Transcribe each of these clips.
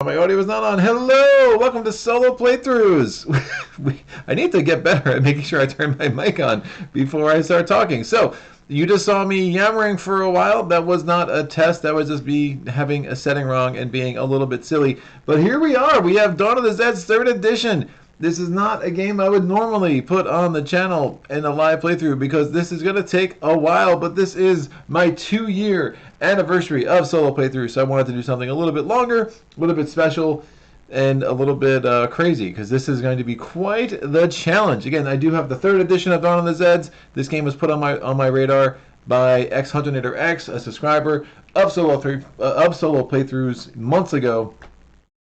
My audio is not on. Hello, welcome to solo playthroughs. I need to get better at making sure I turn my mic on before I start talking. So you just saw me yammering for a while. That was not a test. That was just me having a setting wrong and being a little bit silly. But here we are. We have Dawn of the Zeds 3rd edition. This is not a game I would normally put on the channel in a live playthrough because this is going to take a while, but this is my 2-year anniversary of solo playthrough, so I wanted to do something a little bit longer, a little bit special, and a little bit crazy because this is going to be quite the challenge. Again, I do have the 3rd edition of Dawn of the Zeds. This game was put on my radar by X a subscriber of solo playthroughs months ago.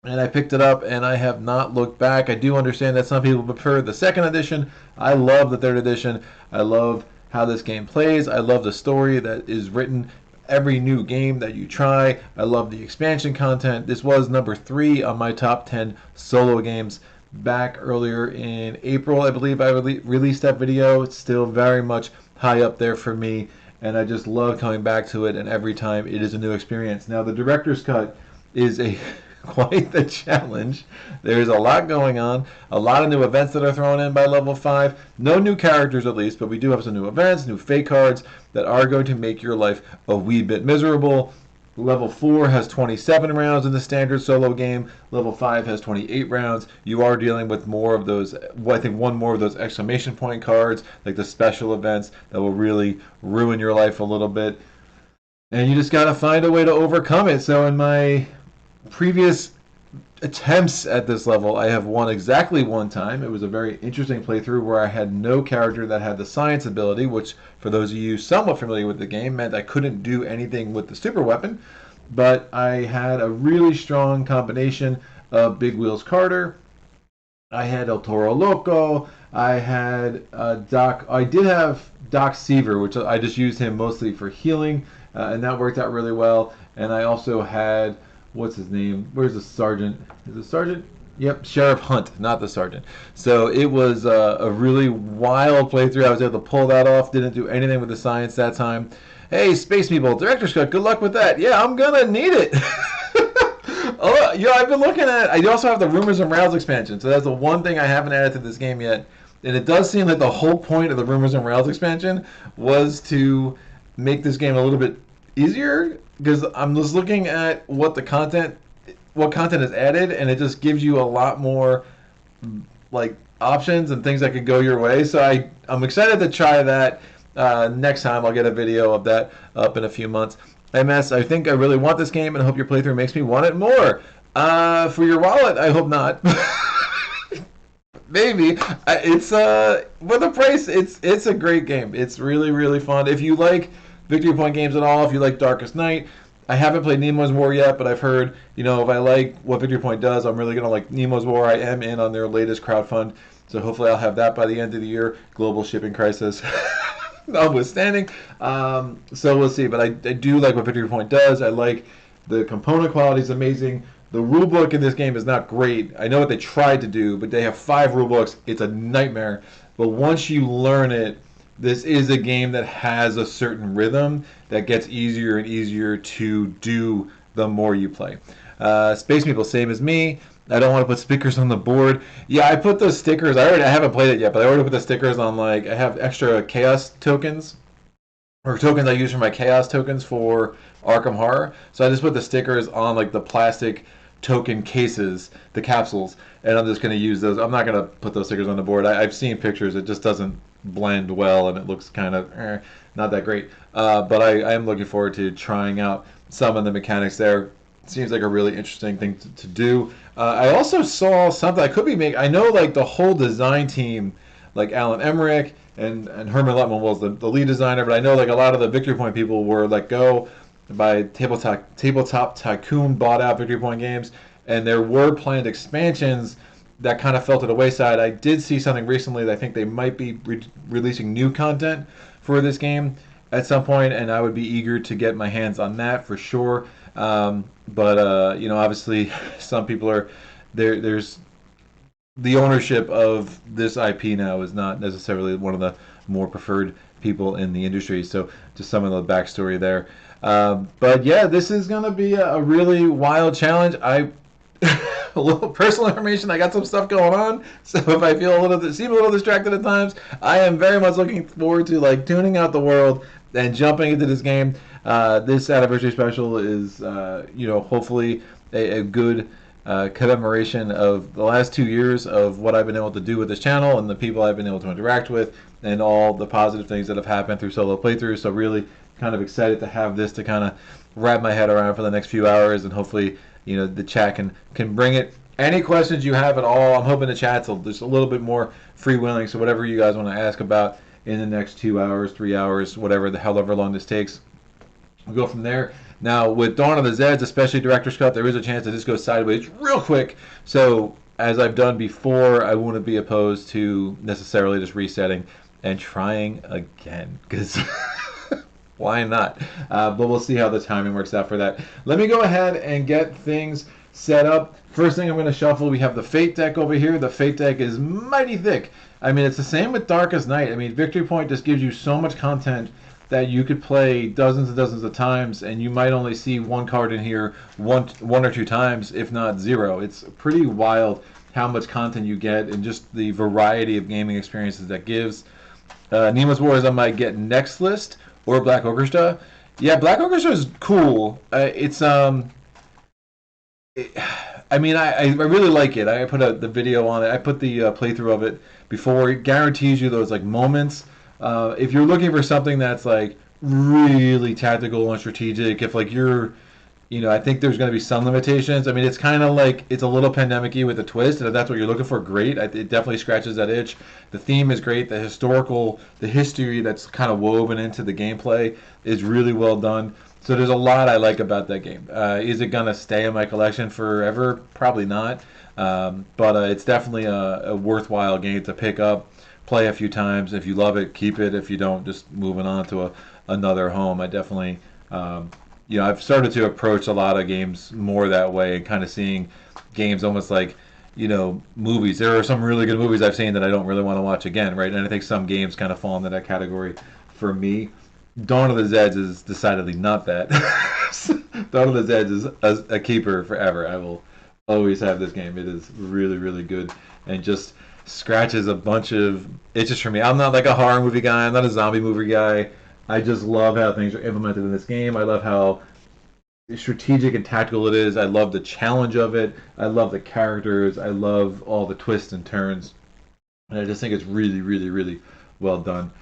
And I picked it up and I have not looked back. I do understand that some people prefer the 2nd edition. I love the 3rd edition. I love how this game plays. I love the story that is written every new game that you try. I love the expansion content. This was number 3 on my top 10 solo games back earlier in April. I believe I released that video. It's still very much high up there for me, and I just love coming back to it, and every time it is a new experience. Now, the director's cut is a quite the challenge. There's a lot going on, a lot of new events that are thrown in by level 5. No new characters at least, but we do have some new events, new fake cards that are going to make your life a wee bit miserable. Level 4 has 27 rounds in the standard solo game. Level 5 has 28 rounds. You are dealing with more of those, I think one more of those exclamation point cards, like the special events that will really ruin your life a little bit. And you just got to find a way to overcome it. So in my previous attempts at this level, I have won exactly one time. It was a very interesting playthrough where I had no character that had the science ability, which for those of you somewhat familiar with the game meant I couldn't do anything with the super weapon, but I had a really strong combination of Big Wheels Carter. I had El Toro Loco. I had I did have Doc Seaver, which I just used him mostly for healing, and that worked out really well. And I also had, what's his name? Where's the sergeant? Is it sergeant? Yep, Sheriff Hunt, not the sergeant. So it was a really wild playthrough. I was able to pull that off. Didn't do anything with the science that time. Hey, Space People, Director's Cut, good luck with that. Yeah, I'm gonna need it. Oh, yeah, I've been looking at it. I also have the Rumors and Rails expansion, so that's the one thing I haven't added to this game yet. And it does seem like the whole point of the Rumors and Rails expansion was to make this game a little bit easier, because I'm just looking at what content is added, and it just gives you a lot more like options and things that could go your way. So I'm excited to try that. Next time I'll get a video of that up in a few months. MS, I think I really want this game, and I hope your playthrough makes me want it more. For your wallet, I hope not. Maybe it's with the price. It's a great game. It's really, really fun. If you like Victory Point games at all, if you like Darkest Night, I haven't played Nemo's War yet, but I've heard, if I like what Victory Point does, I'm really gonna like Nemo's War. I am in on their latest crowdfund, so hopefully I'll have that by the end of the year. Global shipping crisis notwithstanding. So we'll see. But I do like what Victory Point does. I like the component quality is amazing. The rulebook in this game is not great. I know what they tried to do, but they have 5 rulebooks. It's a nightmare. But once you learn it, this is a game that has a certain rhythm that gets easier and easier to do the more you play. Space People, same as me. I don't want to put stickers on the board. Yeah, I put those stickers. I haven't played it yet, but I already put the stickers on. Like, I have extra chaos tokens, or tokens I use for my chaos tokens for Arkham Horror. So I just put the stickers on like the plastic token cases, the capsules, and I'm just going to use those. I'm not going to put those stickers on the board. I've seen pictures. It just doesn't blend well, and it looks kind of not that great. But I am looking forward to trying out some of the mechanics there. Seems like a really interesting thing to do. I also saw something I could be making. I know like the whole design team, like Alan Emmerich and Herman Lutman was the lead designer, but I know like a lot of the Victory Point people were let go by Tabletop Tycoon bought out Victory Point Games, and there were planned expansions that kind of fell to the wayside. I did see something recently that I think they might be releasing new content for this game at some point, and I would be eager to get my hands on that for sure. But obviously, some people are there. There's the ownership of this IP now is not necessarily one of the more preferred people in the industry. So just some of the backstory there. But yeah, this is going to be a really wild challenge. a little personal information. I got some stuff going on, so if I feel seem a little distracted at times, I am very much looking forward to like tuning out the world and jumping into this game. This anniversary special is, hopefully a good commemoration of the last 2 years of what I've been able to do with this channel and the people I've been able to interact with and all the positive things that have happened through solo playthroughs. So really kind of excited to have this to kind of wrap my head around for the next few hours, and hopefully the chat can bring it. Any questions you have at all, I'm hoping the chat's just a little bit more freewheeling, so whatever you guys want to ask about in the next 2 hours, 3 hours, however long this takes, we'll go from there. Now, with Dawn of the Zeds, especially Director's Cut, there is a chance that this goes sideways real quick. So, as I've done before, I wouldn't be opposed to necessarily just resetting and trying again, because why not? But we'll see how the timing works out for that. Let me go ahead and get things set up. First thing I'm going to shuffle, we have the Fate deck over here. The Fate deck is mighty thick. I mean, it's the same with Darkest Night. I mean, Victory Point just gives you so much content that you could play dozens and dozens of times, and you might only see one card in here one or two times, if not zero. It's pretty wild how much content you get and just the variety of gaming experiences that gives. Nemo's War is on my get next list, or Black Orchestra. Yeah, Black Orchestra is cool. I really like it. I put the video on it. I put the playthrough of it before. It guarantees you those like moments. If you're looking for something that's like really tactical and strategic, if like you're, I think there's going to be some limitations. I mean, it's kind of like it's a little pandemic-y with a twist, and if that's what you're looking for, great. It definitely scratches that itch. The theme is great. The history that's kind of woven into the gameplay is really well done. So there's a lot I like about that game. Is it going to stay in my collection forever? Probably not. But it's definitely a worthwhile game to pick up, play a few times. If you love it, keep it. If you don't, just moving on to another home. I definitely, I've started to approach a lot of games more that way, and kind of seeing games almost like, movies. There are some really good movies I've seen that I don't really want to watch again, right? And I think some games kind of fall into that category for me. Dawn of the Zeds is decidedly not that. Dawn of the Zeds is a keeper forever. I will always have this game. It is really, really good, and just scratches a bunch of itches for me. I'm not like a horror movie guy. I'm not a zombie movie guy. I just love how things are implemented in this game. I love how strategic and tactical it is. I love the challenge of it. I love the characters. I love all the twists and turns. And I just think it's really, really, really well done.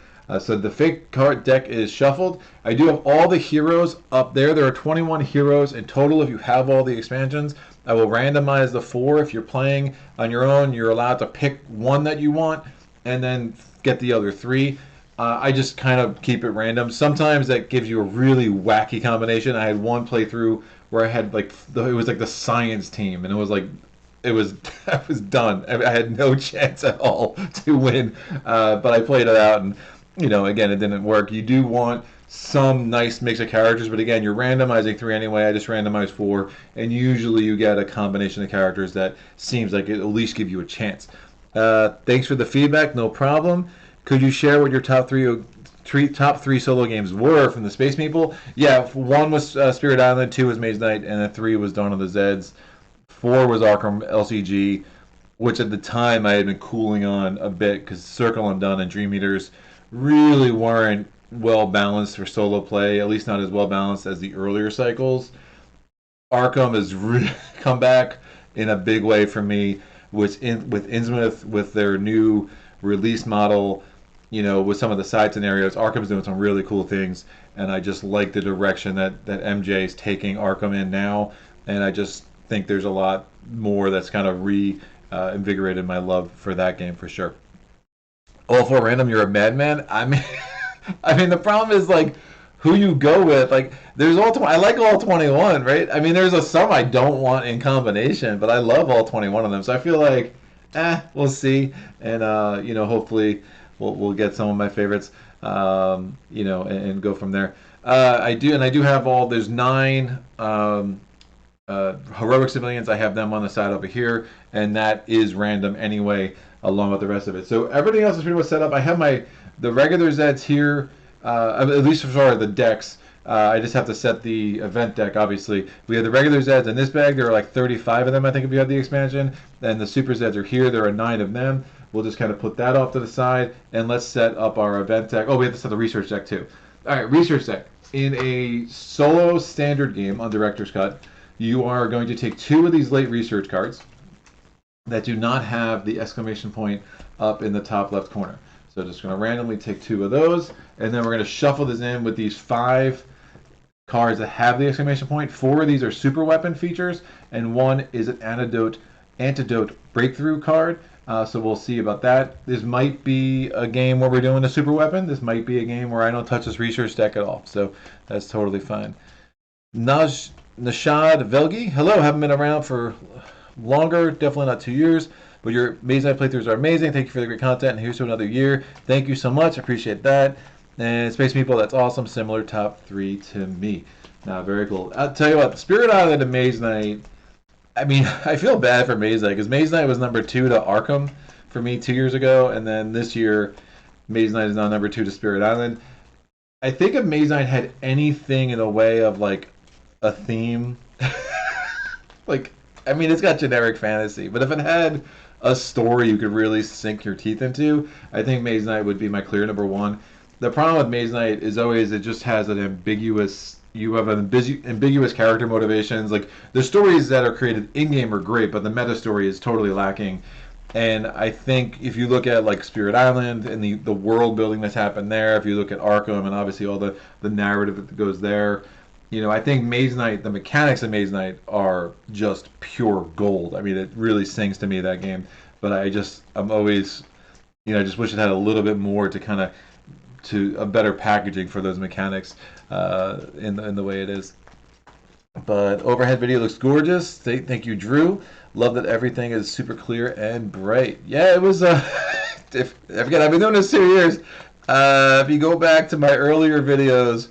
So the Fate card deck is shuffled. I do have all the heroes up there. There are 21 heroes in total if you have all the expansions. I will randomize the 4. If you're playing on your own, you're allowed to pick one that you want and then get the other 3. I just kind of keep it random. Sometimes that gives you a really wacky combination. I had one playthrough where I had it was like the science team, and I was done. I had no chance at all to win, but I played it out, and again, it didn't work. You do want some nice mix of characters, but again, you're randomizing 3 anyway. I just randomized 4, and usually you get a combination of characters that seems like it at least give you a chance. Thanks for the feedback. No problem. Could you share what your top three solo games were from the Space Meeple? Yeah, 1 was Spirit Island, 2 was Maze Knight, and then 3 was Dawn of the Zeds. 4 was Arkham LCG, which at the time I had been cooling on a bit because Circle Undone and Dream Eaters really weren't well balanced for solo play, at least not as well balanced as the earlier cycles. Arkham has really come back in a big way for me with Innsmouth, with their new release model, with some of the side scenarios. Arkham's doing some really cool things, and I just like the direction that MJ is taking Arkham in now, and I just think there's a lot more that's kind of reinvigorated my love for that game for sure. All 4 random, you're a madman. I mean, the problem is like who you go with. Like, there's I like all 21, right? I mean, there's some I don't want in combination, but I love all 21 of them. So I feel like, we'll see, and hopefully we'll get some of my favorites, and go from there. I do have there's 9 heroic civilians. I have them on the side over here, and that is random anyway, along with the rest of it. So everything else is pretty much set up. I have the regular Zeds here, at least for the decks. I just have to set the event deck, obviously. We have the regular Zeds in this bag. There are like 35 of them, I think, if you have the expansion. And the Super Zeds are here. There are 9 of them. We'll just kind of put that off to the side. And let's set up our event deck. Oh, we have to set the research deck, too. All right, research deck. In a solo standard game on Director's Cut, you are going to take 2 of these late research cards that do not have the exclamation point up in the top left corner. So just going to randomly take 2 of those, and then we're going to shuffle this in with these 5 cards that have the exclamation point. 4 of these are super weapon features, and 1 is an antidote breakthrough card. So we'll see about that. This might be a game where we're doing a super weapon. This might be a game where I don't touch this research deck at all. So that's totally fine. Nashad Velgi, hello, haven't been around for longer, definitely not 2 years, but your Maze Knight playthroughs are amazing. Thank you for the great content, and here's to another year. Thank you so much, appreciate that. And Space People, that's awesome, similar top 3 to me. Now, very cool. I'll tell you what, Spirit Island and Maze Knight, I mean, I feel bad for Maze Knight, because Maze Knight was number 2 to Arkham for me 2 years ago, and then this year, Maze Knight is now number 2 to Spirit Island. I think if Maze Knight had anything in the way of, like, a theme, like, I mean, it's got generic fantasy, but if it had a story you could really sink your teeth into, I think Maze Knight would be my clear number 1. The problem with Maze Knight is always it just has an ambiguous, you have ambiguous character motivations. Like, the stories that are created in-game are great, but the meta story is totally lacking. And I think if you look at, like, Spirit Island and the world building that's happened there, if you look at Arkham and obviously all the narrative that goes there, you know, I think Maze Knight, the mechanics of Maze Knight are just pure gold. I mean, it really sings to me, that game. But I'm always, you know, I just wish it had a little bit more to kind of, to a better packaging for those mechanics in the way it is. But overhead video looks gorgeous. Thank you, Drew. Love that everything is super clear and bright. Yeah, it was, I forget, I've been doing this 2 years. If you go back to my earlier videos,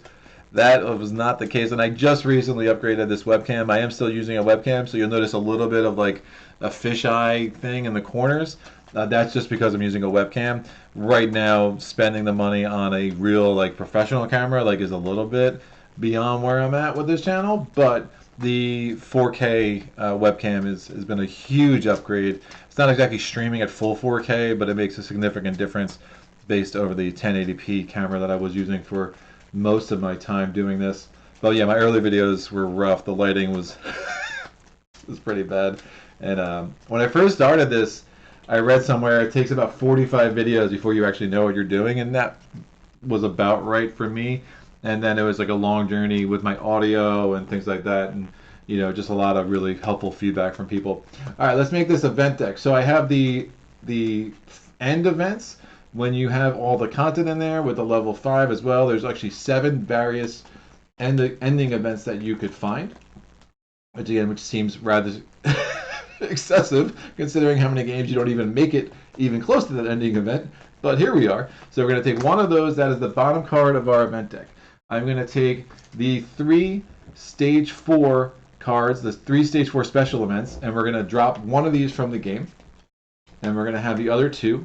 that was not the case, and I just recently upgraded this webcam. I am still using a webcam, so you'll notice a little bit of like a fisheye thing in the corners. That's just because I'm using a webcam. Right now, spending the money on a real like professional camera like is a little bit beyond where I'm at with this channel, but the 4K webcam has been a huge upgrade. It's not exactly streaming at full 4K, but it makes a significant difference based over the 1080p camera that I was using for most of my time doing this. But yeah, my early videos were rough. The lighting was was pretty bad. And when I first started this, I read somewhere it takes about 45 videos before you actually know what you're doing, and that was about right for me. And then it was like a long journey with my audio and things like that, and you know, just a lot of really helpful feedback from people. All right, let's make this event deck. So I have the end events. When you have all the content in there with the level 5 as well, there's actually 7 various ending events that you could find, which seems rather excessive considering how many games you don't even make it even close to that ending event. But here we are. So we're going to take one of those. That is the bottom card of our event deck. I'm going to take the 3 stage 4 cards, the 3 stage 4 special events, and we're going to drop one of these from the game, and we're going to have the other 2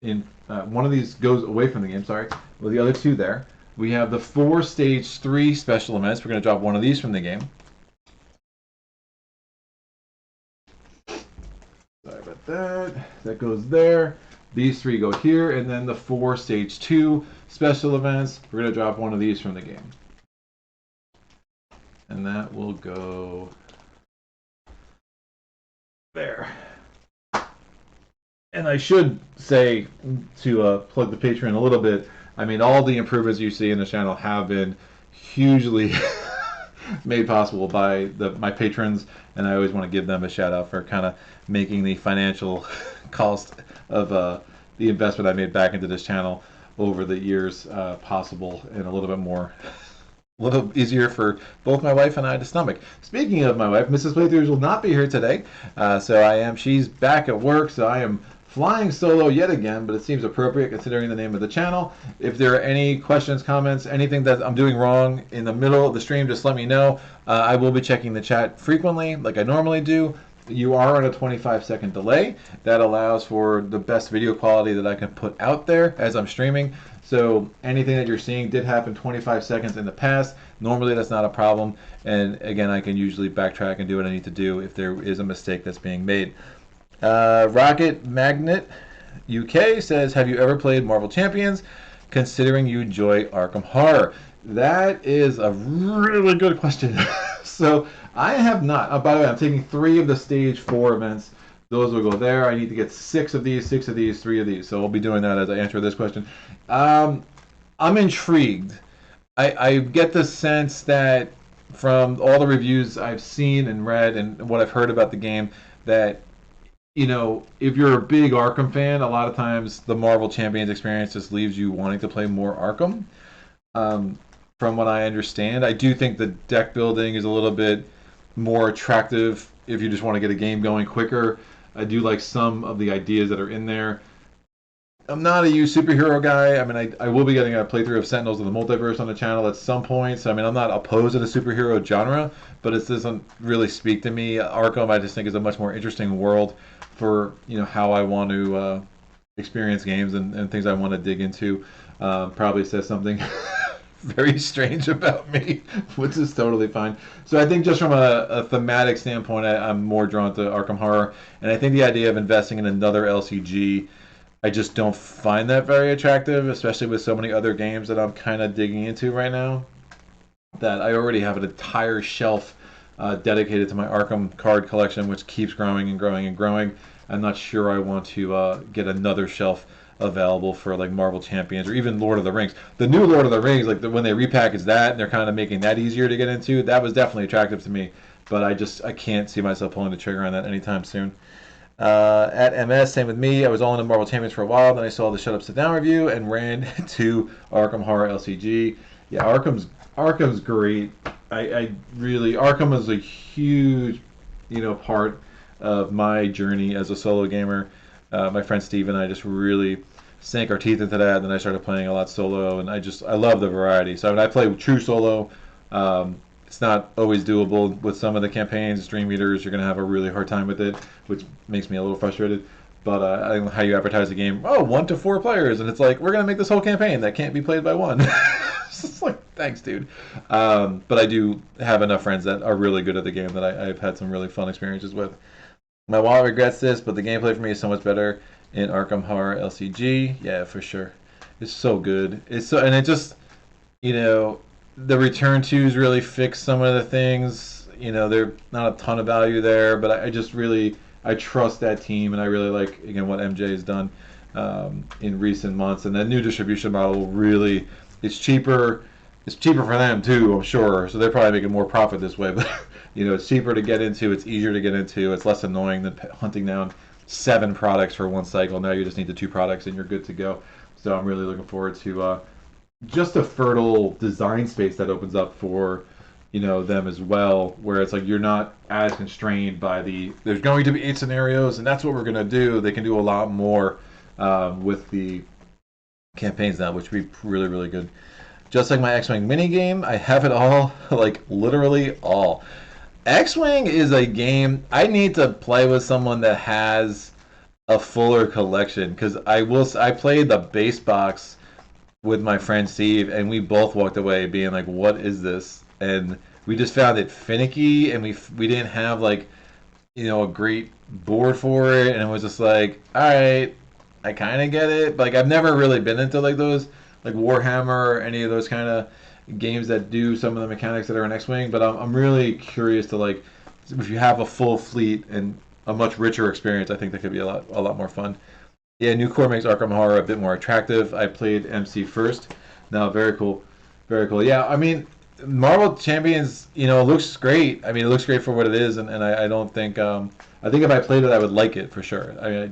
in one of these goes away from the game, sorry, with the other 2 there. We have the 4 stage 3 special events. We're going to drop one of these from the game. Sorry about that. That goes there. These 3 go here, and then the 4 stage 2 special events, we're going to drop one of these from the game. And that will go there. And I should say, to plug the Patreon a little bit, I mean, all the improvements you see in the channel have been hugely made possible by my patrons, and I always want to give them a shout out for kind of making the financial cost of the investment I made back into this channel over the years possible, and a little bit more, a little easier for both my wife and I to stomach. Speaking of my wife, Mrs. Playthroughs will not be here today, so she's back at work, so I am flying solo yet again, but it seems appropriate considering the name of the channel. If there are any questions, comments, anything that I'm doing wrong in the middle of the stream, just let me know. I will be checking the chat frequently, like I normally do. You are on a 25-second delay. That allows for the best video quality that I can put out there as I'm streaming. So anything that you're seeing did happen 25 seconds in the past. Normally that's not a problem, and again, I can usually backtrack and do what I need to do if there is a mistake that's being made. Rocket Magnet UK says, have you ever played Marvel Champions, considering you enjoy Arkham Horror? That is a really good question. So I have not. By the way, I'm taking 3 of the Stage 4 events. Those will go there. I need to get 6 of these, 6 of these, 3 of these. So I'll be doing that as I answer this question. I'm intrigued. I get the sense that from all the reviews I've seen and read and what I've heard about the game, that if you're a big Arkham fan, a lot of times the Marvel Champions experience just leaves you wanting to play more Arkham. From what I understand, I do think the deck building is a little bit more attractive if you just want to get a game going quicker. I do like some of the ideas that are in there. I'm not a huge superhero guy. I mean, I will be getting a playthrough of Sentinels of the Multiverse on the channel at some point. So, I mean, I'm not opposed to the superhero genre, but it doesn't really speak to me. Arkham, I just think, is a much more interesting world for, how I want to experience games and things I want to dig into. Probably says something very strange about me, which is totally fine. So I think just from a thematic standpoint, I'm more drawn to Arkham Horror. And I think the idea of investing in another LCG, I just don't find that very attractive, especially with so many other games that I'm kind of digging into right now. That I already have an entire shelf dedicated to my Arkham card collection, which keeps growing and growing and growing. I'm not sure I want to get another shelf available for like Marvel Champions or even Lord of the Rings. The new Lord of the Rings, like when they repackaged that and they're kind of making that easier to get into, that was definitely attractive to me. But I can't see myself pulling the trigger on that anytime soon. At MS, same with me. I was all into Marvel Champions for a while, then I saw the Shut Up Sit Down review and ran to Arkham Horror LCG. Yeah, Arkham's great. I really Arkham is a huge, part of my journey as a solo gamer. My friend Steve and I just really sank our teeth into that. And then I started playing a lot solo, and I love the variety. So when I play true solo, it's not always doable with some of the campaigns. Dream Eaters, you're going to have a really hard time with it, which makes me a little frustrated. But I don't know how you advertise the game. Oh, 1 to 4 players, and it's like, we're going to make this whole campaign that can't be played by one. It's like, thanks, dude. But I do have enough friends that are really good at the game that I've had some really fun experiences with. My wallet regrets this, but the gameplay for me is so much better in Arkham Horror LCG. Yeah, for sure. It's so good. And it just, the return twos really fix some of the things. There's not a ton of value there, but I trust that team, and I really like, again, what MJ has done in recent months. And that new distribution model really, it's cheaper. It's cheaper for them too, I'm sure. So they're probably making more profit this way. But it's cheaper to get into. It's easier to get into. It's less annoying than hunting down 7 products for one cycle. Now you just need the 2 products and you're good to go. So I'm really looking forward to just a fertile design space that opens up for them as well, where it's like you're not as constrained by there's going to be 8 scenarios and that's what we're going to do. They can do a lot more with the campaigns now, which would be really, really good. Just like my X-Wing minigame, I have it all, like literally all. X-Wing is a game I need to play with someone that has a fuller collection, because I played the base box with my friend Steve, and we both walked away being like, "What is this?" And we just found it finicky, and we didn't have like a great board for it, and it was just like, all right, I kind of get it. But, like, I've never really been into like those like Warhammer or any of those kind of games that do some of the mechanics that are in X-Wing. But I'm really curious to, like, if you have a full fleet and a much richer experience, I think that could be a lot more fun. Yeah, new core makes Arkham Horror a bit more attractive. I played MC first. No, very cool, very cool. Yeah, I mean, Marvel Champions, looks great. I mean, it looks great for what it is, and I don't think I think if I played it, I would like it for sure. I mean, I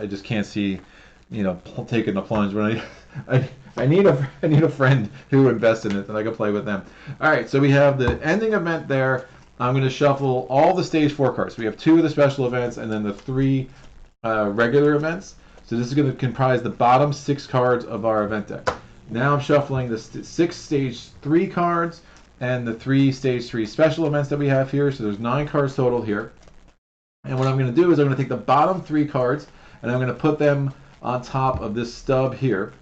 just can't see, taking the plunge when I need a friend who invests in it that I can play with them. All right, so we have the ending event there. I'm going to shuffle all the stage 4 cards. We have 2 of the special events and then the 3 regular events. So this is going to comprise the bottom 6 cards of our event deck. Now I'm shuffling the 6 stage 3 cards and the 3 stage 3 special events that we have here. So there's 9 cards total here. And what I'm going to do is I'm going to take the bottom 3 cards and I'm going to put them on top of this stub here.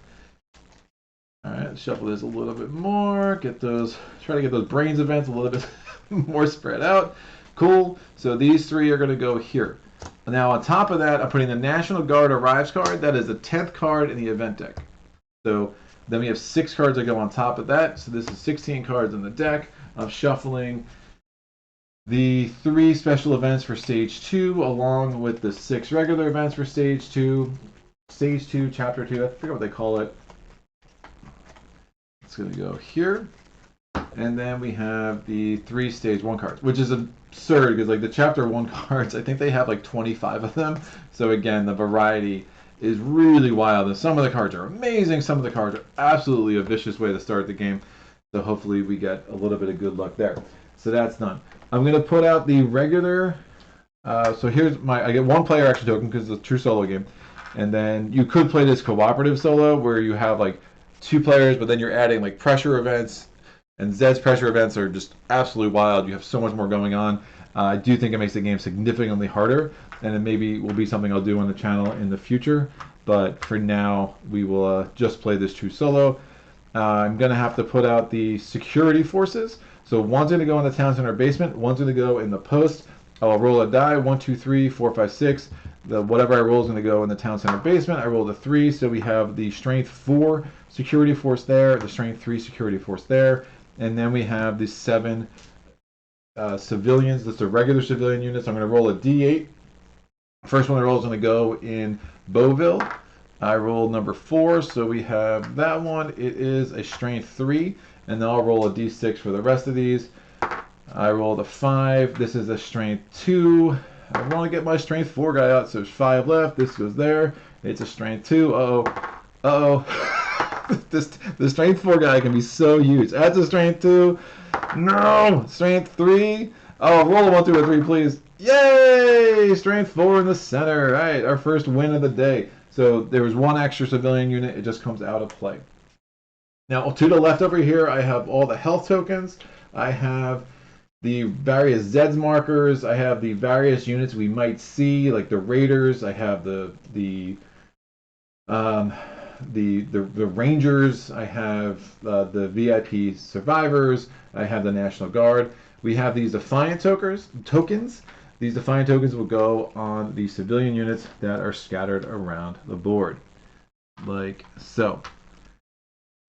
All right, shuffle this a little bit more. Get those, try to get those brains events a little bit more spread out. Cool. So these three are going to go here. Now on top of that, I'm putting the National Guard Arrives card. That is the 10th card in the event deck. So then we have 6 cards that go on top of that. So this is 16 cards in the deck. I'm shuffling the 3 special events for Stage 2 along with the 6 regular events for Stage 2. Stage 2, Chapter 2, I forget what they call it. It's going to go here. And then we have the 3 Stage 1 cards, which is absurd because like the Chapter 1 cards, I think they have like 25 of them. So again, the variety is really wild. And some of the cards are amazing. Some of the cards are absolutely a vicious way to start the game. So hopefully we get a little bit of good luck there. So that's done. I'm going to put out the regular. So here's I get 1 player action token because it's a true solo game. And then you could play this cooperative solo where you have like 2 players, but then you're adding like pressure events. And Zed's pressure events are just absolutely wild. You have so much more going on. I do think it makes the game significantly harder, and it maybe will be something I'll do on the channel in the future. But for now, we will just play this true solo. I'm going to have to put out the security forces. So one's going to go in the town center basement, one's going to go in the post. I'll roll a die, 1, 2, 3, 4, 5, 6. Whatever I roll is going to go in the town center basement. I rolled a 3, so we have the strength 4 security force there, the strength 3 security force there. And then we have the 7 civilians. That's the regular civilian units. I'm going to roll a d8. First one I roll is going to go in Beauville. I rolled number 4, so we have that one. It is a strength 3. And then I'll roll a d6 for the rest of these. I rolled a 5. This is a strength 2. I want to get my strength 4 guy out, so there's 5 left. This goes there. It's a strength 2. Uh-oh. Uh-oh. The strength 4 guy can be so huge. That's a strength 2. No! Strength 3. Oh, roll a 1, 2, or 3, please. Yay! Strength 4 in the center. All right, our first win of the day. So there was 1 extra civilian unit. It just comes out of play. Now, to the left over here, I have all the health tokens. I have the various Zeds markers. I have the various units we might see, like the Raiders. I have the Rangers. I have the VIP survivors. I have the National Guard. We have these Defiant tokens. These Defiant tokens will go on the civilian units that are scattered around the board, like so.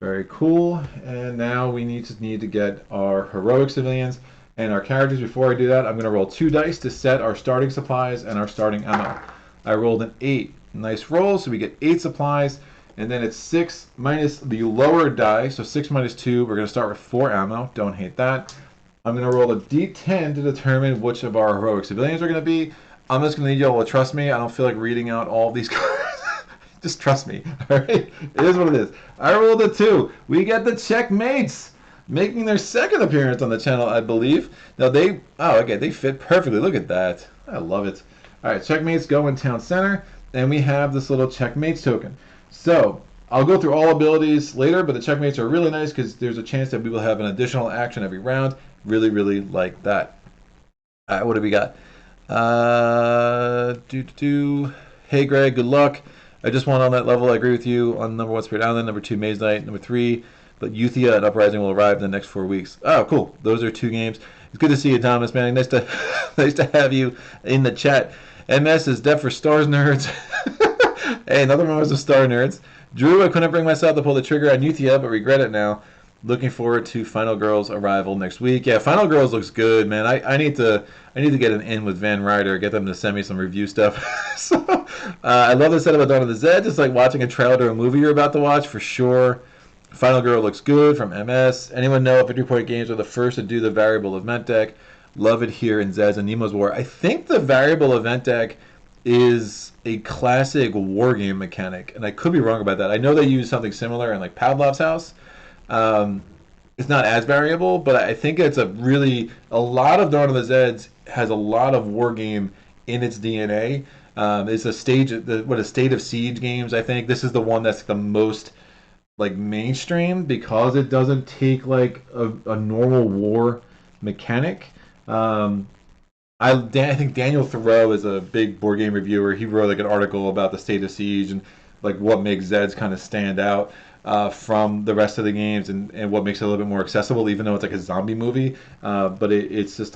Very cool. And now we need to get our heroic civilians and our characters. Before I do that, I'm going to roll 2 dice to set our starting supplies and our starting ammo. I rolled an 8. Nice roll, so we get 8 supplies. And then it's 6 minus the lower die, so 6 minus 2. We're going to start with 4 ammo. Don't hate that. I'm going to roll a d10 to determine which of our heroic civilians are going to be. I'm just going to need y'all to trust me. I don't feel like reading out all of these cards. Just trust me. All right? It is what it is. I rolled a 2. We get the Checkmates making their 2nd appearance on the channel, I believe. Now they fit perfectly. Look at that. I love it. All right, Checkmates go in town center, and we have this little Checkmates token. So I'll go through all abilities later, but the Checkmates are really nice because there's a chance that we will have an additional action every round. Really, really like that. All right, what do we got? Hey, Greg, good luck. I just won on that level. I agree with you on number 1, Spirit Island, number 2, Maze Knight, number 3, but Euthia and Uprising will arrive in the next 4 weeks. Oh, cool. Those are 2 games. It's good to see you, Thomas, man. Nice to have you in the chat. MS is Death for Stars Nerds. Hey, another one was of Star Nerds. Drew, I couldn't bring myself to pull the trigger on Euthia, but regret it now. Looking forward to Final Girls' arrival next week. Yeah, Final Girls looks good, man. I need to get an in with Van Ryder, get them to send me some review stuff. So I love the setup of Dawn of the Zeds. It's like watching a trailer to a movie you're about to watch for sure. Final Girl looks good from MS. Anyone know if Victory Point Games are the first to do the variable event deck? Love it here in Zeds and Nemo's War. I think the variable event deck is a classic war game mechanic, and I could be wrong about that. I know they use something similar in like Pavlov's House. It's not as variable, but I think it's a lot of Dawn of the Zeds has a lot of war game in its DNA. It's a State of Siege games. I think this is the one that's the most like mainstream because it doesn't take like a normal war mechanic. I think Daniel Thoreau is a big board game reviewer. He wrote like an article about the State of Siege and like what makes Zeds kind of stand out. from the rest of the games, and what makes it a little bit more accessible, even though it's like a zombie movie. But it's just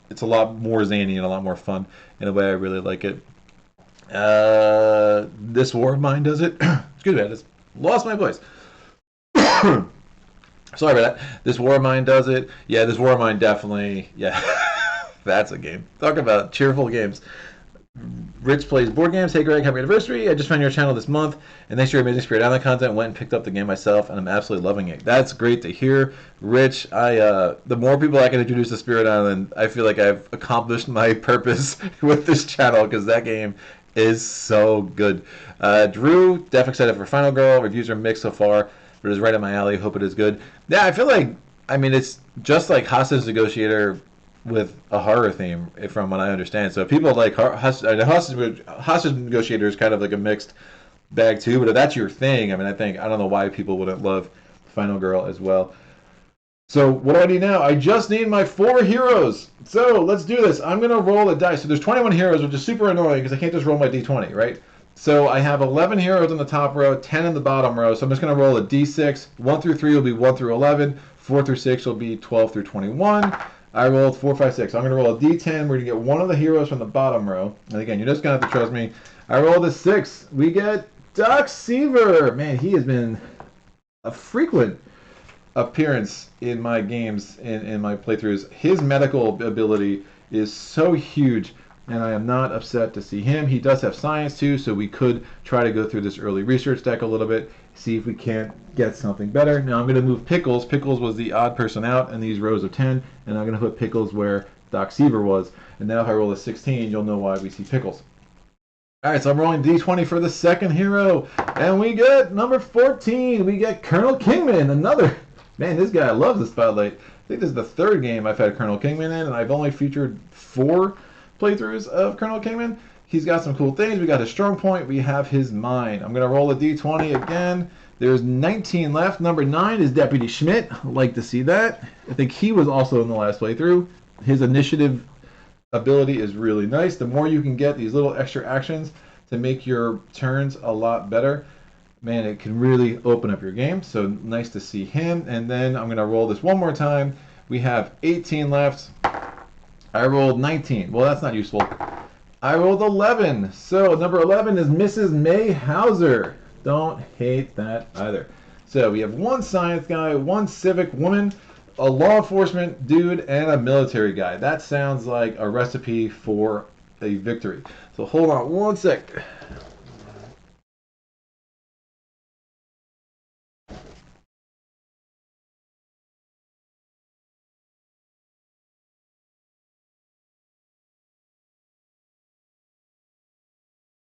it's a lot more zany and a lot more fun in a way I really like it. This War of Mine does it. Excuse me, I just lost my voice. Sorry about that. This War of Mine does it. Yeah, this War of Mine definitely. Yeah, that's a game. Talk about cheerful games. Rich plays board games. Hey Greg, happy anniversary. I just found your channel this month, and thanks to your Amazing Spirit Island content, went and picked up the game myself, and I'm absolutely loving it. That's great to hear. Rich, the more people I can introduce to Spirit Island, I feel like I've accomplished my purpose with this channel, because that game is so good. Drew, definitely excited for Final Girl. Reviews are mixed so far, but it is right up my alley. Hope it is good. Yeah, I feel like, I mean, it's just like Hostage Negotiator with a horror theme, from what I understand. So people like Hostage Negotiator is kind of like a mixed bag too. But if that's your thing, I mean, I don't know why people wouldn't love Final Girl as well. So what do I need now? I just need my 4 heroes. So let's do this. I'm gonna roll a dice. So there's 21 heroes, which is super annoying because I can't just roll my d20, right? So I have 11 heroes on the top row, 10 in the bottom row. So I'm just gonna roll a d6. 1 through 3 will be 1 through 11. 4 through 6 will be 12 through 21. I rolled 4, 5, 6. I'm going to roll a d10. We're going to get one of the heroes from the bottom row. And again, you're just going to have to trust me. I rolled a 6. We get Doc Seaver. Man, he has been a frequent appearance in my games, in my playthroughs. His medical ability is so huge, and I am not upset to see him. He does have science too, so we could try to go through this early research deck a little bit, see if we can't get something better. Now I'm going to move Pickles. Pickles was the odd person out in these rows of 10, and I'm going to put Pickles where Doc Seaver was. And now if I roll a 16, you'll know why we see Pickles. All right, so I'm rolling d20 for the second hero, and we get number 14. We get Colonel Kingman, another. Man, this guy loves the spotlight. I think this is the 3rd game I've had Colonel Kingman in, and I've only featured 4 playthroughs of Colonel Kingman. He's got some cool things. We got his strong point. We have his mind. I'm going to roll a d20 again. There's 19 left. Number 9 is Deputy Schmidt. I'd like to see that. I think he was also in the last playthrough. His initiative ability is really nice. The more you can get these little extra actions to make your turns a lot better, man, it can really open up your game. So nice to see him. And then I'm going to roll this one more time. We have 18 left. I rolled 19. Well, that's not useful. I rolled 11. So number 11 is Mrs. May Hauser. Don't hate that either. So we have 1 science guy, 1 civic woman, a law enforcement dude, and a military guy. That sounds like a recipe for a victory. So hold on one sec.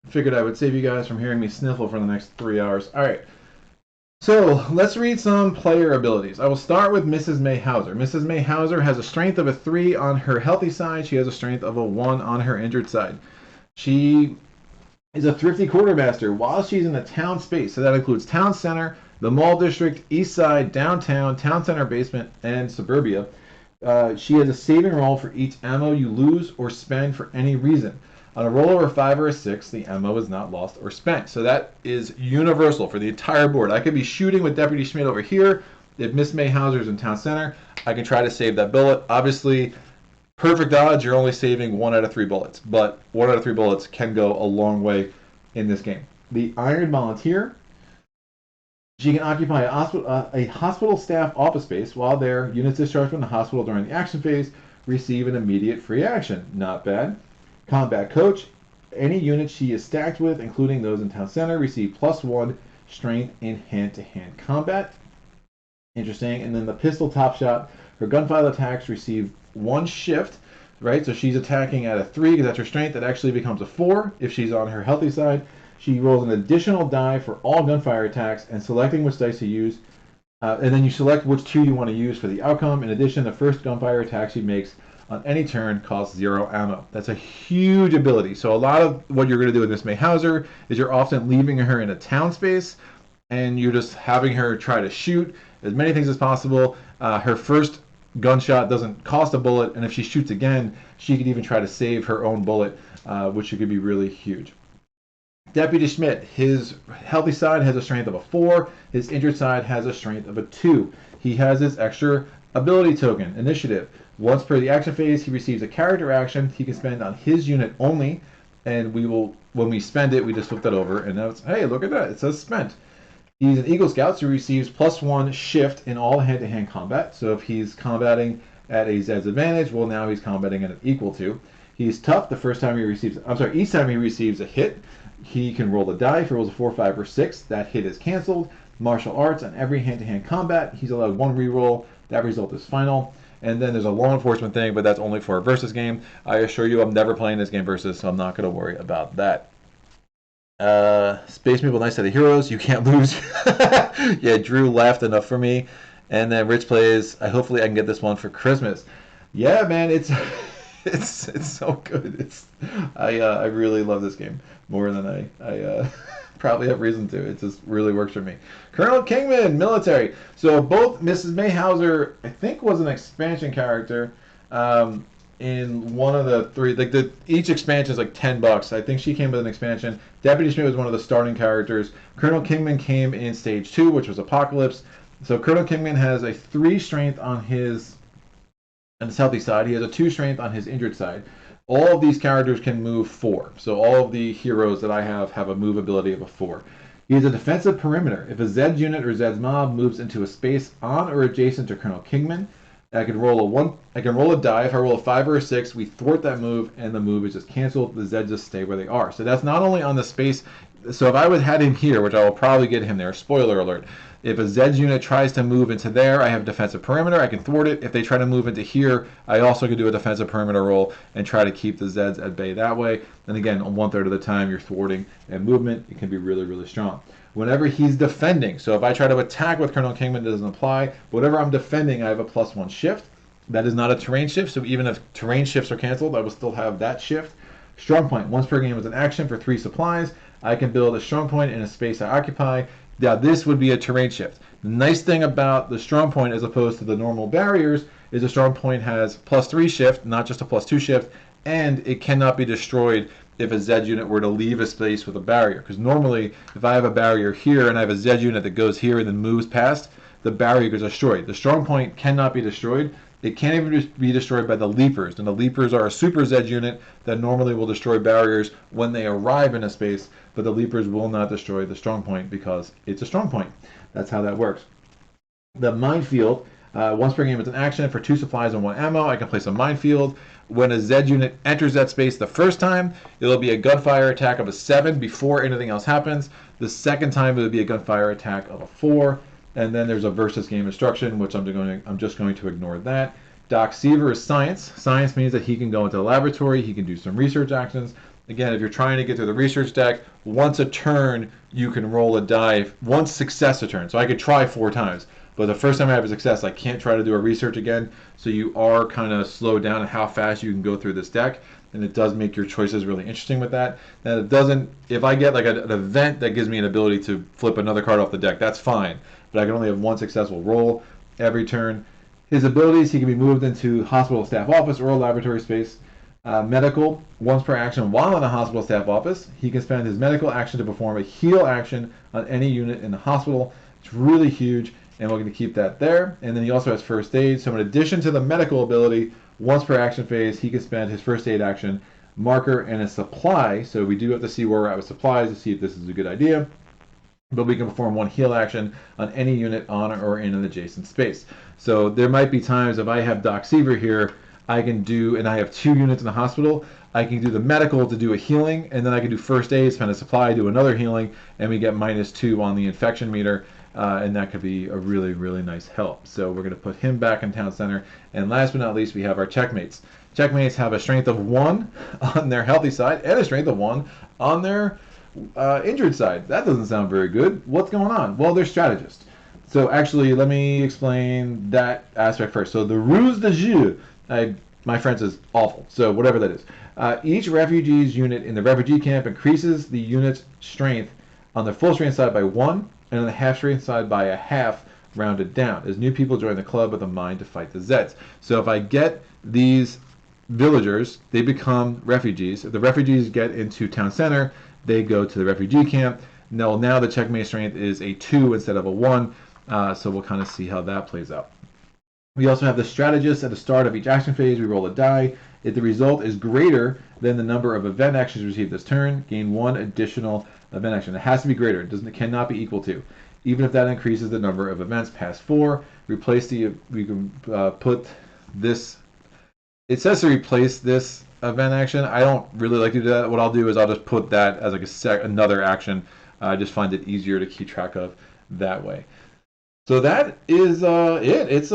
Figured I would save you guys from hearing me sniffle for the next 3 hours. All right. So let's read some player abilities. I will start with Mrs. May Hauser. Mrs. May Hauser has a strength of a 3 on her healthy side. She has a strength of a 1 on her injured side. She is a thrifty quartermaster while she's in the town space. So that includes town center, the mall district, east side, downtown, town center basement, and suburbia. She has a saving roll for each ammo you lose or spend for any reason. On a roll over 5 or a 6, the ammo is not lost or spent. So that is universal for the entire board. I could be shooting with Deputy Schmidt over here. If Miss May Hauser's in town center, I can try to save that bullet. Obviously, perfect odds, you're only saving 1 out of 3 bullets. But 1 out of 3 bullets can go a long way in this game. The Iron Volunteer. She can occupy a hospital staff office space while their units discharged from the hospital during the action phase receive an immediate free action. Not bad. Combat Coach. Any unit she is stacked with, including those in town center, receive +1 strength in hand-to-hand combat. Interesting. And then the Pistol Top Shot. Her gunfire attacks receive 1 shift, right? So she's attacking at a 3 because that's her strength. That actually becomes a 4 if she's on her healthy side. She rolls an additional die for all gunfire attacks and selecting which dice to use. And then you select which 2 you want to use for the outcome. In addition, the first gunfire attack she makes on any turn costs 0 ammo. That's a huge ability. So a lot of what you're going to do with Miss May Hauser is you're often leaving her in a town space and you're just having her try to shoot as many things as possible. Her first gunshot doesn't cost a bullet, and if she shoots again, she could even try to save her own bullet, which could be really huge. Deputy Schmidt, his healthy side has a strength of a 4. His injured side has a strength of a 2. He has his extra ability token, Initiative. Once per the action phase, he receives a character action he can spend on his unit only, and we will, when we spend it, we just flip that over, and now it's, hey, look at that, it says spent. He's an Eagle Scout, so he receives +1 shift in all hand-to-hand combat. So if he's combating at a Zed's advantage, well, now he's combating at an equal to. He's tough. The first time he receives, each time he receives a hit, he can roll a die. If he rolls a 4, 5, or 6, that hit is canceled. Martial arts on every hand-to-hand combat. He's allowed 1 reroll. That result is final. And then there's a law enforcement thing, but that's only for a versus game. I assure you, I'm never playing this game versus, so I'm not going to worry about that. Space Meeple, nice set of heroes. You can't lose. Yeah, Drew laughed enough for me. And then Rich plays. Hopefully I can get this one for Christmas. Yeah, man, it's it's so good. I really love this game more than I probably have reason to. It just really works for me. Colonel Kingman, military. So both Mrs. Mayhauser, I think, was an expansion character. In one of the 3, like each expansion is like $10. I think she came with an expansion. Deputy Schmidt was one of the starting characters. Colonel Kingman came in stage 2, which was Apocalypse. So Colonel Kingman has a 3 strength on his healthy side. He has a 2 strength on his injured side. All of these characters can move 4. So all of the heroes that I have a move ability of a 4. He has a defensive perimeter. If a Zed unit or Zed's mob moves into a space on or adjacent to Colonel Kingman, I can roll a die. If I roll a 5 or a 6, we thwart that move, and the move is just canceled. The Zeds just stay where they are. So that's not only on the space. So if I would had him here, which I will probably get him there, spoiler alert, if a Zeds unit tries to move into there, I have a defensive perimeter. I can thwart it. If they try to move into here, I also can do a defensive perimeter roll and try to keep the Zeds at bay that way. And again, on 1/3 of the time, you're thwarting and movement. It can be really, really strong. Whenever he's defending, so if I try to attack with Colonel Kingman, it doesn't apply. Whatever I'm defending, I have a +1 shift. That is not a terrain shift, so even if terrain shifts are canceled, I will still have that shift. Strong point. Once per game is an action for 3 supplies. I can build a strong point in a space I occupy. Now this would be a terrain shift. The nice thing about the strong point as opposed to the normal barriers is the strong point has +3 shift, not just a +2 shift, and it cannot be destroyed if a Zed unit were to leave a space with a barrier. Because normally, if I have a barrier here and I have a Zed unit that goes here and then moves past, the barrier gets destroyed. The strong point cannot be destroyed. It can't even be destroyed by the Leapers. And the Leapers are a Super Zed unit that normally will destroy barriers when they arrive in a space, but the Leapers will not destroy the strong point because it's a strong point. That's how that works. The Minefield, once per game it's an action for 2 supplies and 1 ammo. I can place a Minefield. When a Zed unit enters that space the first time, it'll be a gunfire attack of a 7 before anything else happens. The second time, it would be a gunfire attack of a 4. And then there's a versus game instruction, which I'm just going to ignore that. Doc Seaver is science. Science means that he can go into the laboratory. He can do some research actions. Again, if you're trying to get through the research deck, once a turn, you can roll a die. Once success a turn. So I could try 4 times. But the first time I have a success, I can't try to do a research again. So you are kind of slowed down on how fast you can go through this deck. And it does make your choices really interesting with that. Now it doesn't, if I get like an event that gives me an ability to flip another card off the deck, that's fine. But I can only have 1 successful roll every turn. His abilities, he can be moved into hospital staff office or a laboratory space. Medical, once per action while in a hospital staff office, he can spend his medical action to perform a heal action on any unit in the hospital. It's really huge, and we're going to keep that there. And then he also has first aid. So in addition to the medical ability, once per action phase, he can spend his first aid action, marker, and a supply. So we do have to see where we're at with supplies to see if this is a good idea. But we can perform 1 heal action on any unit on or in an adjacent space. So there might be times if I have Doc Seaver here, I can do, and I have 2 units in the hospital, I can do the medical to do a healing, and then I can do first aid, spend a supply, do another healing, and we get -2 on the infection meter, and that could be a really, really nice help. So we're going to put him back in town center. And last but not least, we have our checkmates. Checkmates have a strength of 1 on their healthy side and a strength of 1 on their injured side. That doesn't sound very good. What's going on? Well, they're strategists. So actually, let me explain that aspect first. So the ruse de jeu, my French is awful, so whatever that is. Each refugee's unit in the refugee camp increases the unit's strength on the full strength side by 1, and on the half strength side by a half, rounded down, as new people join the club with a mind to fight the Zeds. So if I get these villagers, they become refugees. If the refugees get into town center, they go to the refugee camp. Now the checkmate strength is a 2 instead of a 1, so we'll kind of see how that plays out. We also have the strategist at the start of each action phase. We roll a die. If the result is greater than the number of event actions received this turn, gain 1 additional event action. It has to be greater. It cannot be equal to. Even if that increases the number of events past 4, we can put this. It says to replace this event action. I don't really like to do that. What I'll do is I'll just put that as like another action. I just find it easier to keep track of that way. So that is it.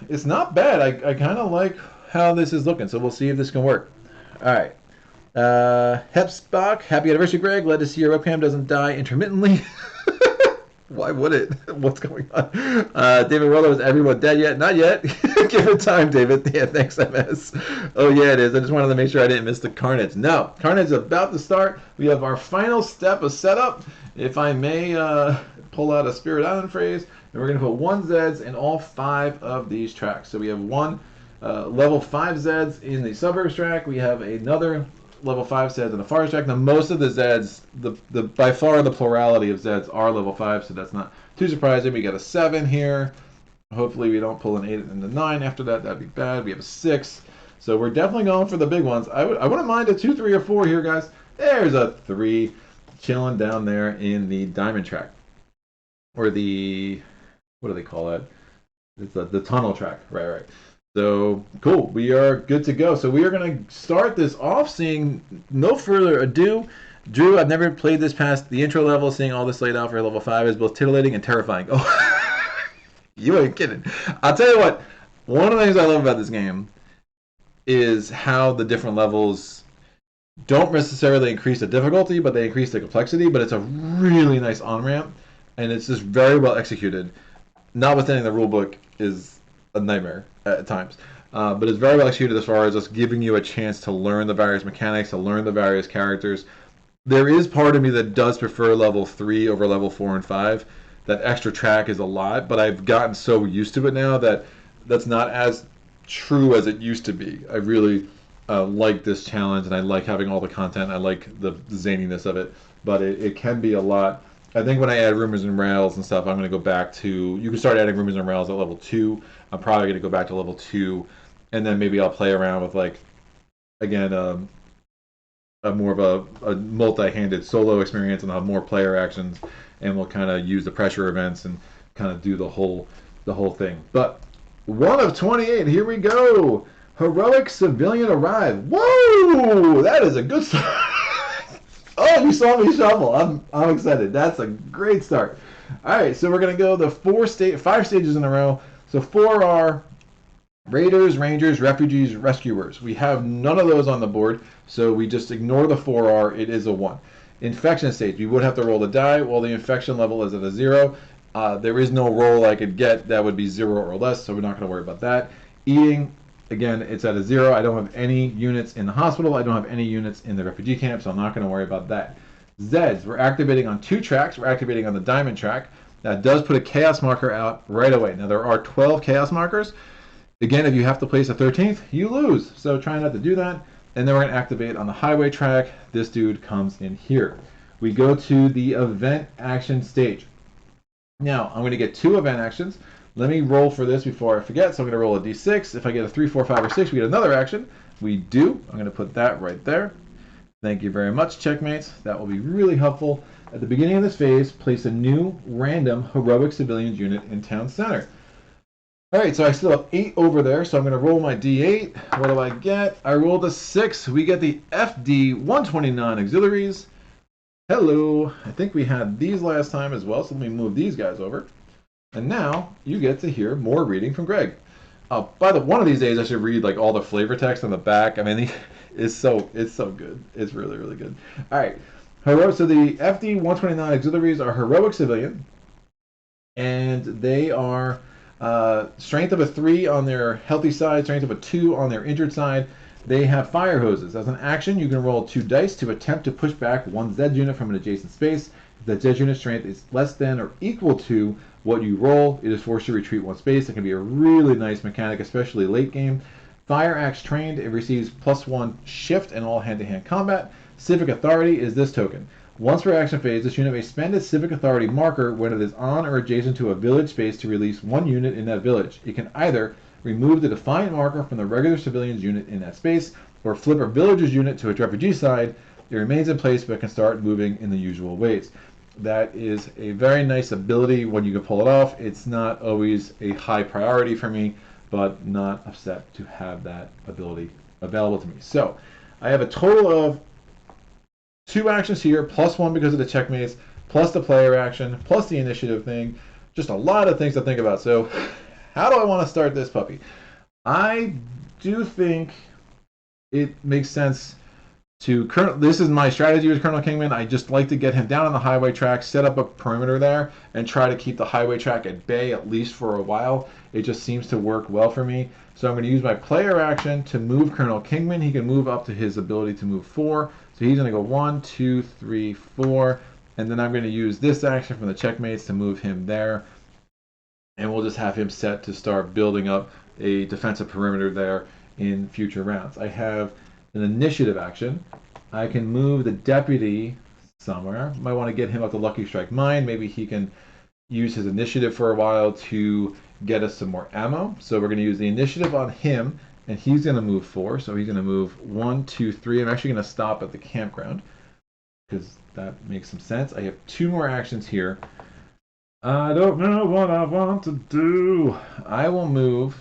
It's not bad. I kind of like how this is looking. So we'll see if this can work. All right. Hepsbach, happy anniversary, Greg. Glad to see your webcam doesn't die intermittently. Why would it? What's going on? David Rollo, is everyone dead yet? Not yet. Give it time, David. Yeah, thanks, MS. Oh, yeah, it is. I just wanted to make sure I didn't miss the Carnage. No, Carnage is about to start. We have our final step of setup. If I may pull out a Spirit Island phrase, and we're going to put 1 Zeds in all 5 of these tracks. So we have 1 level 5 Zeds in the suburbs track. We have another level 5 Zeds in the forest track. Now, most of the Zeds, by far the plurality of Zeds are level 5, so that's not too surprising. We got a 7 here. Hopefully we don't pull an 8 and a 9 after that. That'd be bad. We have a 6. So we're definitely going for the big ones. I wouldn't mind a 2, 3, or 4 here, guys. There's a 3 chilling down there in the diamond track. Or the, what do they call that? It's the tunnel track. Right. So, cool. We are good to go. So we are going to start this off, seeing no further ado. Drew, I've never played this past the intro level. Seeing all this laid out for level 5 is both titillating and terrifying. Oh, you ain't kidding. I'll tell you what. One of the things I love about this game is how the different levels don't necessarily increase the difficulty, but they increase the complexity. But it's a really nice on-ramp, and it's just very well executed. Notwithstanding the rulebook is a nightmare at times. But it's very well executed as far as just giving you a chance to learn the various mechanics, to learn the various characters. There is part of me that does prefer level 3 over level 4 and 5. That extra track is a lot, but I've gotten so used to it now that that's not as true as it used to be. I really like this challenge, and I like having all the content. I like the zaniness of it, but it can be a lot. I think when I add rumors and rails and stuff, I'm going to go back to, you can start adding rumors and rails at level 2. I'm probably going to go back to level 2, and then maybe I'll play around with, like, again, a more of a multi-handed solo experience, and I'll have more player actions, and we'll kind of use the pressure events and kind of do the whole thing. But 1 of 28, here we go. Heroic Civilian arrive. Whoa, that is a good start. Oh, you saw me shuffle. I'm excited. That's a great start. All right, so we're gonna go the 5 stages in a row. So 4 are Raiders, Rangers, Refugees, Rescuers. We have none of those on the board, so we just ignore the 4R. It is a 1. Infection stage. We would have to roll the die. While the infection level is at a 0, there is no roll I could get that would be 0 or less, so we're not going to worry about that. Eating, again, it's at a 0. I don't have any units in the hospital. I don't have any units in the refugee camp, so I'm not going to worry about that. Zeds, we're activating on 2 tracks. We're activating on the diamond track. That does put a chaos marker out right away. Now, there are 12 chaos markers. Again, if you have to place a 13th, you lose. So try not to do that. And then we're going to activate on the highway track. This dude comes in here. We go to the event action stage. Now, I'm going to get 2 event actions. Let me roll for this before I forget. So I'm going to roll a d6. If I get a 3, 4, 5, or 6, we get another action. We do. I'm going to put that right there. Thank you very much, checkmates. That will be really helpful. At the beginning of this phase, place a new random heroic civilians unit in town center. All right, so I still have 8 over there, so I'm going to roll my d8. What do I get? I rolled a 6. We get the FD 129 auxiliaries. Hello. I think we had these last time as well, so let me move these guys over. And now you get to hear more reading from Greg. By the one of these days, I should read like all the flavor text on the back. I mean, it's so good. It's really, really good. All right. So the FD 129 auxiliaries are heroic civilian, and they are strength of a 3 on their healthy side, strength of a 2 on their injured side. They have fire hoses. As an action, you can roll 2 dice to attempt to push back 1 Zed unit from an adjacent space. If the Zed unit strength is less than or equal to what you roll, it is forced to retreat 1 space. It can be a really nice mechanic, especially late game. Fire Axe trained, it receives +1 shift in all hand-to-hand combat. Civic authority is this token. Once per action phase, this unit may spend its civic authority marker when it is on or adjacent to a village space to release one unit in that village. It can either remove the defiant marker from the regular civilian's unit in that space, or flip a villager's unit to its refugee side. It remains in place but can start moving in the usual ways. That is a very nice ability when you can pull it off. It's not always a high priority for me, but not upset to have that ability available to me. So I have a total of 2 actions here, plus 1 because of the checkmates, plus the player action, plus the initiative thing. Just a lot of things to think about. So how do I want to start this puppy? I do think it makes sense to this is my strategy with Colonel Kingman. I just like to get him down on the highway track, set up a perimeter there, and try to keep the highway track at bay at least for a while. It just seems to work well for me. So I'm going to use my player action to move Colonel Kingman. He can move up to his ability to move 4. So he's going to go 1, 2, 3, 4. And then I'm going to use this action from the checkmates to move him there. And we'll just have him set to start building up a defensive perimeter there in future rounds. I have an initiative action. I can move the deputy somewhere. Might want to get him up to Lucky Strike Mine. Maybe he can use his initiative for a while to get us some more ammo. So we're going to use the initiative on him, and he's going to move 4. So he's going to move 1, 2, 3. I'm actually going to stop at the campground because that makes some sense. I have 2 more actions here. I don't know what I want to do. I will move.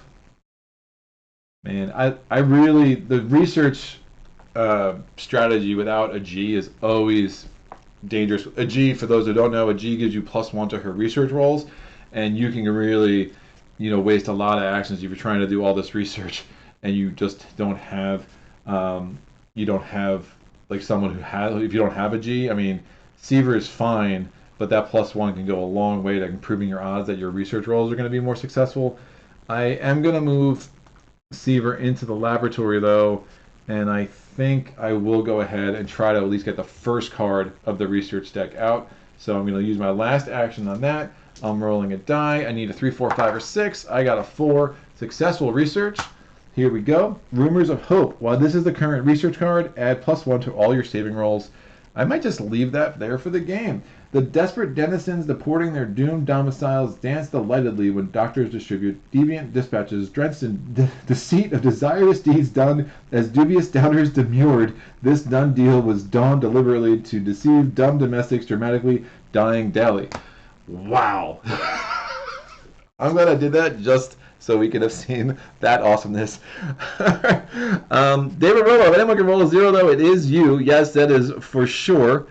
Man, I really, the research strategy without a G is always dangerous. A G, for those who don't know, a G gives you +1 to her research rolls, and you can really, waste a lot of actions if you're trying to do all this research and you just don't have, like someone who has, if you don't have a G, I mean, Seaver is fine, but that +1 can go a long way to improving your odds that your research rolls are going to be more successful. I am going to move Seaver into the laboratory though, and I think I will go ahead and try to at least get the first card of the research deck out. So I'm going to use my last action on that. I'm rolling a die. I need a 3, 4, 5, or 6. I got a 4. Successful research. Here we go. Rumors of Hope. While this is the current research card, add +1 to all your saving rolls. I might just leave that there for the game. The desperate denizens deporting their doomed domiciles dance delightedly when doctors distribute deviant dispatches drenched in deceit of desirous deeds done as dubious doubters demurred. This done deal was donned deliberately to deceive dumb domestics dramatically dying daily. Wow. I'm glad I did that just so we could have seen that awesomeness. David Rolo, if anyone can roll a 0 though, it is you. Yes, that is for sure.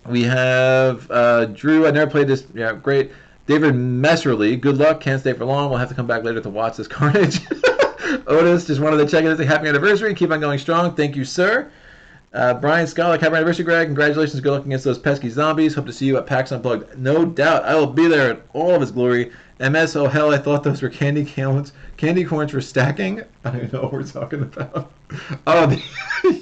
We have Drew. I never played this. Yeah, great. David Messerly. Good luck. Can't stay for long. We'll have to come back later to watch this carnage. Otis just wanted to check in and say happy anniversary. Keep on going strong. Thank you, sir. Brian Scott, happy anniversary, Greg. Congratulations. Good luck against those pesky zombies. Hope to see you at PAX Unplugged. No doubt. I will be there in all of its glory. MS, oh hell, I thought those were candy corns. Candy corns for stacking. I don't know what we're talking about. Oh,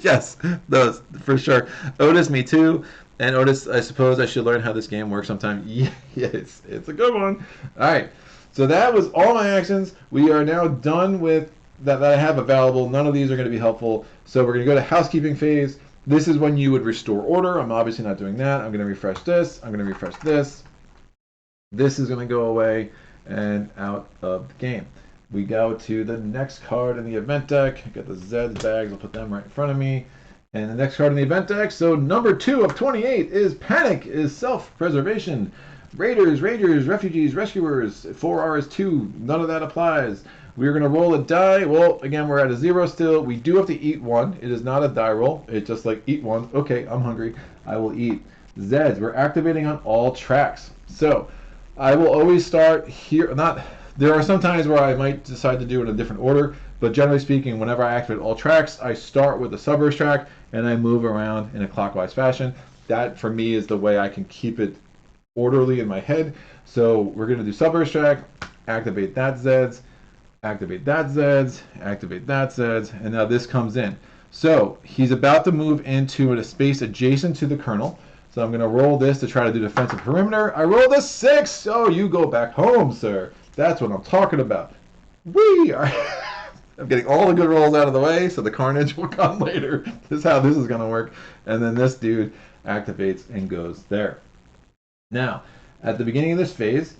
yes, those for sure. Otis, me too. And Otis, I suppose I should learn how this game works sometime. Yeah, it's a good one. All right, so that was all my actions. We are now done with that I have available. None of these are going to be helpful. So we're going to go to housekeeping phase. This is when you would restore order. I'm obviously not doing that. I'm going to refresh this. I'm going to refresh this. This is going to go away and out of the game. We go to the next card in the event deck. I got the Zeds bags. I'll put them right in front of me. And the next card in the event deck, so number 2 of 28 is Panic is Self-Preservation. Raiders, Rangers, Refugees, Rescuers, 4R is 2. None of that applies. We're going to roll a die. Well, again, we're at a 0 still. We do have to eat 1. It is not a die roll. It's just like eat 1. Okay, I'm hungry. I will eat. Zeds, we're activating on all tracks. So I will always start here. There are some times where I might decide to do it in a different order, but generally speaking, whenever I activate all tracks, I start with the subverse track and I move around in a clockwise fashion. That, for me, is the way I can keep it orderly in my head. So we're going to do subverse track, activate that Zeds, activate that Zeds, activate that Zeds, and now this comes in. So he's about to move into a space adjacent to the kernel. So I'm going to roll this to try to do defensive perimeter. I rolled a 6. Oh, you go back home, sir. That's what I'm talking about. We are... I'm getting all the good rolls out of the way, so the carnage will come later. This is how this is going to work. And then this dude activates and goes there. Now, at the beginning of this phase,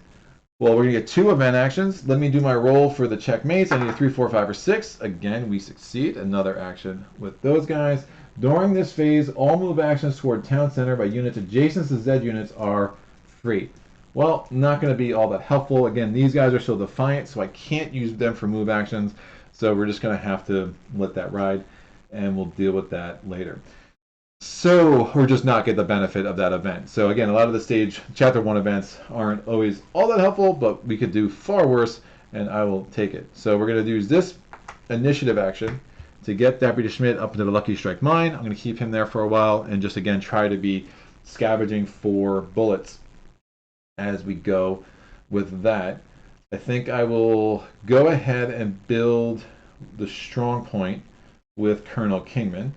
well, we're going to get 2 event actions. Let me do my roll for the checkmates. I need a 3, 4, 5, or 6. Again, we succeed. Another action with those guys. During this phase, all move actions toward town center by units adjacent to Zed units are free. Well, not going to be all that helpful. Again, these guys are still defiant, so I can't use them for move actions. So we're just going to have to let that ride, and we'll deal with that later. So, or just not get the benefit of that event. So again, a lot of the stage chapter 1 events aren't always all that helpful, but we could do far worse, and I will take it. So we're going to use this initiative action to get Deputy Schmidt up into the Lucky Strike mine. I'm going to keep him there for a while and just again try to be scavenging for bullets as we go with that. I think I will go ahead and build the strong point with Colonel Kingman.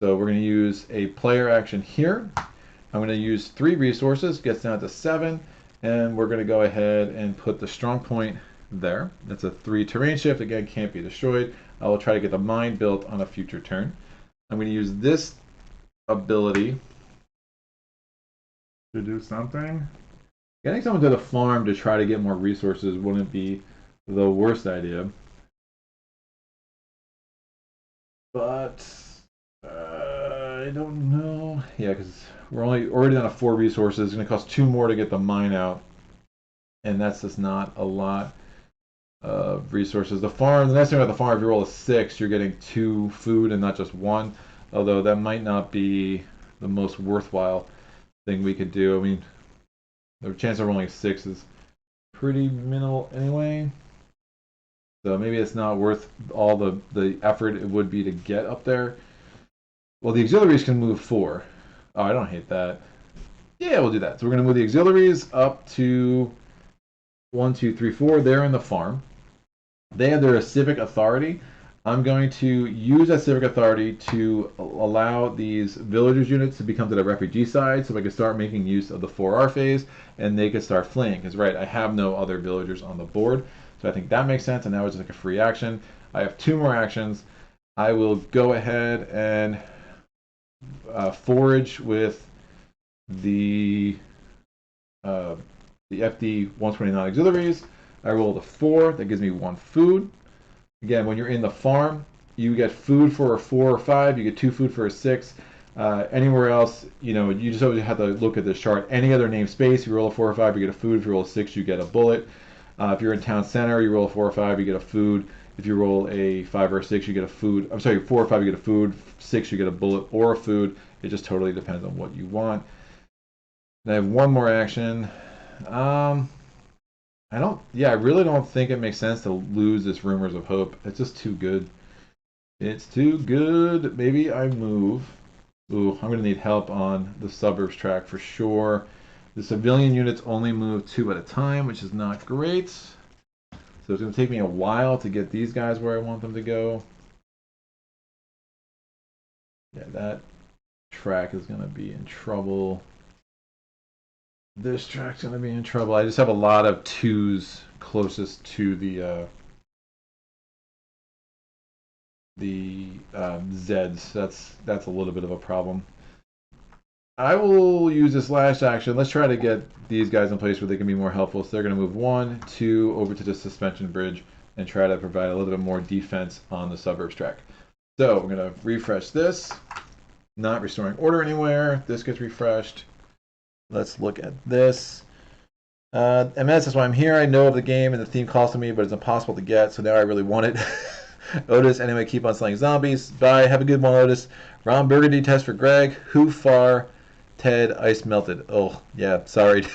So we're going to use a player action here. I'm going to use 3 resources, gets down to 7, and we're going to go ahead and put the strong point there. That's a 3 terrain shift, again, can't be destroyed. I will try to get the mine built on a future turn. I'm going to use this ability to do something. Getting someone to the farm to try to get more resources wouldn't be the worst idea. But I don't know. Yeah, because we're already down to 4 resources. It's going to cost 2 more to get the mine out, and that's just not a lot of resources. The farm. The nice thing about the farm, if you roll a 6, you're getting 2 food and not just 1. Although that might not be the most worthwhile thing we could do. I mean, the chance of rolling a 6 is pretty minimal anyway. So maybe it's not worth all the effort it would be to get up there. Well, the auxiliaries can move 4. Oh, I don't hate that. Yeah, we'll do that. So we're going to move the auxiliaries up to 1, 2, 3, 4. They're in the farm. They have their civic authority. I'm going to use that civic authority to allow these villagers units to become to the refugee side so I can start making use of the 4R phase and they can start fleeing. Because, right, I have no other villagers on the board. So I think that makes sense, and now it's just like a free action. I have 2 more actions. I will go ahead and forage with the FD 129 auxiliaries. I rolled a 4. That gives me 1 food. Again, when you're in the farm, you get food for a 4 or 5. You get 2 food for a 6. Anywhere else, you know, you just always have to look at this chart. Any other named space, you roll a 4 or 5, you get a food. If you roll a 6, you get a bullet. If you're in town center, you roll a 4 or 5, you get a food. If you roll a 5 or a 6, you get a food. I'm sorry, 4 or 5, you get a food. 6, you get a bullet or a food. It just totally depends on what you want. And I have 1 more action. I really don't think it makes sense to lose this Rumors of Hope. It's just too good. It's too good. Maybe I move. Ooh, I'm going to need help on the suburbs track for sure. The civilian units only move 2 at a time, which is not great. So it's going to take me a while to get these guys where I want them to go. Yeah, that track is going to be in trouble. This track's going to be in trouble. I just have a lot of 2s closest to the Zeds. That's a little bit of a problem. I will use this last action. Let's try to get these guys in place where they can be more helpful. So they're going to move 1, 2 over to the suspension bridge and try to provide a little bit more defense on the suburbs track. So we're going to refresh this. Not restoring order anywhere. This gets refreshed. Let's look at this. MS, that's why I'm here. I know of the game and the theme calls to me, but it's impossible to get, so now I really want it. Otis, anyway, keep on slaying zombies. Bye. Have a good one, Otis. Ron Burgundy test for Greg. Who far? Ted, ice melted. Oh, yeah, sorry.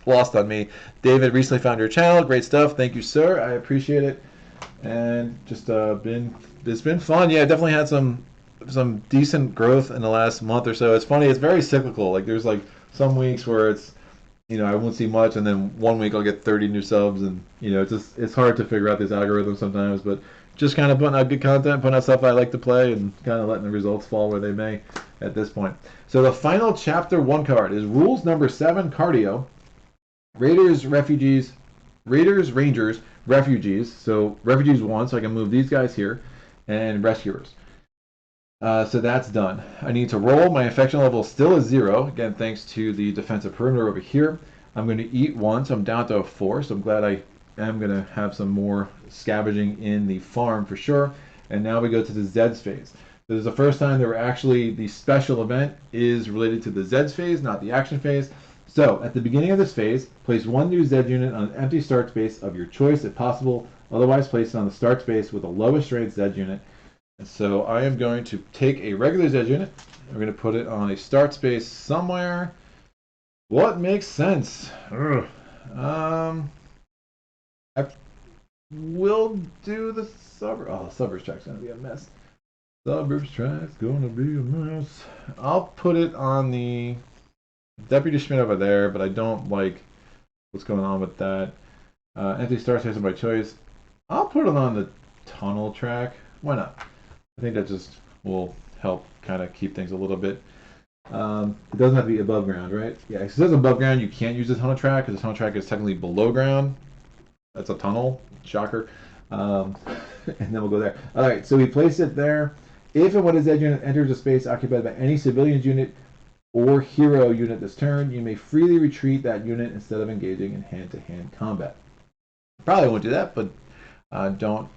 Lost on me. David, recently found your channel. Great stuff. Thank you, sir. I appreciate it. And just it's been fun. Yeah, definitely had some decent growth in the last month or so. It's funny. It's very cyclical. Like there's like some weeks where it's, you know, I won't see much, and then one week I'll get 30 new subs, and you know, it's hard to figure out this algorithm sometimes. But just kind of putting out good content, putting out stuff I like to play, and kind of letting the results fall where they may at this point. So the final chapter 1 card is rules number 7, cardio. Raiders, Rangers, refugees. So refugees 1, so I can move these guys here, and rescuers. So that's done. I need to roll. My infection level still is 0. Again, thanks to the defensive perimeter over here. I'm going to eat 1, so I'm down to a 4. So I'm glad I am going to have some more scavenging in the farm for sure. And now we go to the Zeds phase. This is the first time that we're actually, the special event is related to the Zeds phase, not the action phase. So at the beginning of this phase, place 1 new Zed unit on an empty start space of your choice if possible. Otherwise, place it on the start space with the lowest rated Zed unit. And so I am going to take a regular Zed unit. I'm going to put it on a start space somewhere. What makes sense? I will do the suburb. Oh, the suburbs track's going to be a mess. Suburbs track's going to be a mess. I'll put it on the Deputy Schmidt over there, but I don't like what's going on with that. Empty start space of my choice. I'll put it on the tunnel track. Why not? I think that just will help kind of keep things a little bit. It doesn't have to be above ground, right? Yeah, if it says above ground, you can't use the tunnel track because the tunnel track is technically below ground. That's a tunnel. Shocker. And then we'll go there. All right, so we place it there. If and when a Zed unit enters a space occupied by any civilian unit or hero unit this turn, you may freely retreat that unit instead of engaging in hand-to-hand combat. Probably won't do that, but I don't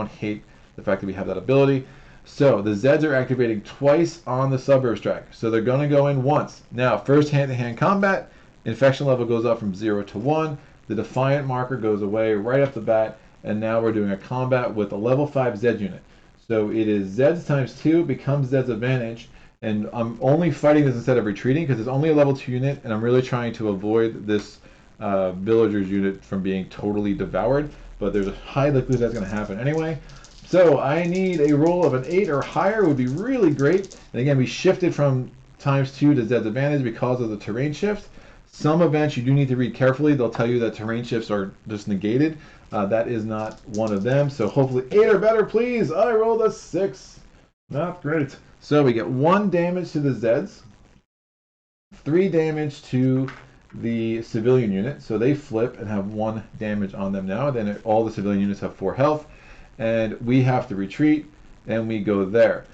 hate the fact that we have that ability. So the Zeds are activating twice on the suburbs track. So they're going to go in once. Now, first hand-to-hand combat, infection level goes up from 0 to 1. The Defiant marker goes away right off the bat. And now we're doing a combat with a level 5 Zed unit. So it is Zeds times 2 becomes Zed's advantage. And I'm only fighting this instead of retreating because it's only a level 2 unit. And I'm really trying to avoid this villagers unit from being totally devoured. But there's a high likelihood that's going to happen anyway. So I need a roll of an 8 or higher would be really great. And again, we shifted from times 2 to Zed's advantage because of the terrain shift. Some events you do need to read carefully. They'll tell you that terrain shifts are just negated. That is not one of them. So hopefully 8 or better, please. I rolled a 6. Not great. So we get 1 damage to the Zeds, 3 damage to the civilian unit. So they flip and have 1 damage on them now. Then all the civilian units have 4 health. And we have to retreat, and we go there.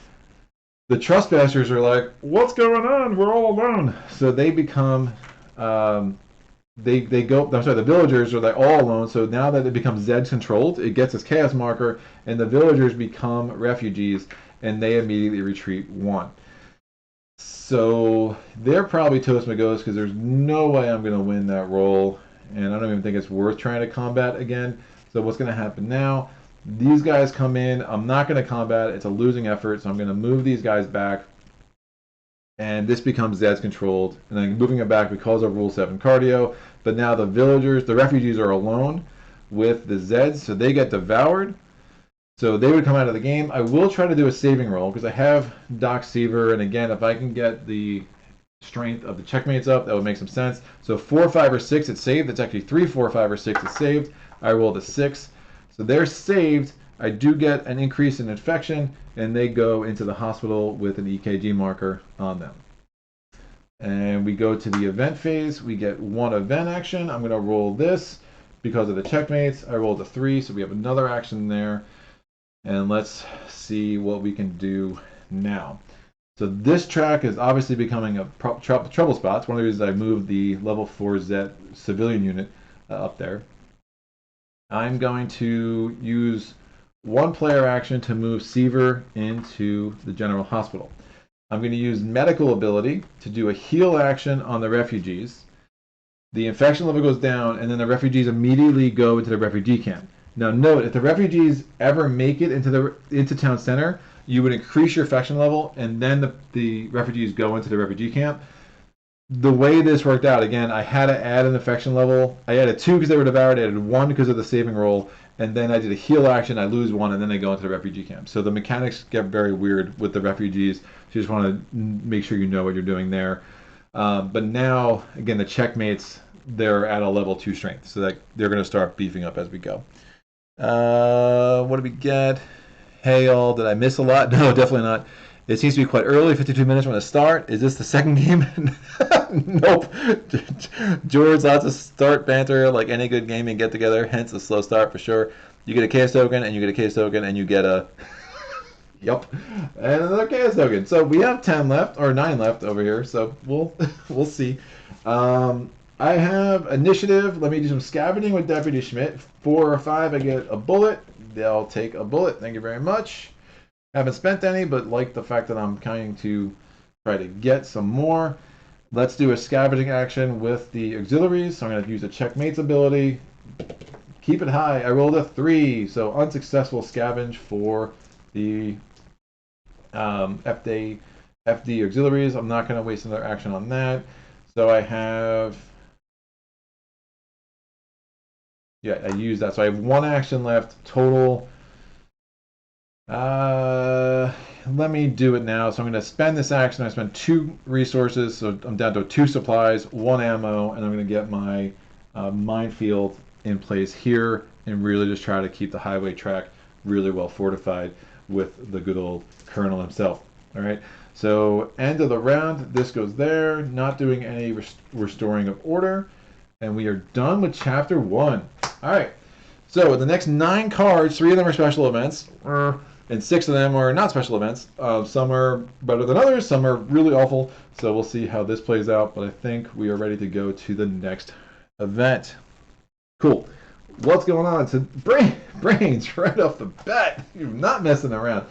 The trespassers are like, what's going on? We're all alone. So they become, the villagers are like all alone. So now that it becomes Zed controlled, it gets its chaos marker, and the villagers become refugees, and they immediately retreat 1. So they're probably toast my ghost because there's no way I'm going to win that roll, and I don't even think it's worth trying to combat again. So what's going to happen now? These guys come in. I'm not going to combat. It's a losing effort, so I'm going to move these guys back. And this becomes Zed's controlled. And then moving it back because of Rule 7 cardio. But now the villagers, the refugees are alone with the Zeds, so they get devoured. So they would come out of the game. I will try to do a saving roll because I have Doc Seaver. And again, if I can get the strength of the checkmates up, that would make some sense. So 4, 5, or 6, it's saved. It's actually 3, 4, 5, or 6 is saved. I rolled a 6. So they're saved. I do get an increase in infection, and they go into the hospital with an EKG marker on them. And we go to the event phase. We get 1 event action. I'm going to roll this because of the checkmates. I rolled a 3, so we have another action there. And let's see what we can do now. So this track is obviously becoming a trouble spot. It's one of the reasons I moved the level 4 Zed civilian unit up there. I'm going to use 1 player action to move Seaver into the general hospital. I'm going to use medical ability to do a heal action on the refugees. The infection level goes down, and then the refugees immediately go into the refugee camp. Now note, if the refugees ever make it into town center, you would increase your infection level, and then the refugees go into the refugee camp. The way this worked out, again, I had to add an infection level. I added 2 because they were devoured, I added 1 because of the saving roll, and then I did a heal action, I lose 1, and then they go into the refugee camp. So the mechanics get very weird with the refugees, so you just want to make sure you know what you're doing there. But now, again, the checkmates, they're at a level 2 strength, so that they're going to start beefing up as we go. What did we get? Hail, did I miss a lot? No, definitely not. It seems to be quite early, 52 minutes from the start. Is this the second game? Nope. George, lots of start banter like any good gaming get together, hence a slow start for sure. You get a KS token, and you get a KS token, and you get a Yep. And another chaos token. So we have 10 left, or 9 left over here, so we'll we'll see. I have initiative. Let me do some scavenging with Deputy Schmidt. 4 or 5, I get a bullet. They'll take a bullet. Thank you very much. Haven't spent any, but like the fact that I'm trying to try to get some more. Let's do a scavenging action with the auxiliaries. So I'm going to use the checkmates ability. Keep it high. I rolled a 3, so unsuccessful scavenge for the FD auxiliaries. I'm not going to waste another action on that. So I have, yeah, I used that. So I have 1 action left total. Let me do it now. So I'm going to spend this action. I spend 2 resources, so I'm down to 2 supplies, 1 ammo, and I'm going to get my minefield in place here and really just try to keep the highway track really well fortified with the good old Colonel himself. All right. So end of the round. This goes there. Not doing any restoring of order, and we are done with Chapter 1. All right. So the next 9 cards, 3 of them are special events, and 6 of them are not special events. Some are better than others, some are really awful. So we'll see how this plays out, but I think we are ready to go to the next event. Cool. What's going on? So brains right off the bat. You're not messing around.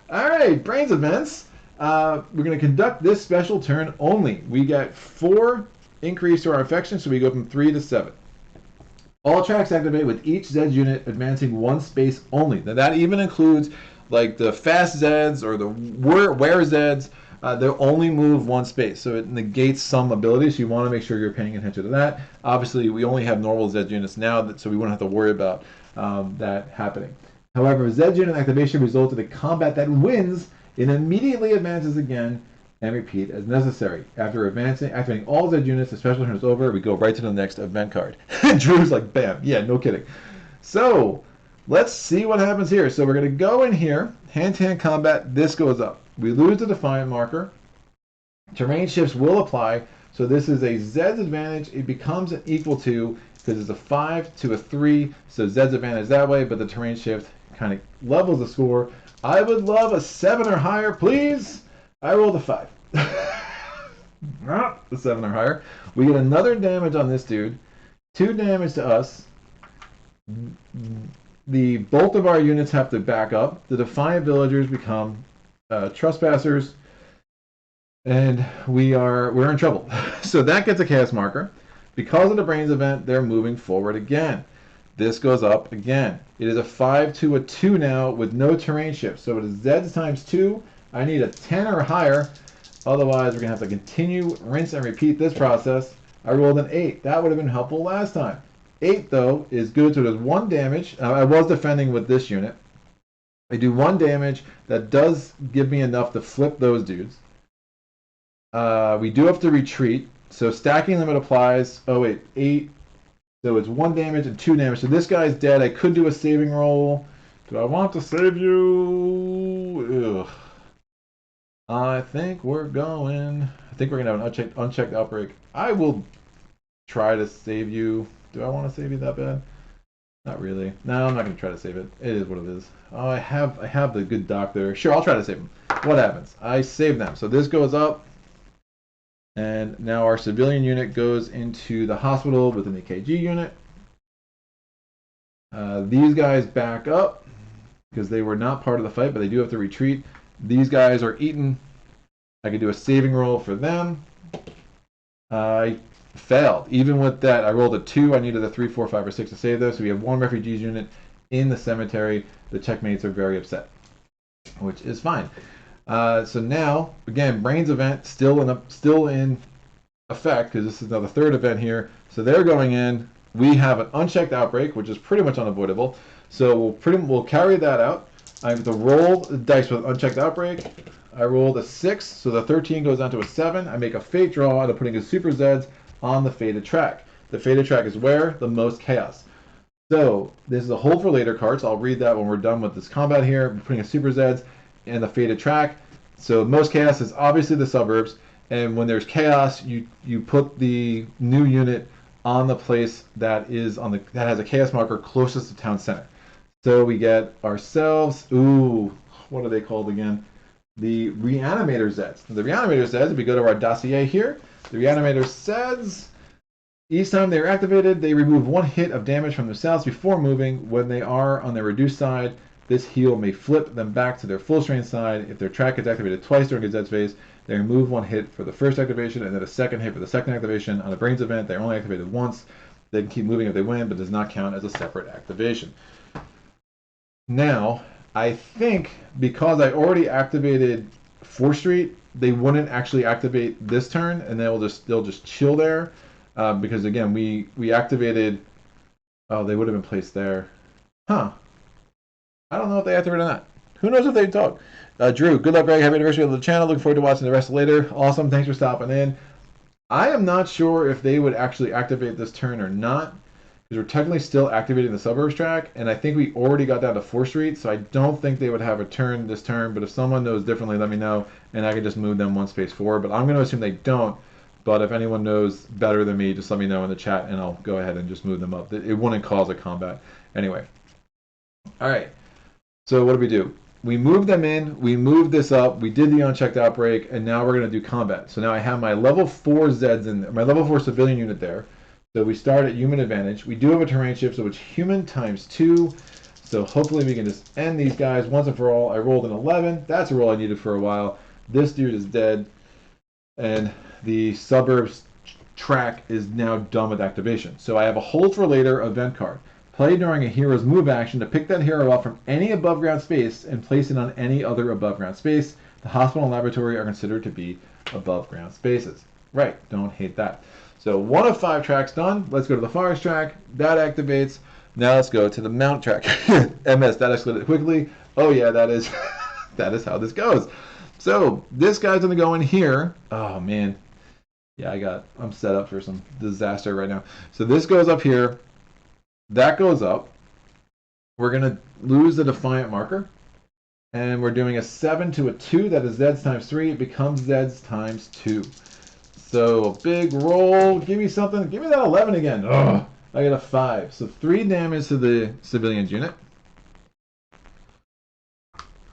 All right, brains events. We're going to conduct this special turn only. We get 4 increase to our affection, so we go from 3 to 7. All tracks activate with each Zed unit advancing 1 space only. Now that even includes like the fast Zeds or the where Zeds. They'll only move 1 space, so it negates some abilities. So you want to make sure you're paying attention to that. Obviously, we only have normal Zed units now, so we won't have to worry about that happening. However, Zed unit activation results in a combat that wins and immediately advances again, and repeat as necessary. After activating all Zed units, the special turn is over. We go right to the next event card. Drew's like, bam. Yeah, no kidding. So let's see what happens here. So we're going to go in here, hand-to-hand combat. This goes up. We lose the Defiant marker. Terrain shifts will apply. So this is a Zed's advantage. It becomes an equal to, because it's a 5 to a 3. So Zed's advantage that way, but the terrain shift kind of levels the score. I would love a 7 or higher, please. I rolled a 5. The 7 or higher. We get another damage on this dude. 2 damage to us. Both of our units have to back up. The Defiant villagers become trespassers, and we're in trouble. So that gets a chaos marker. Because of the brains event, they're moving forward again. This goes up again. It is a 5 to a 2 now with no terrain shift. So it is Zeds times 2. I need a 10 or higher. Otherwise, we're going to have to continue, rinse, and repeat this process. I rolled an 8. That would have been helpful last time. 8, though, is good. So there's 1 damage. I was defending with this unit. I do 1 damage. That does give me enough to flip those dudes. We do have to retreat. So stacking limit applies. Oh, wait. 8. So it's 1 damage and 2 damage. So this guy's dead. I could do a saving roll. Do I want to save you? Ugh. I think we're going to have an unchecked outbreak. I will try to save you. Do I want to save you that bad? Not really. No, I'm not going to try to save it. It is what it is. Oh, I have the good doctor. Sure, I'll try to save him. What happens? I save them. So this goes up. And now our civilian unit goes into the hospital with an EKG unit. These guys back up because they were not part of the fight, but they do have to retreat. These guys are eaten. I could do a saving roll for them. I failed. Even with that, I rolled a 2. I needed a 3, 4, 5, or 6 to save those. So we have 1 refugees unit in the cemetery. The checkmates are very upset, which is fine. So now, again, brains event still in effect because this is now the 3rd event here. So they're going in. We have an unchecked outbreak, which is pretty much unavoidable. So we'll carry that out. I have to roll the dice with unchecked outbreak. I rolled a 6, so the 13 goes down to a 7. I make a fate draw out of putting a Super Zeds on the fated track. The fated track is where? The most chaos. So this is a hold for later card, so I'll read that when we're done with this combat here. I'm putting a Super Zeds and the fated track. So most chaos is obviously the suburbs, and when there's chaos, you put the new unit on the place that has a chaos marker closest to town center. So we get ourselves, ooh, what are they called again? The Reanimator Zeds. The Reanimator Zeds, if we go to our dossier here, the Reanimator Zeds, each time they are activated, they remove 1 hit of damage from themselves before moving. When they are on their reduced side, this heal may flip them back to their full strength side. If their track is activated twice during a Zest phase, they remove 1 hit for the first activation and then a second hit for the second activation. On a Brains event, they're only activated once. They can keep moving if they win, but does not count as a separate activation. Now, I think because I already activated 4th Street, they wouldn't actually activate this turn, and they'll just chill there. Because again, we activated. Oh, they would have been placed there. Huh. I don't know if they activated or not. Who knows if they talk? Drew, good luck, Greg. Happy anniversary of the channel. Looking forward to watching the rest later. Awesome. Thanks for stopping in. I am not sure if they would actually activate this turn or not, because we're technically still activating the suburbs track, and I think we already got down to 4th Street, so I don't think they would have a turn this turn. But if someone knows differently, let me know, and I can just move them 1 space forward. But I'm going to assume they don't. But if anyone knows better than me, just let me know in the chat, and I'll go ahead and just move them up. It wouldn't cause a combat. Anyway. All right. So what do we do? We move them in. We move this up. We did the unchecked outbreak, and now we're going to do combat. So now I have my level 4 Zeds in there, my level 4 civilian unit there. So we start at human advantage. We do have a terrain shift, so it's human times 2. So hopefully we can just end these guys once and for all. I rolled an 11. That's a roll I needed for a while. This dude is dead. And the suburbs track is now done with activation. So I have a hold for later event card. Play during a hero's move action to pick that hero up from any above ground space and place it on any other above ground space. The hospital and laboratory are considered to be above ground spaces. Right, don't hate that. So 1 of 5 tracks done. Let's go to the forest track. That activates. Now let's go to the mount track. MS, that escalated quickly. Oh yeah, that is that is how this goes. So this guy's gonna go in here. Oh man. Yeah, I'm set up for some disaster right now. So this goes up here. That goes up. We're gonna lose the defiant marker. And we're doing a 7 to a 2. That is Zeds times 3. It becomes Zeds times 2. So big roll. Give me something. Give me that 11 again. Ugh. I got a 5. So 3 damage to the civilians unit.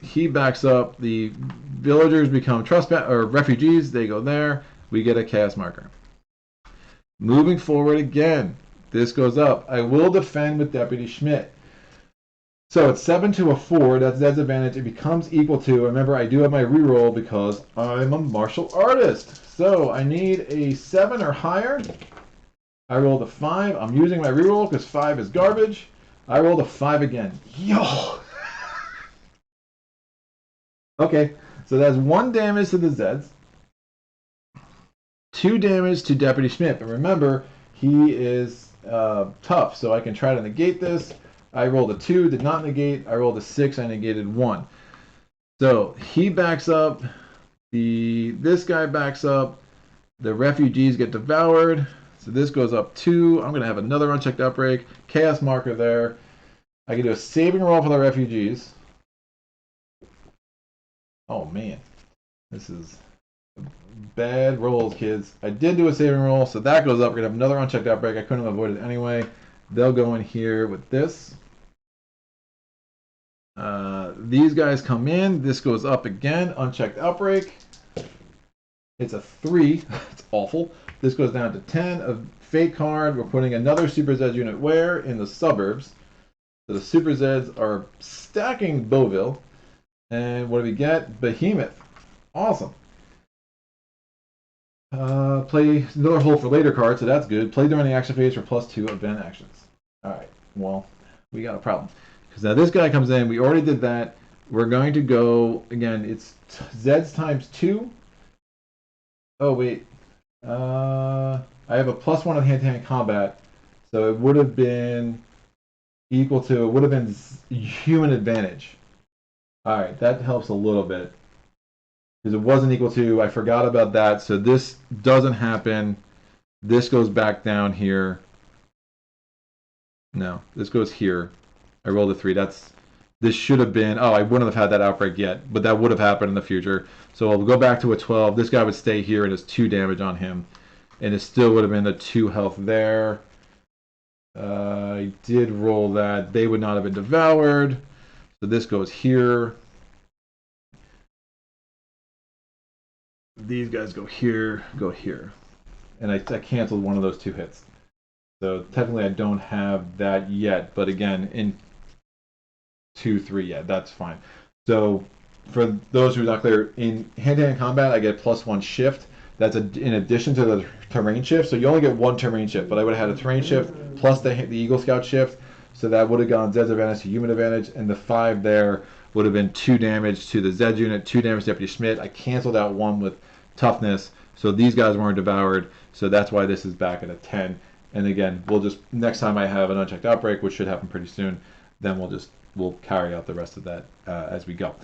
He backs up. The villagers become trespass or refugees. They go there. We get a chaos marker. Moving forward again. This goes up. I will defend with Deputy Schmidt. So it's 7 to a 4. That's Zed's advantage. It becomes equal to. Remember, I do have my reroll because I'm a martial artist. So I need a 7 or higher. I rolled a 5. I'm using my reroll because 5 is garbage. I rolled a 5 again. Yo! Okay, so that's 1 damage to the Zeds. 2 damage to Deputy Schmidt. But remember, he is tough, so I can try to negate this. I rolled a 2, did not negate. I rolled a 6, I negated 1. So he backs up. This guy backs up. The refugees get devoured. So this goes up 2. I'm going to have another unchecked outbreak. Chaos marker there. I can do a saving roll for the refugees. Oh man. This is bad rolls, kids. I did do a saving roll, so that goes up. We're going to have another unchecked outbreak. I couldn't have avoided it anyway. They'll go in here with this. These guys come in. This goes up again. Unchecked outbreak. It's a 3. It's awful. This goes down to 10. A fate card. We're putting another Super Zeds unit where? In the suburbs. So the Super Zeds are stacking Beauville. And what do we get? Behemoth. Awesome. Play another hold for later card, so that's good. Play during the action phase for +2 event actions. Alright, well, we got a problem. Because now this guy comes in, we already did that. We're going to go, again, it's Zeds times 2. Oh, wait. I have a +1 on hand-to-hand combat, so it would have been equal to, it would have been human advantage. Alright, that helps a little bit. Because it wasn't equal to, I forgot about that, so this doesn't happen. This goes back down here. No, this goes here. I rolled a 3. This should have been, oh, I wouldn't have had that outbreak yet, but that would have happened in the future. So I'll go back to a 12. This guy would stay here and it's 2 damage on him. And it still would have been the 2 health there. I did roll that. They would not have been devoured. So this goes here. these guys go here, and I canceled one of those 2 hits. So technically I don't have that yet, but again, in 2-3, yeah, that's fine. So for those who are not clear, in hand-to-hand combat, I get +1 shift. That's in addition to the terrain shift. So you only get 1 terrain shift, but I would have had a terrain shift plus the Eagle Scout shift. So that would have gone Zed's advantage to human advantage, and the 5 there would have been 2 damage to the Zed unit, 2 damage to Deputy Schmidt. I canceled out 1 with toughness, so these guys weren't devoured. So that's why this is back at a 10. And again, we'll just, next time I have an unchecked outbreak, which should happen pretty soon, then we'll carry out the rest of that as we go.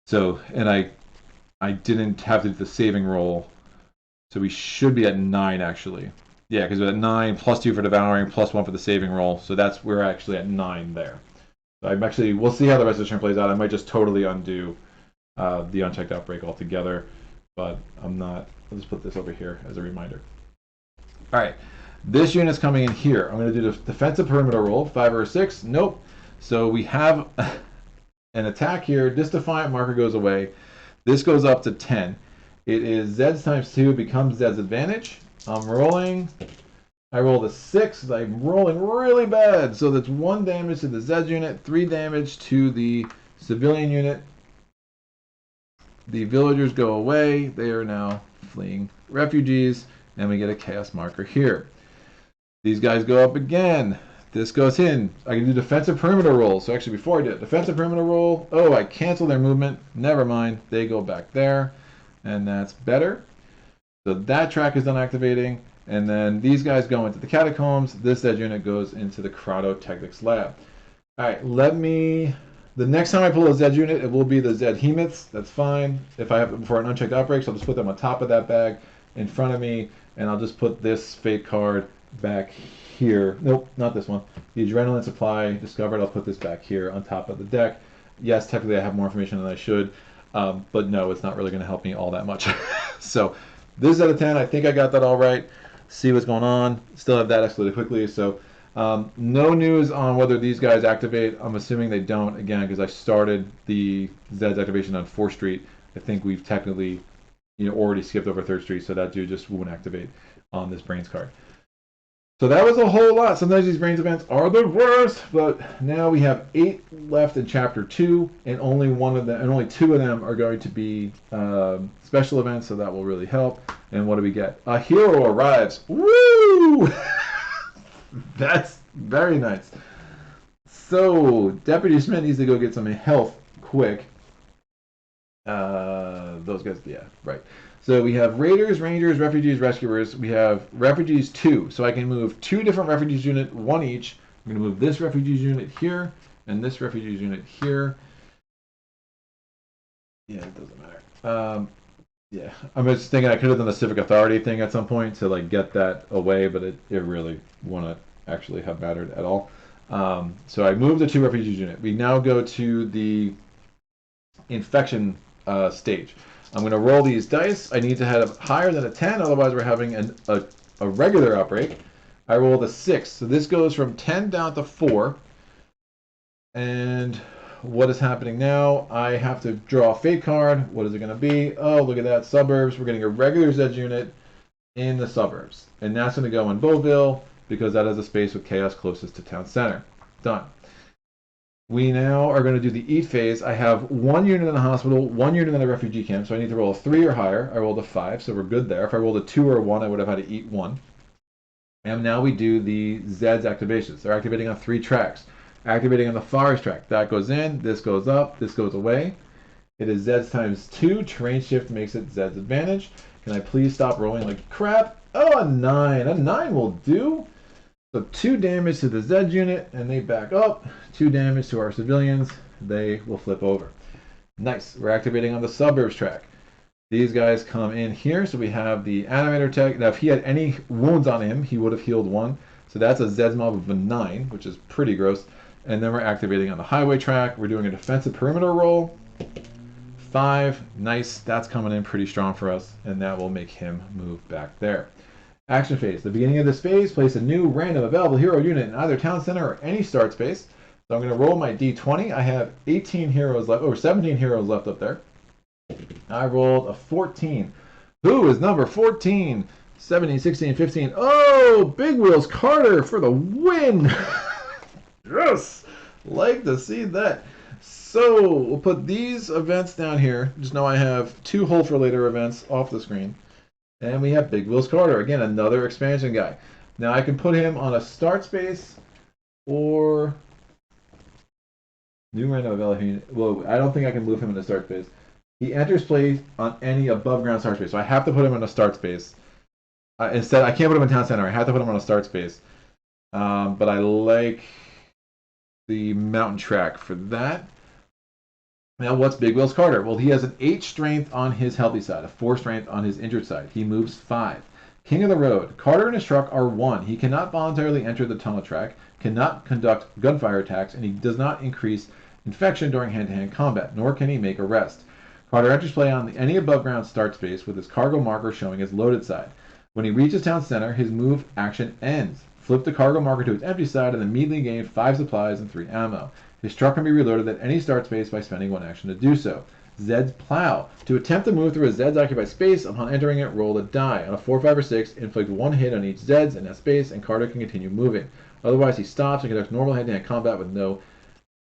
So, and I didn't have to do the saving roll, so we should be at 9 actually. Yeah, because we're at 9 +2 for devouring, +1 for the saving roll. So we're actually at 9 there. So we'll see how the rest of the turn plays out. I might just totally undo the unchecked outbreak altogether, but I'm not. I'll just put this over here as a reminder. All right. This unit's coming in here. I'm going to do the defensive perimeter roll, 5 or 6. Nope. So we have an attack here. This defiant marker goes away. This goes up to 10. It is Zed's ×2, becomes Zed's advantage. I'm rolling. I rolled a 6. I'm rolling really bad. So that's 1 damage to the Zed unit, 3 damage to the civilian unit. The villagers go away. They are now fleeing refugees. And we get a chaos marker here. These guys go up again. This goes in. I can do defensive perimeter roll. So actually before I did defensive perimeter roll, oh, I cancel their movement. Never mind. They go back there. And that's better. So that track is done activating. And then these guys go into the catacombs. This Zed unit goes into the Cryotechnics lab. All right, the next time I pull a Zed unit, it will be the Zed Hemits. That's fine. If I have for an unchecked outbreak, so I'll just put them on top of that bag in front of me. And I'll just put this fate card back here. Nope, not this one. The adrenaline supply discovered. I'll put this back here on top of the deck. Yes, technically I have more information than I should, but no, it's not really going to help me all that much. So this is at a 10. I think I got that all right. See what's going on. Still have that escalated quickly. So no news on whether these guys activate. I'm assuming they don't, again, because I started the Zed's activation on 4th Street. I think we've technically already skipped over 3rd Street, so that dude just won't activate on this Brains card. So that was a whole lot. Sometimes these Brains events are the worst, but now we have 8 left in Chapter 2, and only 2 of them are going to be special events, so that will really help. And what do we get? A hero arrives. Woo! That's very nice. So Deputy Schmidt needs to go get some health quick. Those guys, yeah, right. So we have Raiders, Rangers, Refugees, Rescuers. We have Refugees 2. So I can move 2 different Refugees unit, 1 each. I'm going to move this Refugees unit here and this Refugees unit here. Yeah, it doesn't matter. Yeah, I'm just thinking I could have done the Civic Authority thing at some point to like get that away, but it really wouldn't actually have mattered at all. So I moved the 2 Refugees unit. We now go to the infection stage. I'm going to roll these dice. I need to have higher than a 10, otherwise we're having a regular outbreak. I rolled a 6, so this goes from 10 down to 4. And what is happening now? I have to draw a fate card. What is it going to be? Oh, look at that, suburbs. We're getting a regular Zed unit in the suburbs. And that's going to go in Beauville, because that is a space with chaos closest to town center. Done. We now are going to do the eat phase. I have 1 unit in the hospital, 1 unit in the refugee camp, so I need to roll a 3 or higher. I rolled a 5, so we're good there. If I rolled a 2 or a 1, I would have had to eat 1. And now we do the Zed's activations. They're activating on 3 tracks. Activating on the forest track. That goes in, this goes up, this goes away. It is Zed's ×2. Terrain shift makes it Zed's advantage. Can I please stop rolling like crap? Oh, a 9. A 9 will do. So 2 damage to the Zed unit, and they back up. 2 damage to our civilians. They will flip over. Nice. We're activating on the suburbs track. These guys come in here, so we have the animator tech. Now, if he had any wounds on him, he would have healed 1. So that's a Zed's mob of a 9, which is pretty gross. And then we're activating on the highway track. We're doing a defensive perimeter roll. 5. Nice. That's coming in pretty strong for us, and that will make him move back there. Action phase. The beginning of this phase, place a new random available hero unit in either town center or any start space. So I'm going to roll my d20. I have 18 heroes left, or 17 heroes left up there. I rolled a 14. Who is number 14? 17, 16, 15. Oh, Big Wheels Carter for the win. Yes, like to see that. So we'll put these events down here. Just know I have 2 Hold for Later events off the screen. And we have Big Wheels Carter. Again, another expansion guy. Now I can put him on a start space or new random evaluation. Well, I don't think I can move him in the start space. He enters play on any above ground start space. So I have to put him in a start space. Instead, I can't put him in town center. I have to put him on a start space. But I like the mountain track for that. Now, what's Big Wheels Carter? Well, he has an 8 strength on his healthy side, a 4 strength on his injured side. He moves 5. King of the Road. Carter and his truck are 1. He cannot voluntarily enter the tunnel track, cannot conduct gunfire attacks, and he does not increase infection during hand-to-hand combat, nor can he make arrest. Carter enters play on any above-ground start space with his cargo marker showing his loaded side. When he reaches town center, his move action ends. Flip the cargo marker to its empty side and immediately gain 5 supplies and 3 ammo. His truck can be reloaded at any start space by spending 1 action to do so. Zed's Plow. To attempt to move through a Zed's occupied space, upon entering it, roll a die. On a 4, 5, or 6, inflict 1 hit on each Zed's in that space, and Carter can continue moving. Otherwise, he stops and conducts normal hand-to-hand combat with no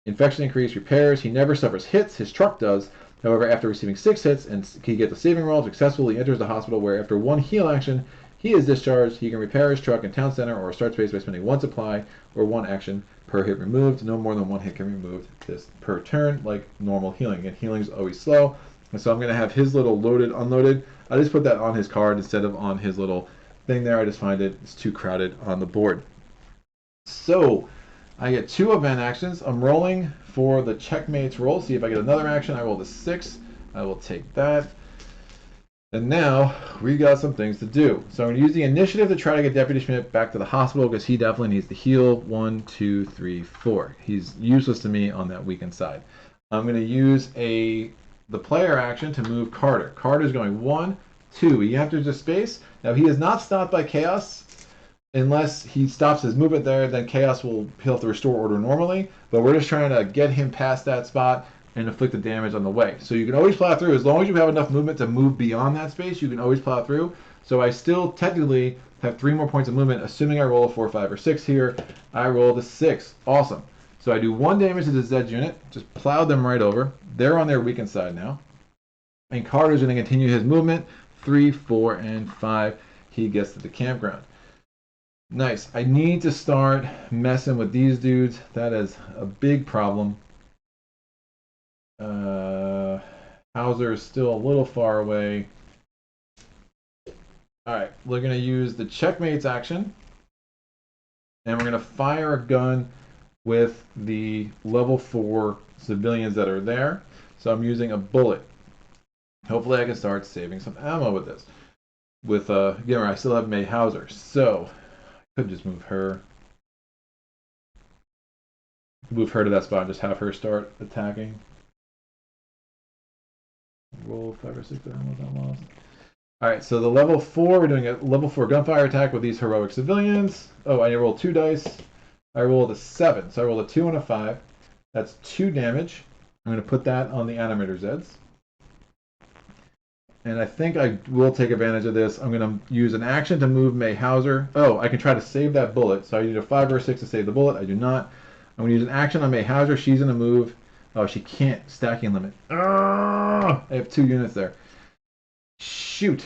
infection increase, repairs. He never suffers hits. His truck does. However, after receiving 6 hits and he gets a saving roll, successfully enters the hospital where after 1 heal action, he is discharged. He can repair his truck in town center or start space by spending 1 supply or 1 action per hit removed. No more than 1 hit can be removed this per turn, like normal healing. Again, healing is always slow. And so I'm going to have his little loaded, unloaded. I just put that on his card instead of on his little thing there. I just find it's too crowded on the board. So I get 2 event actions. I'm rolling for the checkmates roll. See if I get another action. I rolled a 6. I will take that. And now we got some things to do. So I'm going to use the initiative to try to get Deputy Schmidt back to the hospital because he definitely needs to heal. 1, 2, 3, 4. He's useless to me on that weakened side. I'm going to use the player action to move Carter. Carter's going 1, 2. He enters the space. Now he is not stopped by chaos. Unless he stops his movement there, then chaos he'll have to restore order normally. But we're just trying to get him past that spot and inflict the damage on the way. So you can always plow through. As long as you have enough movement to move beyond that space, you can always plow through. So I still technically have 3 more points of movement, assuming I roll a 4, 5, or 6 here. I rolled a 6. Awesome. So I do 1 damage to the Zed unit. Just plowed them right over. They're on their weakened side now. And Carter's going to continue his movement. 3, 4, and 5. He gets to the campground. Nice. I need to start messing with these dudes. That is a big problem. Hauser is still a little far away. Alright, we're going to use the checkmates action. And we're going to fire a gun with the level 4 civilians that are there. So I'm using a bullet. Hopefully I can start saving some ammo with this. With, again, I still have May Hauser. So I could just move her. Move her to that spot and just have her start attacking. Roll 5 or 6 ammo that lost. Alright, so the level 4, we're doing a level 4 gunfire attack with these heroic civilians. Oh, I rolled 2 dice. I rolled a 7. So I rolled a 2 and a 5. That's 2 damage. I'm going to put that on the animator Zeds. And I think I will take advantage of this. I'm going to use an action to move May Hauser. Oh, I can try to save that bullet. So I need a 5 or a 6 to save the bullet. I do not. I'm going to use an action on May Hauser. She's going to move. Oh, she can't. Stacking limit. I have 2 units there. Shoot.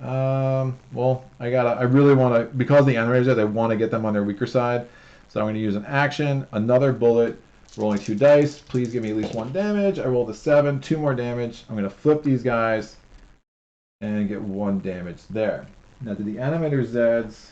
Well, I really want to, because the animators there, I want to get them on their weaker side. So I'm going to use an action, another bullet, rolling 2 dice. Please give me at least 1 damage. I rolled a 7, 2 more damage. I'm going to flip these guys and get 1 damage there. Now to the animator Zeds.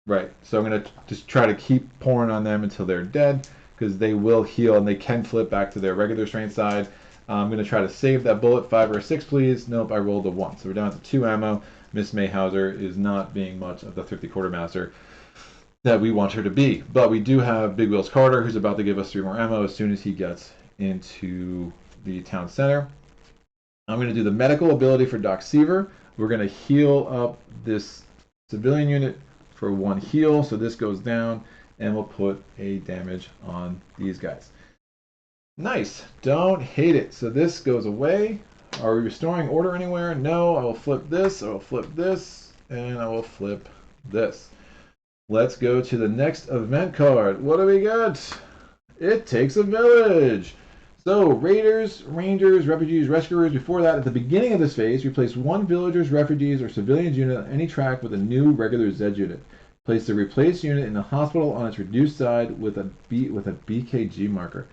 Right, so I'm going to just try to keep pouring on them until they're dead, because they will heal and they can flip back to their regular strength side. I'm going to try to save that bullet. 5 or 6, please. Nope, I rolled a 1. So we're down to 2 ammo. Miss May Hauser is not being much of the thrifty quartermaster that we want her to be. But we do have Big Wheels Carter, who's about to give us 3 more ammo as soon as he gets into the town center. I'm going to do the medical ability for Doc Seaver. We're going to heal up this civilian unit for 1 heal. So this goes down. and we'll put a damage on these guys. Nice. Don't hate it. So this goes away. Are we restoring order anywhere? No. I will flip this. I will flip this. And I will flip this. Let's go to the next event card. What do we got? It takes a village. So Raiders, Rangers, Refugees, Rescuers. Before that, at the beginning of this phase, replace one Villagers, Refugees, or Civilians unit on any track with a new regular Zed unit. Place the replaced unit in the hospital on its reduced side with a BKG marker.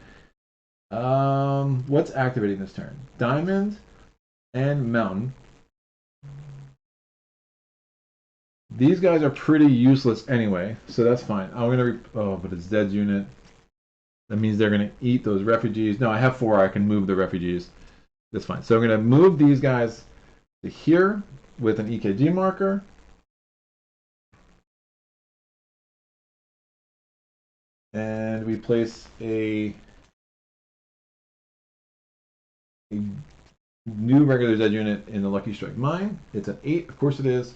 What's activating this turn? Diamond and Mountain. These guys are pretty useless anyway, so that's fine. I'm gonna but it's Zed's unit. That means they're gonna eat those refugees. No, I have 4. I can move the refugees. That's fine. So I'm gonna move these guys to here with an EKG marker. And we place a new regular Zed unit in the Lucky Strike mine. It's an 8, of course it is.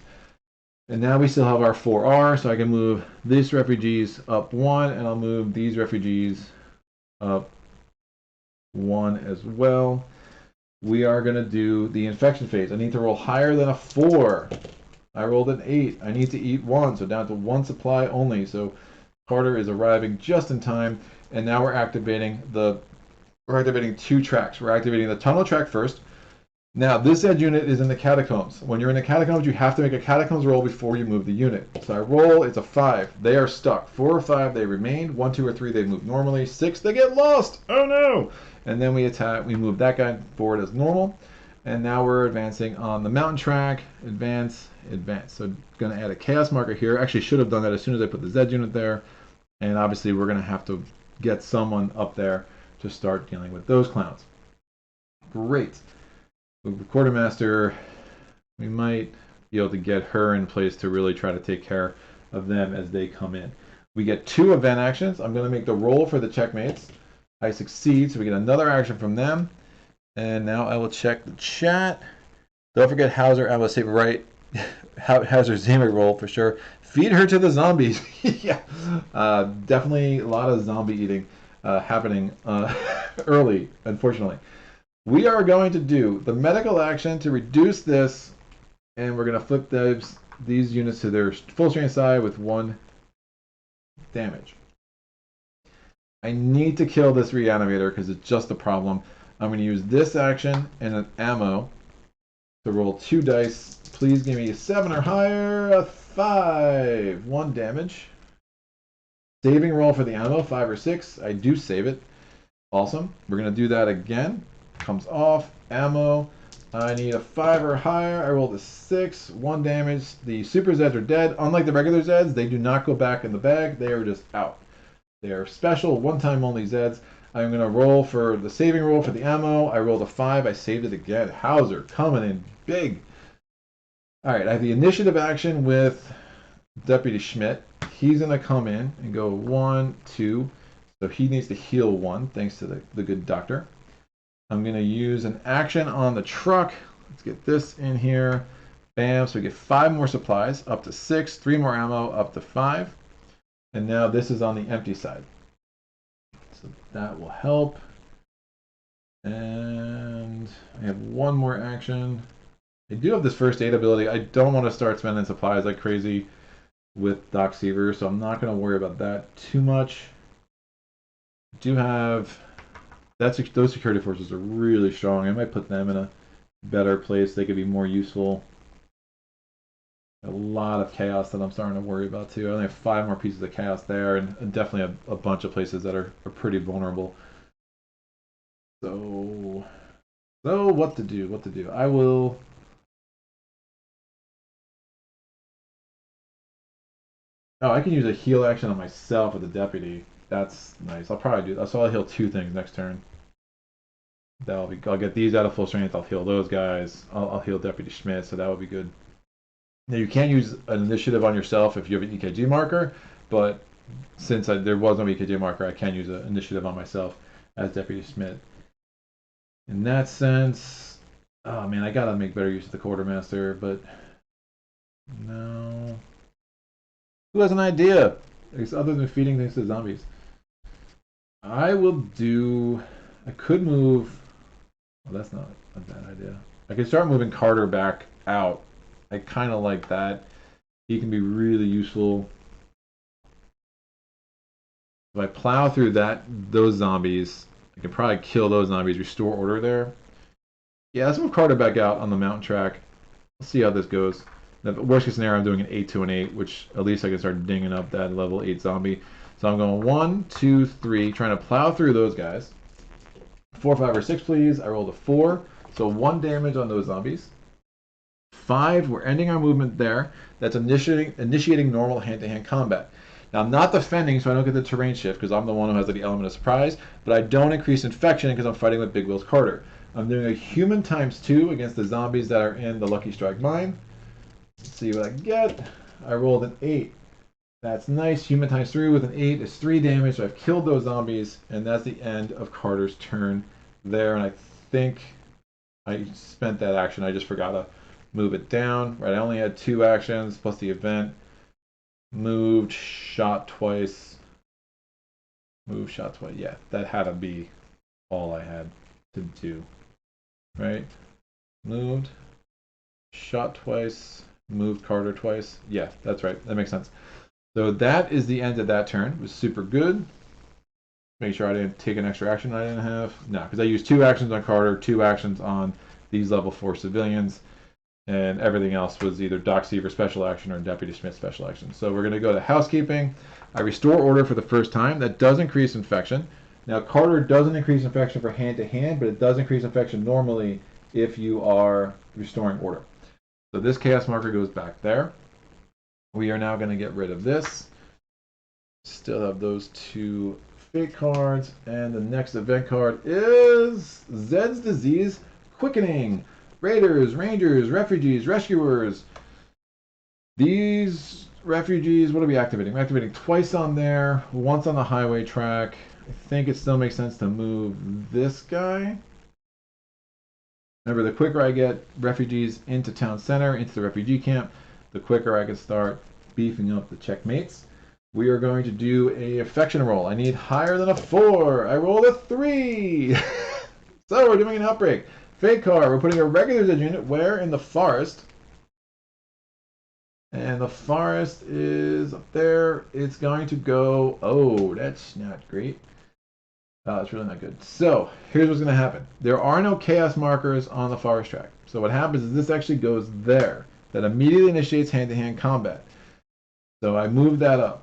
And now we still have our 4R, so I can move these refugees up 1, and I'll move these refugees up 1 as well. We are going to do the infection phase. I need to roll higher than a 4. I rolled an 8. I need to eat 1, so down to 1 supply only. So Carter is arriving just in time, and now we're activating 2 tracks. We're activating the tunnel track first. Now, this Zed unit is in the catacombs. When you're in the catacombs, you have to make a catacombs roll before you move the unit. So I roll, it's a 5. They are stuck. 4 or 5, they remain. 1, 2, or 3, they move normally. 6, they get lost. Oh no! And then we attack. We move that guy forward as normal. And now we're advancing on the mountain track. Advance, advance. So going to add a chaos marker here. Actually, should have done that as soon as I put the Zed unit there. And obviously, we're going to have to get someone up there to start dealing with those clowns. Great. The quartermaster, we might be able to get her in place to really try to take care of them as they come in. We get 2 event actions. I'm going to make the roll for the checkmates. I succeed, so we get another action from them. And now I will check the chat. Don't forget Hauser. I will say right. Hauser Zima roll for sure. Feed her to the zombies. Yeah, definitely a lot of zombie eating happening early, unfortunately. We are going to do the medical action to reduce this, and we're going to flip these units to their full strength side with 1 damage. I need to kill this reanimator because it's just a problem. I'm going to use this action and an ammo to roll 2 dice. Please give me a 7 or higher. A 5. 1 damage. Saving roll for the ammo, 5 or 6. I do save it. Awesome. We're going to do that again. Comes off. Ammo. I need a 5 or higher. I rolled a 6. 1 damage. The Super Zeds are dead. Unlike the regular Zeds, they do not go back in the bag. They are just out. They are special, one-time only Zeds. I'm going to roll for the saving roll for the ammo. I rolled a 5. I saved it again. Hauser coming in big. All right, I have the initiative action with Deputy Schmidt. He's going to come in and go 1, 2. So he needs to heal 1, thanks to the good doctor. I'm going to use an action on the truck. Let's get this in here. Bam, so we get 5 more supplies, up to 6. 3 more ammo, up to 5. And now this is on the empty side. So that will help. And I have 1 more action. I do have this first aid ability. I don't want to start spending supplies like crazy with Doc Seaver, so I'm not going to worry about that too much. I do have those security forces are really strong. I might put them in a better place. They could be more useful. A lot of chaos that I'm starting to worry about too. I only have 5 more pieces of chaos there, and definitely a bunch of places that are pretty vulnerable. So what to do? What to do? I will. Oh, I can use a heal action on myself with the deputy. That's nice. I'll probably do that. So I'll heal 2 things next turn. That'll be. I'll get these out of full strength. I'll heal those guys. I'll heal Deputy Schmidt. So that would be good. Now you can use an initiative on yourself if you have an EKG marker, but since there was no EKG marker, I can use an initiative on myself as Deputy Schmidt. In that sense, oh man, I gotta make better use of the quartermaster, but no. Who has an idea? other than feeding things to zombies. I will do. I could move. Well, that's not a bad idea. I could start moving Carter back out. I kind of like that. He can be really useful. If I plow through those zombies, I can probably kill those zombies, restore order there. Yeah, let's move Carter back out on the mountain track. Let's see how this goes. The worst case scenario, I'm doing an 8 to an 8, which at least I can start dinging up that level 8 zombie. So I'm going 1, 2, 3, trying to plow through those guys. 4, 5, or 6, please. I rolled a 4, so 1 damage on those zombies. 5, we're ending our movement there. That's initiating normal hand-to-hand combat. Now, I'm not defending, so I don't get the terrain shift, because I'm the one who has the element of surprise, but I don't increase infection because I'm fighting with Big Will's Carter. I'm doing a human ×2 against the zombies that are in the Lucky Strike mine. Let's see what I get. I rolled an 8. That's nice. Human ×3 with an 8 is 3 damage. So I've killed those zombies, and that's the end of Carter's turn there. And I think I spent that action. I just forgot to move it down. Right, I only had 2 actions plus the event. Moved, shot twice. Moved, shot twice. Yeah, that had to be all I had to do. Right? Moved, shot twice, moved Carter twice. Yeah, that's right. That makes sense. So that is the end of that turn. It was super good. Make sure I didn't take an extra action I didn't have. No, because I used 2 actions on Carter, 2 actions on these level 4 civilians, and everything else was either Doc Seaver special action or Deputy Schmidt special action. So we're going to go to housekeeping. I restore order for the first time. That does increase infection. Now Carter doesn't increase infection for hand-to-hand, but it does increase infection normally if you are restoring order. So this chaos marker goes back there. We are now going to get rid of this. Still have those 2 fate cards, and the next event card is Zed's Disease Quickening. Raiders, Rangers, Refugees, Rescuers. These refugees, what are we activating? We're activating twice on there, once on the highway track. I think it still makes sense to move this guy. Remember, the quicker I get refugees into town center, into the refugee camp, the quicker I can start beefing up the checkmates. We are going to do a affection roll. I need higher than a 4. I rolled a 3. So we're doing an outbreak. Fate card. We're putting a regular Zed unit where? In the forest. And the forest is up there. It's going to go. Oh, that's not great. It's really not good. So here's what's going to happen. There are no chaos markers on the forest track. So what happens is this actually goes there. That immediately initiates hand-to-hand combat. So I move that up.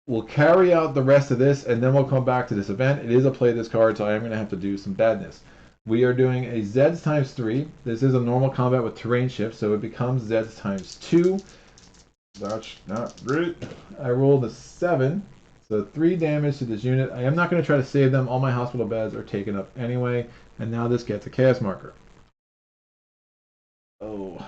We'll carry out the rest of this, and then we'll come back to this event. It is a play this card, so I am going to have to do some badness. We are doing a Zeds ×3. This is a normal combat with terrain shift, so it becomes Zeds ×2. That's not great. I rolled a 7, so 3 damage to this unit. I am not going to try to save them. All my hospital beds are taken up anyway, and now this gets a chaos marker. Oh,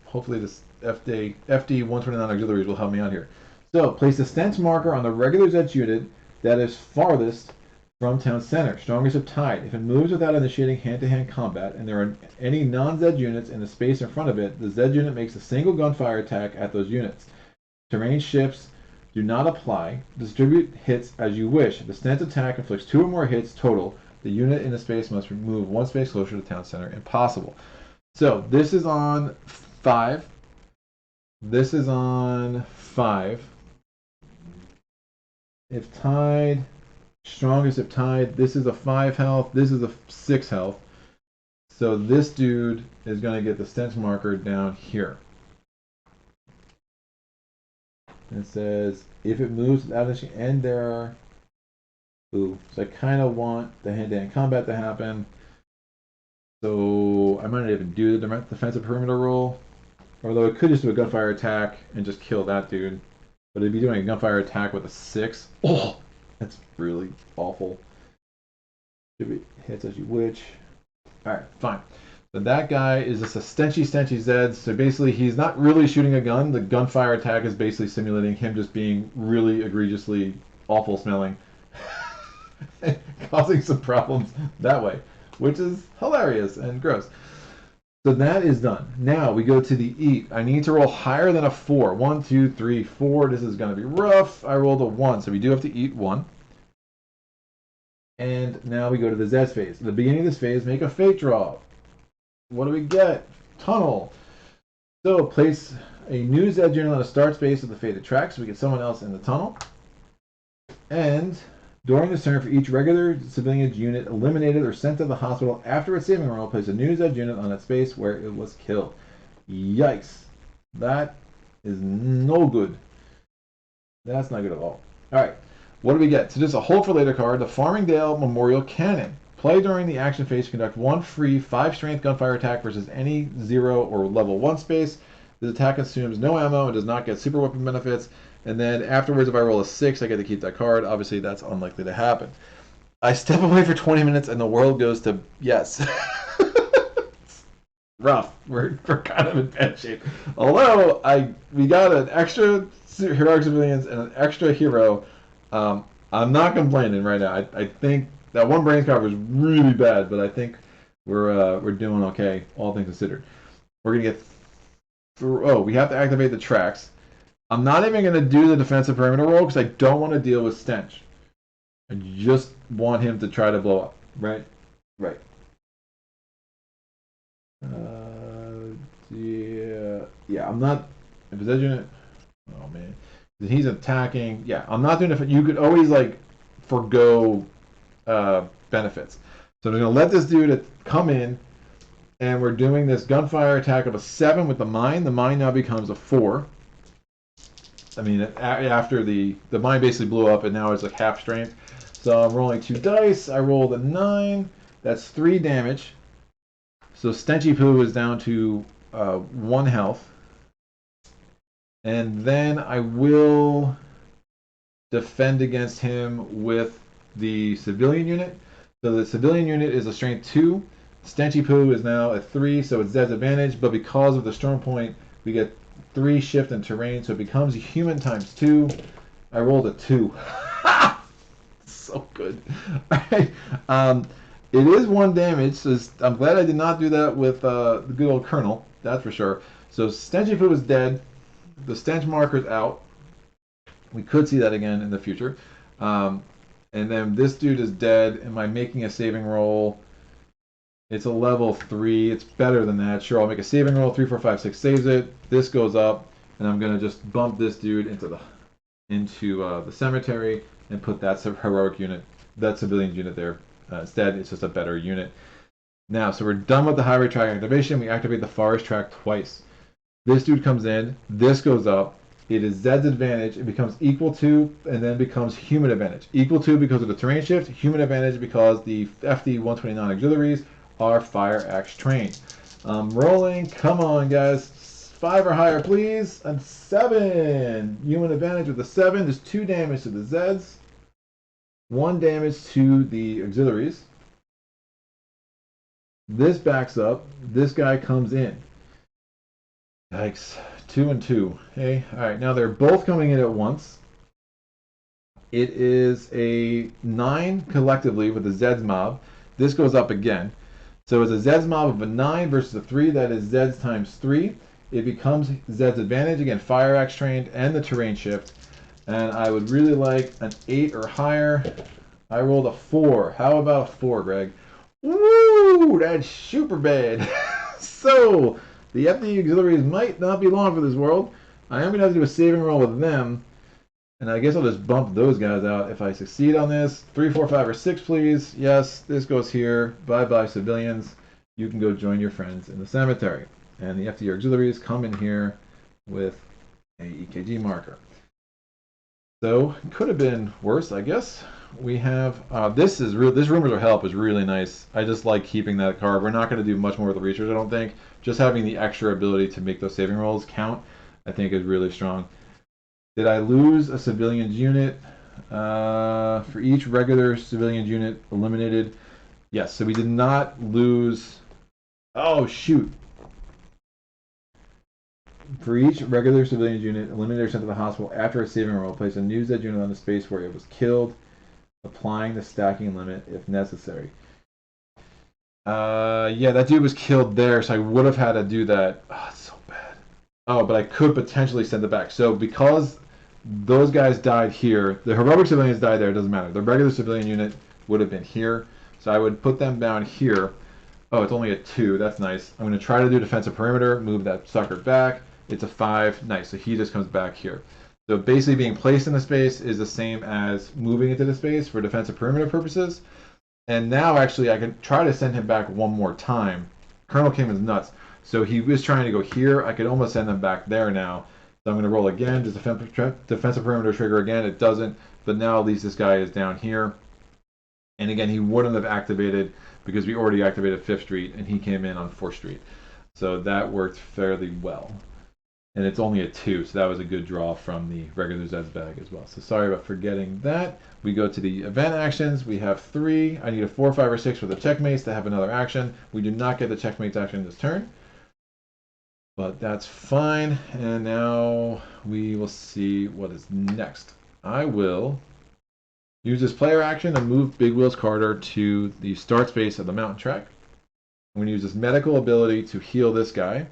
hopefully this FD 129 auxiliaries will help me out here. So, place a stench marker on the regular Zeds unit that is farthest from town center, strongest of tide. If it moves without initiating hand-to-hand combat, and there are any non-Zed units in the space in front of it, the Zed unit makes a single gunfire attack at those units. Terrain shifts do not apply. Distribute hits as you wish. If the stench attack inflicts 2 or more hits total, the unit in the space must move 1 space closer to town center. Impossible. So, this is on 5. This is on 5. If tied, strongest if tied, this is a 5 health, this is a 6 health. So this dude is going to get the stench marker down here. It says, if it moves without initiating, and there are, ooh, so I kind of want the hand-to-hand combat to happen. So I might not even do the defensive perimeter roll. Although it could just do a gunfire attack and just kill that dude. But if you're doing a gunfire attack with a 6, oh, that's really awful. Should be hits as you wish. Alright, fine. So that guy is just a stenchy Zed. So basically, he's not really shooting a gun. The gunfire attack is basically simulating him just being really egregiously awful smelling. Causing some problems that way, which is hilarious and gross. So that is done. Now we go to the eat. I need to roll higher than a 4. 1, 2, 3, 4. This is going to be rough. I rolled a 1, so we do have to eat 1. And now we go to the Zest Phase. At the beginning of this phase, make a fate draw. What do we get? Tunnel. So place a new Zed unit on the start space of the fated track so we get someone else in the tunnel. And during this turn, for each regular civilian unit eliminated or sent to the hospital after a saving roll, place a new Zed unit on that space where it was killed. Yikes. That is no good. That's not good at all. Alright, what do we get? So just a hold for later card, the Farmingdale Memorial Cannon. Play during the action phase to conduct 1 free 5 strength gunfire attack versus any 0 or level 1 space. This attack consumes no ammo and does not get super weapon benefits. And then afterwards, if I roll a 6, I get to keep that card. Obviously, that's unlikely to happen. I step away for 20 minutes and the world goes to yes. Rough. We're kind of in bad shape. Although we got an extra heroic civilians and an extra hero. I'm not complaining right now. I think that one brains card was really bad, but I think we're doing okay, all things considered. We're gonna get we have to activate the tracks. I'm not even gonna do the defensive perimeter roll because I don't want to deal with stench. I just want him to try to blow up. Right. Yeah. I'm not. If it's unit. Oh man. He's attacking. Yeah, I'm not doing it. You could always like forgo benefits. So I'm going to let this dude come in, and we're doing this gunfire attack of a 7 with the mine. The mine now becomes a 4. I mean, after the mine basically blew up, and now it's like half strength. So I'm rolling 2 dice. I rolled a 9. That's 3 damage. So Stenchy Poo is down to 1 health. And then I will defend against him with the civilian unit. So the civilian unit is a strength 2. Stenchy Poo is now a 3, so it's Zed's advantage. But because of the storm point, we get 3 shift in terrain, so it becomes human times 2. I rolled a 2. So good. All right. It is 1 damage, so I'm glad I did not do that with the good old Colonel. That's for sure. So Stenchy Poo is dead. The stench marker's out. We could see that again in the future. And then this dude is dead. Am I making a saving roll? It's a level 3. It's better than that. Sure, I'll make a saving roll. 3, 4, 5, 6 saves it. This goes up, and I'm gonna just bump this dude into the cemetery and put that heroic unit, that civilian unit there. Instead, it's just a better unit. Now, so we're done with the highway track activation. We activate the forest track twice. This dude comes in, this goes up, it is Zed's advantage, it becomes equal to, and then becomes human advantage. Equal to because of the terrain shift, human advantage because the FD-129 auxiliaries are fire axe trained. Rolling, come on guys, 5 or higher please, and 7! Human advantage with the 7, there's 2 damage to the Zeds, 1 damage to the auxiliaries. This backs up, this guy comes in. Yikes. 2 and 2. Hey, alright, now they're both coming in at once. It is a 9 collectively with the Zeds mob. This goes up again. So it's a Zeds mob of a 9 versus a 3. That is Zeds times 3. It becomes Zeds advantage. Again, fire axe trained and the terrain shift. And I would really like an 8 or higher. I rolled a 4. How about a 4, Greg? Woo! That's super bad. So the FD auxiliaries might not be long for this world. I am going to have to do a saving roll with them. And I guess I'll just bump those guys out if I succeed on this. 3, 4, 5, or 6, please. Yes, this goes here. Bye-bye, civilians. You can go join your friends in the cemetery. And the FD auxiliaries come in here with a EKG marker. So, it could have been worse, I guess. We have, this Rumors of Help is really nice. I just like keeping that card. We're not going to do much more with the research, I don't think. Just having the extra ability to make those saving rolls count, I think is really strong. Did I lose a civilian unit? For each regular civilian unit eliminated. Yes, so we did not lose. Oh, shoot. For each regular civilian unit eliminated or sent to the hospital after a saving roll, place a new Zed unit on the space where it was killed, applying the stacking limit if necessary. Yeah, that dude was killed there, so I would have had to do that. Oh, it's so bad. Oh, but I could potentially send it back. So because those guys died here, the heroic civilians died there, it doesn't matter. The regular civilian unit would have been here. So I would put them down here. Oh, it's only a 2. That's nice. I'm going to try to do defensive perimeter, move that sucker back. It's a 5. Nice. So he just comes back here. So basically being placed in the space is the same as moving into the space for defensive perimeter purposes. And now actually I can try to send him back one more time. Colonel Kim is nuts. So he was trying to go here. I could almost send him back there now. So I'm going to roll again. Just defensive perimeter trigger again. It doesn't. But now at least this guy is down here. And again, he wouldn't have activated because we already activated 5th Street and he came in on 4th Street. So that worked fairly well. And it's only a 2, so that was a good draw from the regular Zeds bag as well. So sorry about forgetting that. We go to the event actions. We have 3. I need a 4, 5, or 6 for the checkmates to have another action. We do not get the checkmates action this turn. But that's fine. And now we will see what is next. I will use this player action and move Big Wheels Carter to the start space of the mountain track. I'm going to use this medical ability to heal this guy.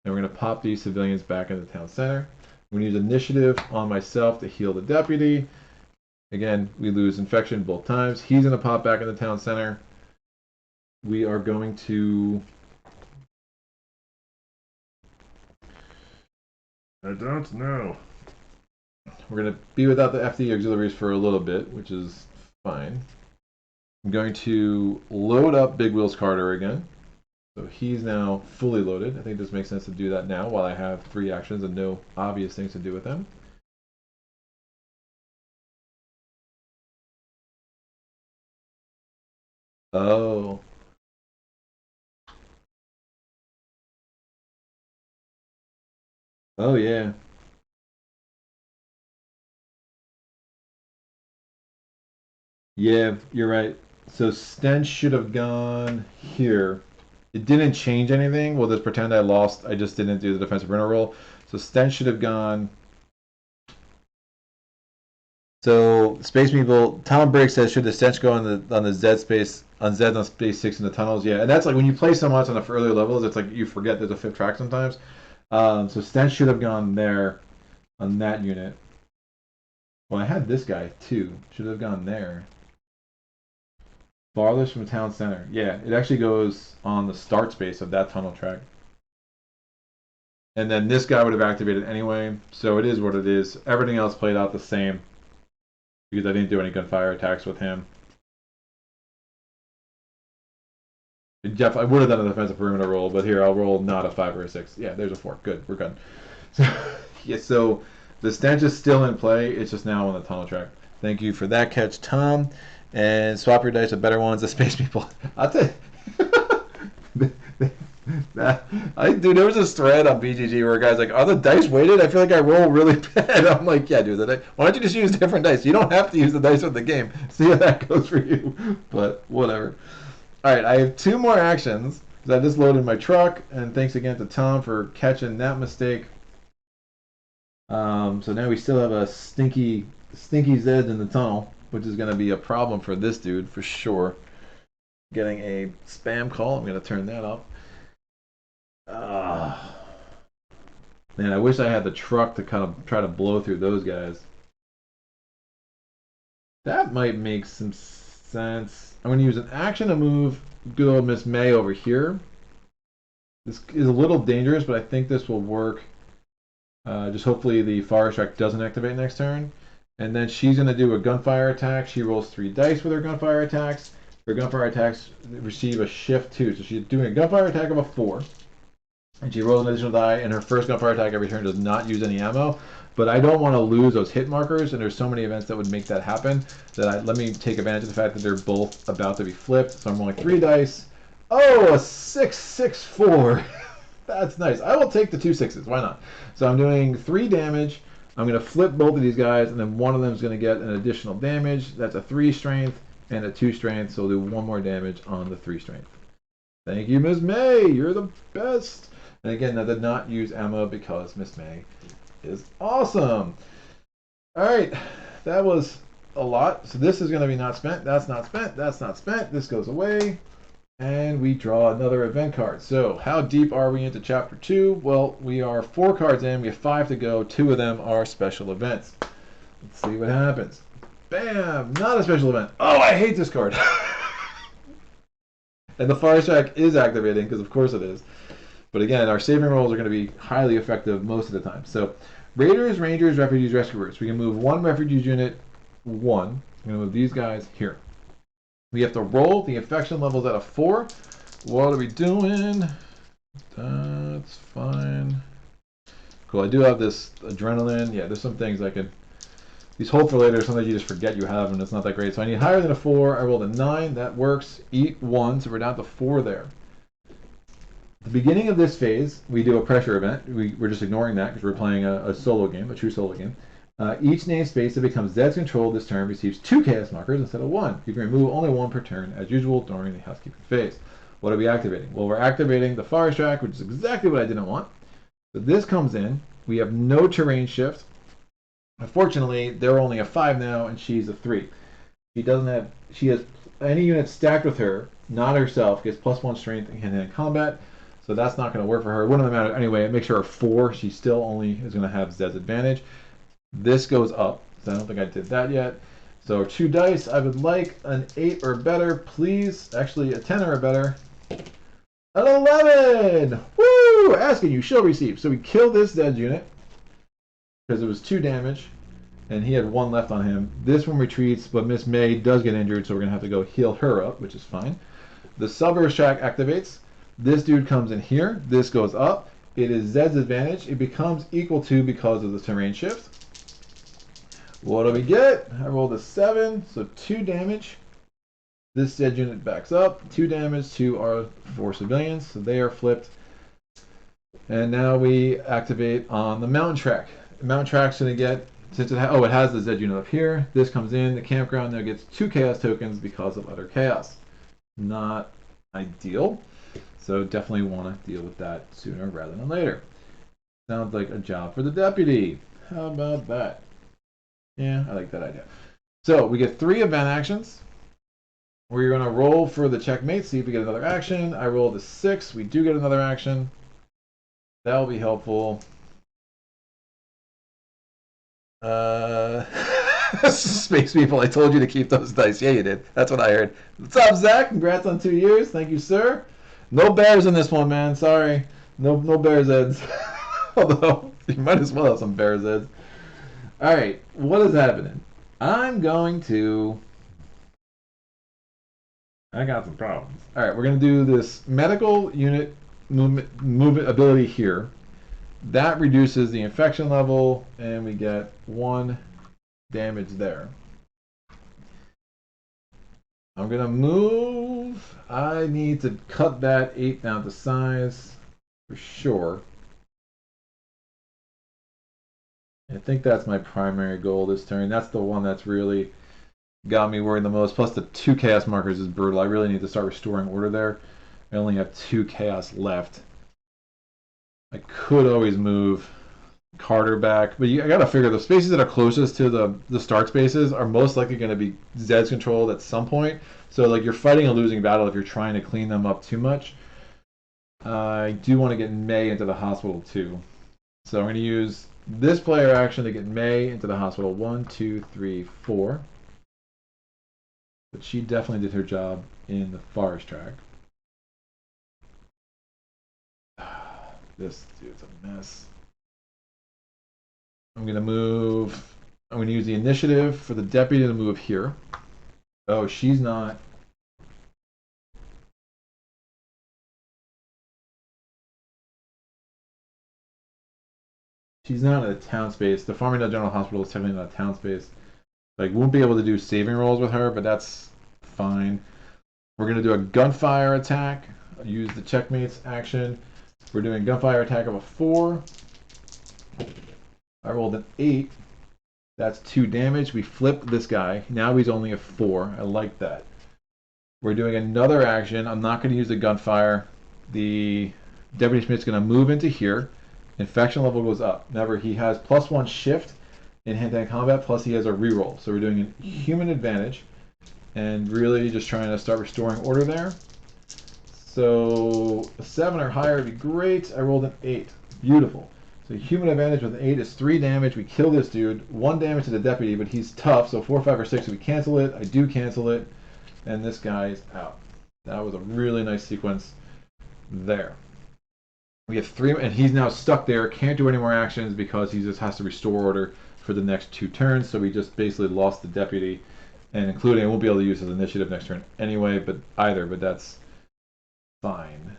And we're going to pop these civilians back into the town center. I'm going to use initiative on myself to heal the deputy. Again, we lose infection both times. He's going to pop back in the town center. We are going to... I don't know. We're going to be without the FD auxiliaries for a little bit, which is fine. I'm going to load up Big Wheels Carter again. So he's now fully loaded. I think this makes sense to do that now while I have 3 actions and no obvious things to do with them. Oh. Oh, yeah. Yeah, you're right. So Stench should have gone here. It didn't change anything. We'll just pretend I lost. I just didn't do the defensive runner roll. So Stench should have gone. So Space Meeple, Tom Briggs says, should the Stench go on the Z space on Zed on space 6 in the tunnels? Yeah, and that's like when you play so much on the earlier levels, it's like you forget there's a 5th track sometimes. So Stench should have gone there on that unit. Well, I had this guy too. Should have gone there. Farthest from town center. Yeah, it actually goes on the start space of that tunnel track. And then this guy would have activated anyway, so it is what it is. Everything else played out the same because I didn't do any gunfire attacks with him. Jeff, I would have done a defensive perimeter roll, but here I'll roll not a 5 or a 6. Yeah, there's a 4. Good, we're good. So, yeah, so the stench is still in play. It's just now on the tunnel track. Thank you for that catch, Tom. And swap your dice with better ones. The Space People. I'll tell you. Dude, there was this thread on BGG where a guy's like, "Are the dice weighted? I feel like I roll really bad." I'm like, "Yeah, dude. Why don't you just use different dice? You don't have to use the dice with the game. See how that goes for you." But whatever. All right, I have 2 more actions because I just loaded my truck, and thanks again to Tom for catching that mistake. So now we still have a stinky Zed in the tunnel, which is going to be a problem for this dude for sure. Getting a spam call. I'm going to turn that off. Man, I wish I had the truck to kind of try to blow through those guys. That might make some sense. I'm going to use an action to move good old Miss May over here. This is a little dangerous, but I think this will work. Just hopefully the fire strike doesn't activate next turn. And then she's going to do a gunfire attack. She rolls 3 dice with her gunfire attacks. Her gunfire attacks receive a shift 2. So she's doing a gunfire attack of a 4. And she rolls an additional die, and her first gunfire attack every turn does not use any ammo. But I don't want to lose those hit markers, and there's so many events that would make that happen that let me take advantage of the fact that they're both about to be flipped. So I'm rolling 3 dice. Oh, a 6, 6, 4. That's nice. I will take the 2 6s. Why not? So I'm doing 3 damage. I'm going to flip both of these guys, and then one of them is going to get an additional damage. That's a 3 strength and a 2 strength, so I'll do 1 more damage on the 3 strength. Thank you, Ms. May. You're the best. And again, I did not use ammo because Miss May is awesome. All right, that was a lot. So this is going to be not spent. That's not spent. That's not spent. This goes away. And we draw another event card. So how deep are we into Chapter 2? Well, we are 4 cards in. We have 5 to go. 2 of them are special events. Let's see what happens. Bam! Not a special event. Oh, I hate this card. And the Fire Strike is activating, because of course it is. But again, our saving rolls are going to be highly effective most of the time. So Raiders, Rangers, Refugees, Rescuers. We can move 1 Refugees unit, 1. I'm going to move these guys here. We have to roll. The infection level's at a 4. What are we doing? That's fine. Cool. I do have this adrenaline. Yeah, there's some things I can... These hold for later, sometimes you just forget you have, and it's not that great. So I need higher than a 4. I rolled a 9. That works. Eat 1, so we're down to 4 there. At the beginning of this phase, we do a pressure event. We're just ignoring that because we're playing a solo game, a true solo game. Each namespace that becomes Zed's control this turn receives 2 chaos markers instead of 1. You can remove only 1 per turn, as usual, during the housekeeping phase. What are we activating? Well, we're activating the Fire Strike, which is exactly what I didn't want. So this comes in. We have no terrain shift. Unfortunately, they're only a 5 now, and she's a 3. She has any unit stacked with her, not herself, gets +1 strength in hand-to-hand combat. So that's not going to work for her. It wouldn't matter anyway. It makes her a 4. She still only is going to have Zed's advantage. This goes up. So I don't think I did that yet. So 2 dice. I would like an 8 or better, please. Actually, a 10 or better. An 11! Woo! Asking you shall receive. So we kill this Zed unit because it was 2 damage, and he had 1 left on him. This one retreats, but Miss May does get injured, so we're going to have to go heal her up, which is fine. The Subverse track activates. This dude comes in here. This goes up. It is Zed's advantage. It becomes equal to because of the terrain shift. What do we get? I rolled a 7, so 2 damage. This Zed unit backs up. 2 damage to our 4 civilians, so they are flipped. And now we activate on the mountain track. The mountain track's going to get, since it has the Zed unit up here. This comes in. The campground now gets 2 chaos tokens because of utter chaos. Not ideal. So definitely want to deal with that sooner rather than later. Sounds like a job for the deputy. How about that? Yeah, I like that idea. So we get 3 event actions. We're going to roll for the checkmate, see if we get another action. I rolled a 6. We do get another action. That will be helpful. Space people, I told you to keep those dice. Yeah, you did. That's what I heard. What's up, Zach? Congrats on 2 years. Thank you, sir. No bears in this one, man. Sorry. No bear Zeds. Although, you might as well have some bear Zeds. Alright, what is happening? I'm going to... I got some problems. Alright, we're going to do this medical unit movement ability here. That reduces the infection level, and we get 1 damage there. I'm going to move. I need to cut that 8 down to size for sure. I think that's my primary goal this turn. That's the one that's really got me worried the most. Plus the 2 chaos markers is brutal. I really need to start restoring order there. I only have 2 chaos left. I could always move Carter back, but I gotta figure the spaces that are closest to the start spaces are most likely going to be Zed's controlled at some point. So like you're fighting a losing battle if you're trying to clean them up too much. I do want to get May into the hospital too, so I'm going to use this player action to get May into the hospital. 1, 2, 3, 4. But she definitely did her job in the forest track. This dude's a mess. I'm going to move. I'm going to use the initiative for the deputy to move here. Oh, she's not. She's not in a town space. The Farmingdale General Hospital is technically not a town space. Like, won't be able to do saving rolls with her, but that's fine. We're going to do a gunfire attack. Use the checkmates action. We're doing a gunfire attack of a 4. I rolled an 8. That's 2 damage. We flip this guy. Now he's only a 4. I like that. We're doing another action. I'm not going to use the gunfire. The Deputy Schmidt's going to move into here. Infection level goes up. Remember, he has +1 shift in hand-to-hand combat, plus he has a reroll. So we're doing a human advantage and really just trying to start restoring order there. So a 7 or higher would be great. I rolled an 8. Beautiful. So human advantage with an 8 is 3 damage. We kill this dude. 1 damage to the deputy, but he's tough. So 4, 5, or 6, we cancel it. I do cancel it. And this guy's out. That was a really nice sequence there. We have 3, and he's now stuck there. Can't do any more actions because he just has to restore order for the next 2 turns. So we just basically lost the deputy, and including I won't be able to use his initiative next turn anyway. But that's fine.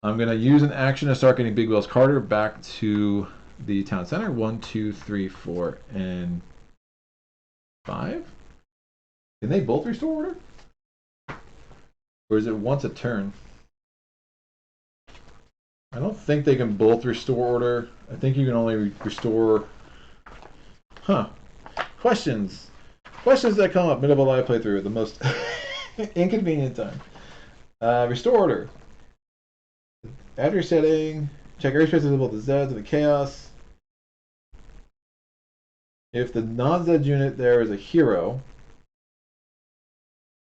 I'm gonna use an action to start getting Big Wheels Carter back to the town center. 1, 2, 3, 4, and 5. Can they both restore order? Or is it once a turn? I don't think they can both restore order. I think you can only restore... Huh. Questions. Questions that come up middle of a live playthrough at the most inconvenient time. Restore order. Add your setting. Check airspace visible to Zeds and the Chaos. If the non-Zed unit there is a hero,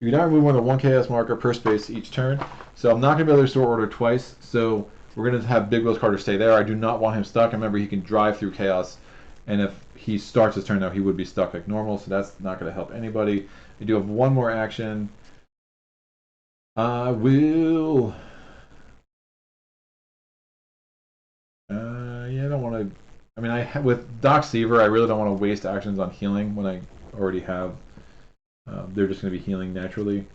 you can now remove more than 1 Chaos marker per space each turn. So I'm not going to be able to restore order twice. So we're going to have Big Wheels Carter stay there. I do not want him stuck. Remember, he can drive through Chaos. And if he starts his turn now, he would be stuck like normal. So that's not going to help anybody. I do have one more action. I will... yeah, I don't want to... I mean, with Doc Seaver, I really don't want to waste actions on healing when I already have... they're just going to be healing naturally.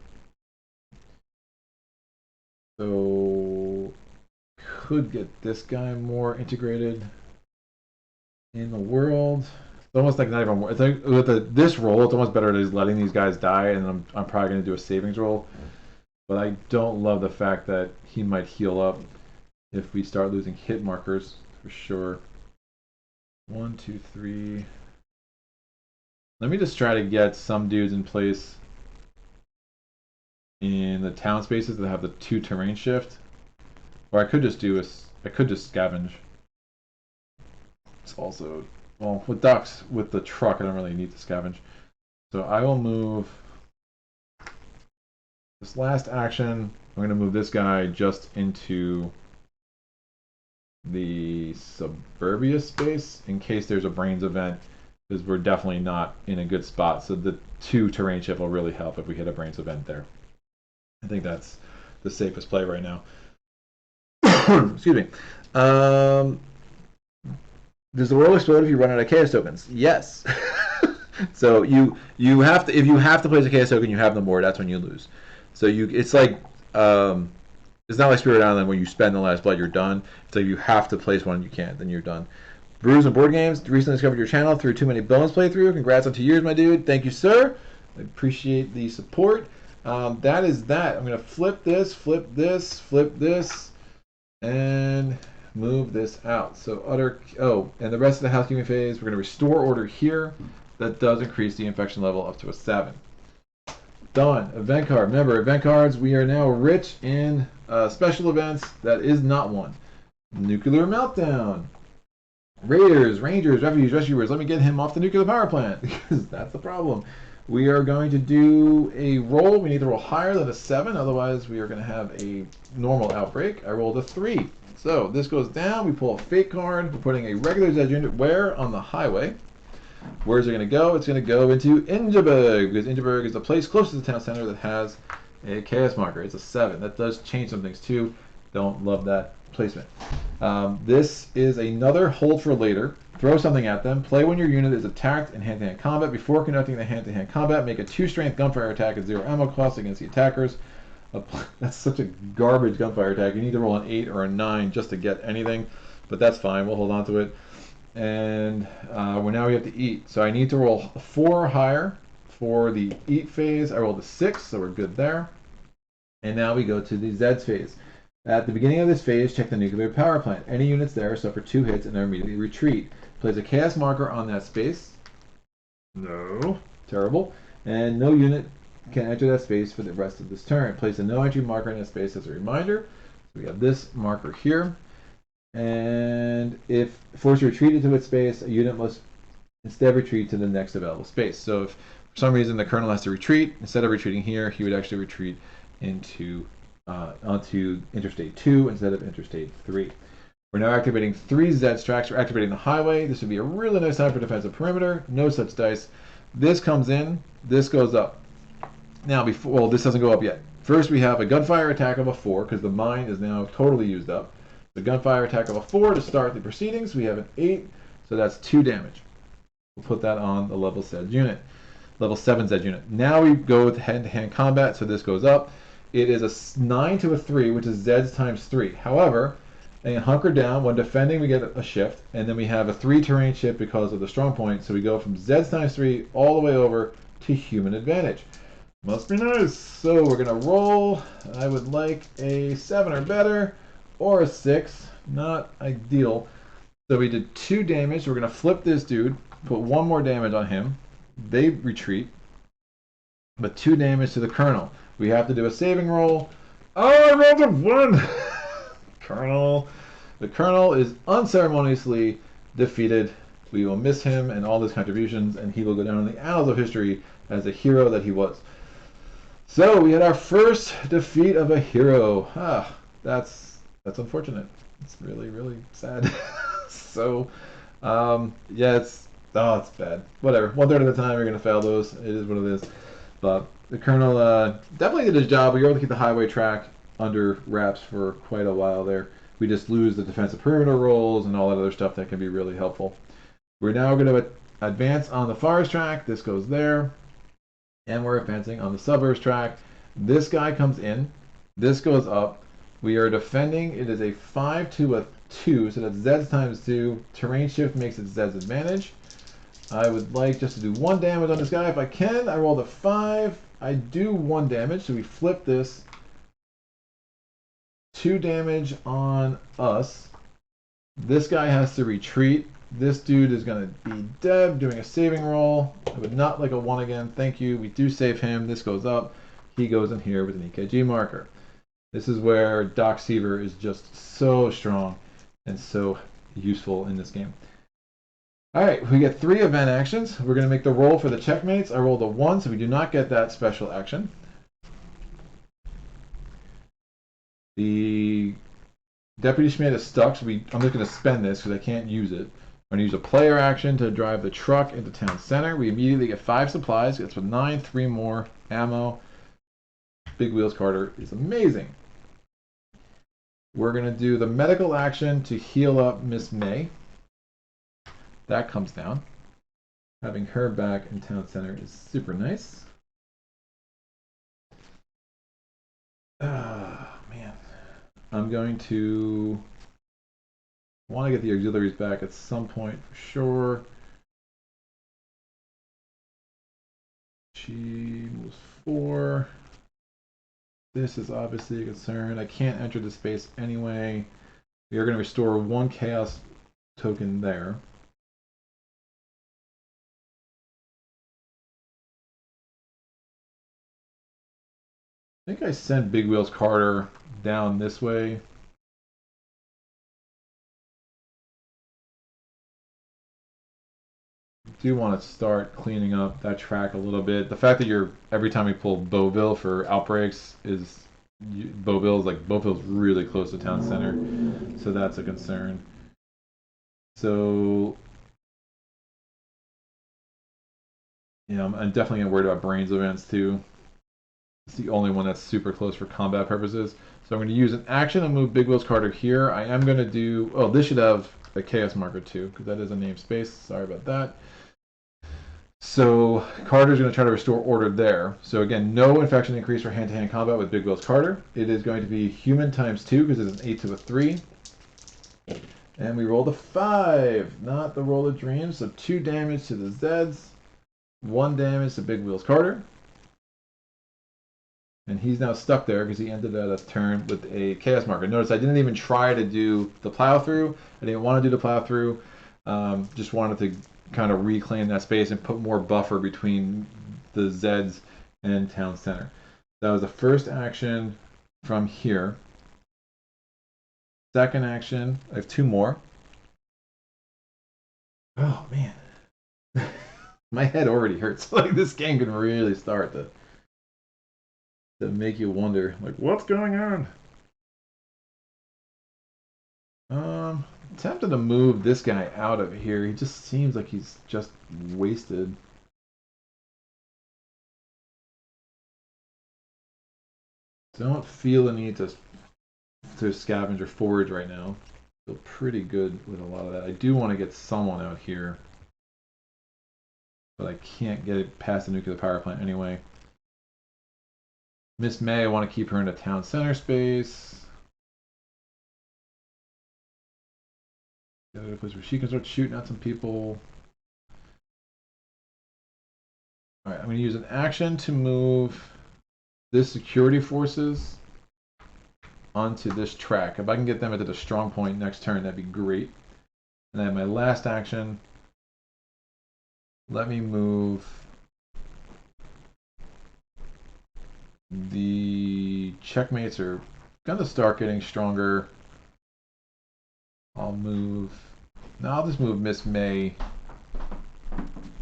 So... could get this guy more integrated in the world. It's almost like not even more. It's like with this roll, it's almost better just letting these guys die, and I'm probably going to do a savings roll. But I don't love the fact that he might heal up if we start losing hit markers, for sure. 1, 2, 3. Let me just try to get some dudes in place in the town spaces that have the 2 terrain shift. Or I could just do I could just scavenge. It's also, well, with ducks, with the truck, I don't really need to scavenge. So I will move this last action. I'm going to move this guy just into the suburbia space in case there's a brains event, because we're definitely not in a good spot. So the 2 terrain shift will really help if we hit a brains event there. I think that's the safest play right now. Excuse me. Does the world explode if you run out of chaos tokens? Yes. So you have to, if you have to place a chaos token, you have no more. That's when you lose. So it's like it's not like Spirit Island where you spend the last blood, you're done. It's like you have to place one, you can't, then you're done. Brews and Board Games recently discovered your channel through Too Many Bones playthrough. Congrats on 2 years, my dude. Thank you, sir. I appreciate the support. That is that. I'm gonna flip this, and move this out. So and the rest of the housekeeping phase, we're going to restore order here. That does increase the infection level up to a 7. Done. Event card. Remember, event cards, we are now rich in special events. That is not one. Nuclear Meltdown. Raiders, Rangers, Refugees, Rescuers. Let me get him off the nuclear power plant, because that's the problem. We are going to do a roll. We need to roll higher than a 7, otherwise we are going to have a normal outbreak. I rolled a 3. So this goes down. We pull a fate card. We're putting a regular Zed unit where? On the highway. Where's it going to go? It's going to go into Ingeborg, because Ingeborg is the place closest to the town center that has a chaos marker. It's a 7. That does change some things too. Don't love that placement. This is another hold for later. Throw something at them. Play when your unit is attacked in hand-to-hand combat. Before conducting the hand-to-hand combat, make a 2-strength gunfire attack at 0 ammo cost against the attackers. That's such a garbage gunfire attack. You need to roll an 8 or a 9 just to get anything, but that's fine. We'll hold on to it. And now we have to eat. So I need to roll 4 or higher for the eat phase. I rolled a 6, so we're good there. And now we go to the Zeds phase. At the beginning of this phase, check the nuclear power plant. Any units there suffer 2 hits and they immediately retreat. Place a chaos marker on that space. No. Terrible. And no unit can enter that space for the rest of this turn. Place a no entry marker in that space as a reminder. So we have this marker here. And if forced to retreat into its space, a unit must instead retreat to the next available space. So if for some reason the colonel has to retreat, instead of retreating here, he would actually retreat into onto Interstate 2 instead of Interstate 3. We're now activating 3 Zeds tracks. We're activating the highway. This would be a really nice time for defensive perimeter. No such dice. This comes in. This goes up. Now, well, this doesn't go up yet. First, we have a gunfire attack of a 4 because the mine is now totally used up. The gunfire attack of a 4 to start the proceedings. We have an 8, so that's 2 damage. We'll put that on the level Zed unit. Level 7 Zed unit. Now we go with hand-to-hand combat, so this goes up. It is a 9 to a 3, which is Zeds times 3. However, and hunker down. When defending, we get a shift, and then we have a 3 terrain shift because of the strong point. So we go from Zeds times 3 all the way over to human advantage. Must be nice. So we're gonna roll. I would like a 7 or better, or a 6. Not ideal. So we did 2 damage. We're gonna flip this dude, put 1 more damage on him. They retreat, but 2 damage to the Colonel. We have to do a saving roll. Oh, I rolled a 1. Colonel. The Colonel is unceremoniously defeated. We will miss him and all his contributions, and he will go down in the annals of history as a hero that he was. So we had our first defeat of a hero. That's unfortunate. It's really, really sad. So, yeah, it's bad. Whatever. 1/3 of the time you're gonna fail those. It is what it is. But the Colonel definitely did his job. We were able to keep the highway track under wraps for quite a while there. We just lose the defensive perimeter rolls and all that other stuff that can be really helpful. We're now going to advance on the forest track. This goes there. And we're advancing on the suburbs track. This guy comes in. This goes up. We are defending. It is a 5 to a 2, so that's Zeds times 2. Terrain shift makes it Zeds advantage. I would like just to do 1 damage on this guy if I can. I rolled a 5. I do 1 damage, so we flip this. 2 damage on us. This guy has to retreat. This dude is going to be dead, doing a saving roll. I would not like a 1 again. Thank you. We do save him. This goes up. He goes in here with an EKG marker. This is where Doc Seaver is just so strong and so useful in this game. All right, we get 3 event actions. We're going to make the roll for the checkmates. I rolled a 1, so we do not get that special action. The Deputy Schmidt is stuck, so I'm just going to spend this because I can't use it. I'm going to use a player action to drive the truck into town center. We immediately get 5 supplies. It's with 9, 3 more ammo. Big Wheels Carter is amazing. We're going to do the medical action to heal up Miss May. That comes down. Having her back in town center is super nice. Man. I'm going to want to get the auxiliaries back at some point for sure. She moves 4. This is obviously a concern. I can't enter the space anyway. We are going to restore 1 chaos token there. I think I sent Big Wheels Carter down this way. Do want to start cleaning up that track a little bit. The fact that every time we pull Beauville for outbreaks is Beauville's really close to town center, so that's a concern. So yeah, I'm definitely worried about brains events too. It's the only one that's super close for combat purposes. So I'm going to use an action to move Big Wheels Carter here. I am going to do, this should have a chaos marker too, because that is a namespace. Sorry about that. So Carter's going to try to restore order there. So again, no infection increase for hand-to-hand combat with Big Wheels Carter. It is going to be human times 2 because it's an 8 to a 3. And we rolled a 5, not the roll of dreams. So 2 damage to the Zeds, 1 damage to Big Wheels Carter. And he's now stuck there because he ended at a turn with a chaos marker. Notice I didn't even try to do the plow through. I didn't want to do the plow through. Just wanted to kind of reclaim that space and put more buffer between the Zeds and town center. That was the first action from here. Second action, I have 2 more. Oh man. My head already hurts. Like this game can really start to that make you wonder, like, what's going on? Tempted to move this guy out of here. He just seems like he's just wasted. Don't feel the need to scavenge or forage right now. Feel pretty good with a lot of that. I do want to get someone out here, but I can't get it past the nuclear power plant anyway. Miss May, I want to keep her in the town center space. Get a place where she can start shooting at some people. Alright, I'm going to use an action to move this security forces onto this track. If I can get them into the strong point next turn, that'd be great. And then my last action, let me move the checkmates are gonna start getting stronger. I'll just move Miss May.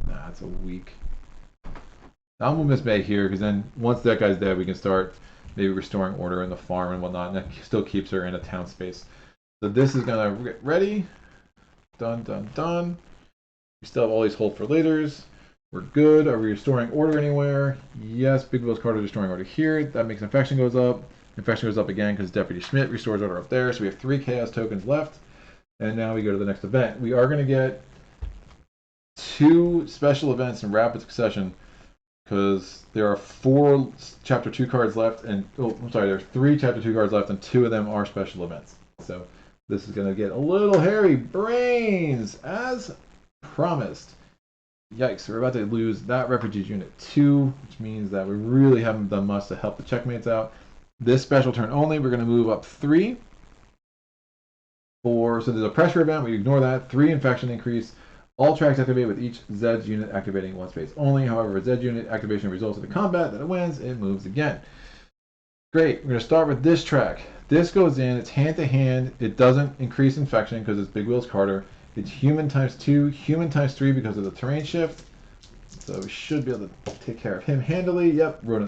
Nah, it's a weak. I'll move Miss May here because then once that guy's dead, we can start maybe restoring order in the farm and whatnot, and that still keeps her in a town space. So this is gonna get ready. Done, done, done. We still have all these hold for laters. We're good. Are we restoring order anywhere? Yes, Big Will's card is restoring order here. That makes infection goes up. Infection goes up again because Deputy Schmidt restores order up there. So we have 3 chaos tokens left. And now we go to the next event. We are going to get 2 special events in rapid succession because there are 4 Chapter 2 cards left. And there's 3 Chapter 2 cards left, and 2 of them are special events. So this is going to get a little hairy. Brains, as promised. Yikes, we're about to lose that refugees unit 2, which means that we really haven't done much to help the checkmates out. This special turn only, we're going to move up 3. So there's a pressure event, we ignore that. 3 infection increase. All tracks activate with each Zeds unit activating 1 space only. However, if a Zed unit activation results in a combat that it wins, it moves again. Great, we're going to start with this track. This goes in, it's hand to hand. It doesn't increase infection because it's Big Will's Carter. It's human times 2, human times 3 because of the terrain shift. So we should be able to take care of him handily. Yep, rolled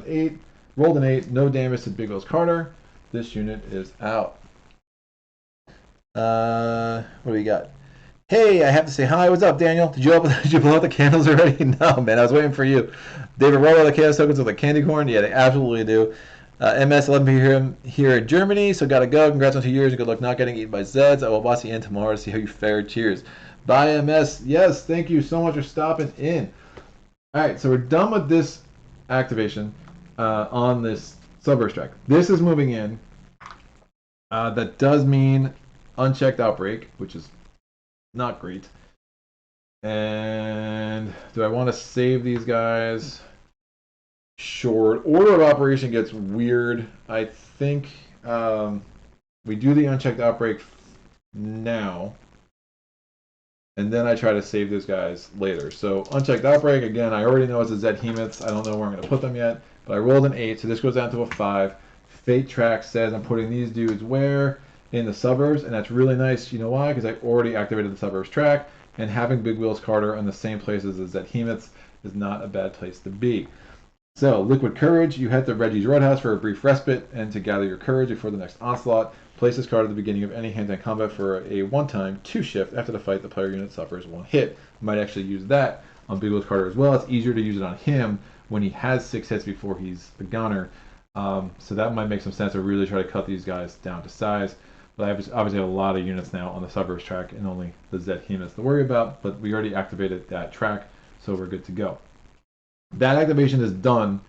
an 8, no damage to Big Will's Carter. This unit is out. What do we got? Hey, I have to say hi. What's up, Daniel? Did you blow out the candles already? No, man, I was waiting for you. David, roll out the chaos tokens with a candy corn? Yeah, they absolutely do. MS 11 here in Germany, so gotta go. Congrats on 2 years and good luck not getting eaten by Zeds. I will watch the end tomorrow to see how you fared. Cheers. Bye, MS. Yes, thank you so much for stopping in. Alright, so we're done with this activation on this subverse track. This is moving in. That does mean unchecked outbreak, which is not great. And do I want to save these guys? Sure. Order of operation gets weird. I think we do the unchecked outbreak now, and then I try to save these guys later. So unchecked outbreak, again, I already know it's a Zed Hemoths. I don't know where I'm going to put them yet, but I rolled an 8, so this goes down to a 5. Fate track says I'm putting these dudes where? In the suburbs, and that's really nice. You know why? Because I already activated the suburbs track, and having Big Will's Carter in the same places as Zed Hemoths is not a bad place to be. So, Liquid Courage, you head to Reggie's Roadhouse for a brief respite and to gather your courage before the next onslaught. Place this card at the beginning of any hand-to-hand combat for a one-time 2 shift. After the fight, the player unit suffers 1 hit. You might actually use that on Big Will's Carter as well. It's easier to use it on him when he has 6 hits before he's the gunner. So that might make some sense to really try to cut these guys down to size. But I obviously have a lot of units now on the suburbs track and only the Zed Hemoths to worry about. But we already activated that track, so we're good to go. That activation is done.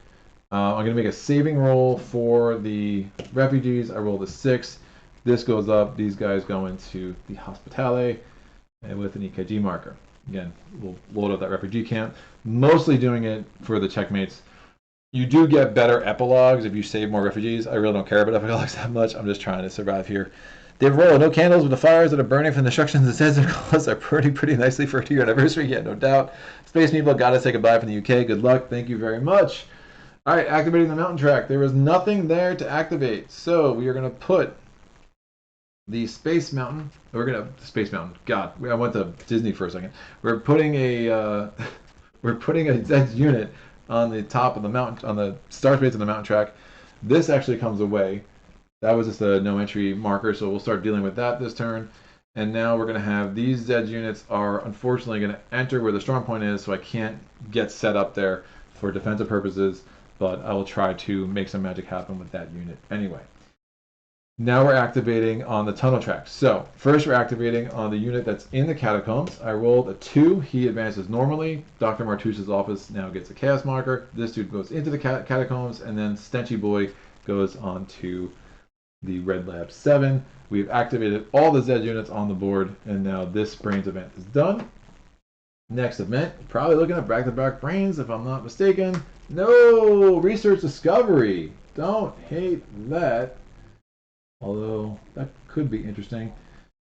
I'm going to make a saving roll for the refugees. I rolled a 6. This goes up. These guys go into the Hospitale and with an EKG marker. Again, we'll load up that refugee camp. Mostly doing it for the checkmates. You do get better epilogues if you save more refugees. I really don't care about epilogues that much. I'm just trying to survive here. Dave Rolla, no candles with the fires that are burning from the destructions and sends and calls are pretty nicely for a 2-year anniversary. Yeah, no doubt. Space people gotta say goodbye from the UK. Good luck. Thank you very much. All right, activating the mountain track. There was nothing there to activate, so we are gonna put the Space Mountain. Space Mountain. God, I went to Disney for a second. We're putting a Zed's unit on the top of the mountain, on the star space of the mountain track. This actually comes away. That was just a no entry marker, so we'll start dealing with that this turn. And now we're going to have these Zed units are unfortunately going to enter where the strong point is, so I can't get set up there for defensive purposes, but I will try to make some magic happen with that unit anyway. Now we're activating on the tunnel track. So first we're activating on the unit that's in the catacombs. I rolled a 2. He advances normally. Dr. Martuse's office now gets a chaos marker. This dude goes into the catacombs, and then Stenchy Boy goes on to the Red Lab 7. We've activated all the Zed units on the board, and now this Brains event is done. Next event, probably looking at back-to-back Brains if I'm not mistaken. No! Research Discovery! Don't hate that. Although that could be interesting.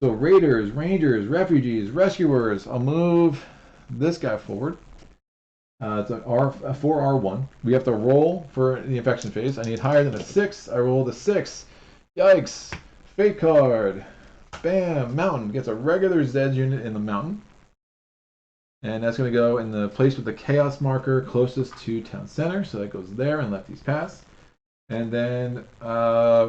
So Raiders, Rangers, Refugees, Rescuers. I'll move this guy forward. It's a 4R1. We have to roll for the infection phase. I need higher than a 6. I rolled a 6. Yikes. Fate card. Bam. Mountain. Gets a regular Zed unit in the mountain. And that's going to go in the place with the chaos marker closest to town center. So that goes there and lefties pass. And then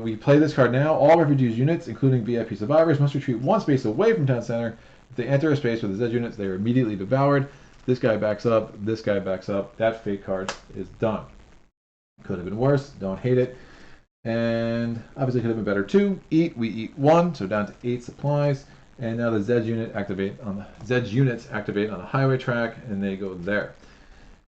we play this card now. All refugees units, including VIP survivors, must retreat one space away from town center. If they enter a space with the Zed units, they are immediately devoured. This guy backs up. This guy backs up. That fate card is done. Could have been worse. Don't hate it. And obviously could have been better too. Eat. We eat 1, so down to 8 supplies. And now the Zed units activate on the highway track, and they go there.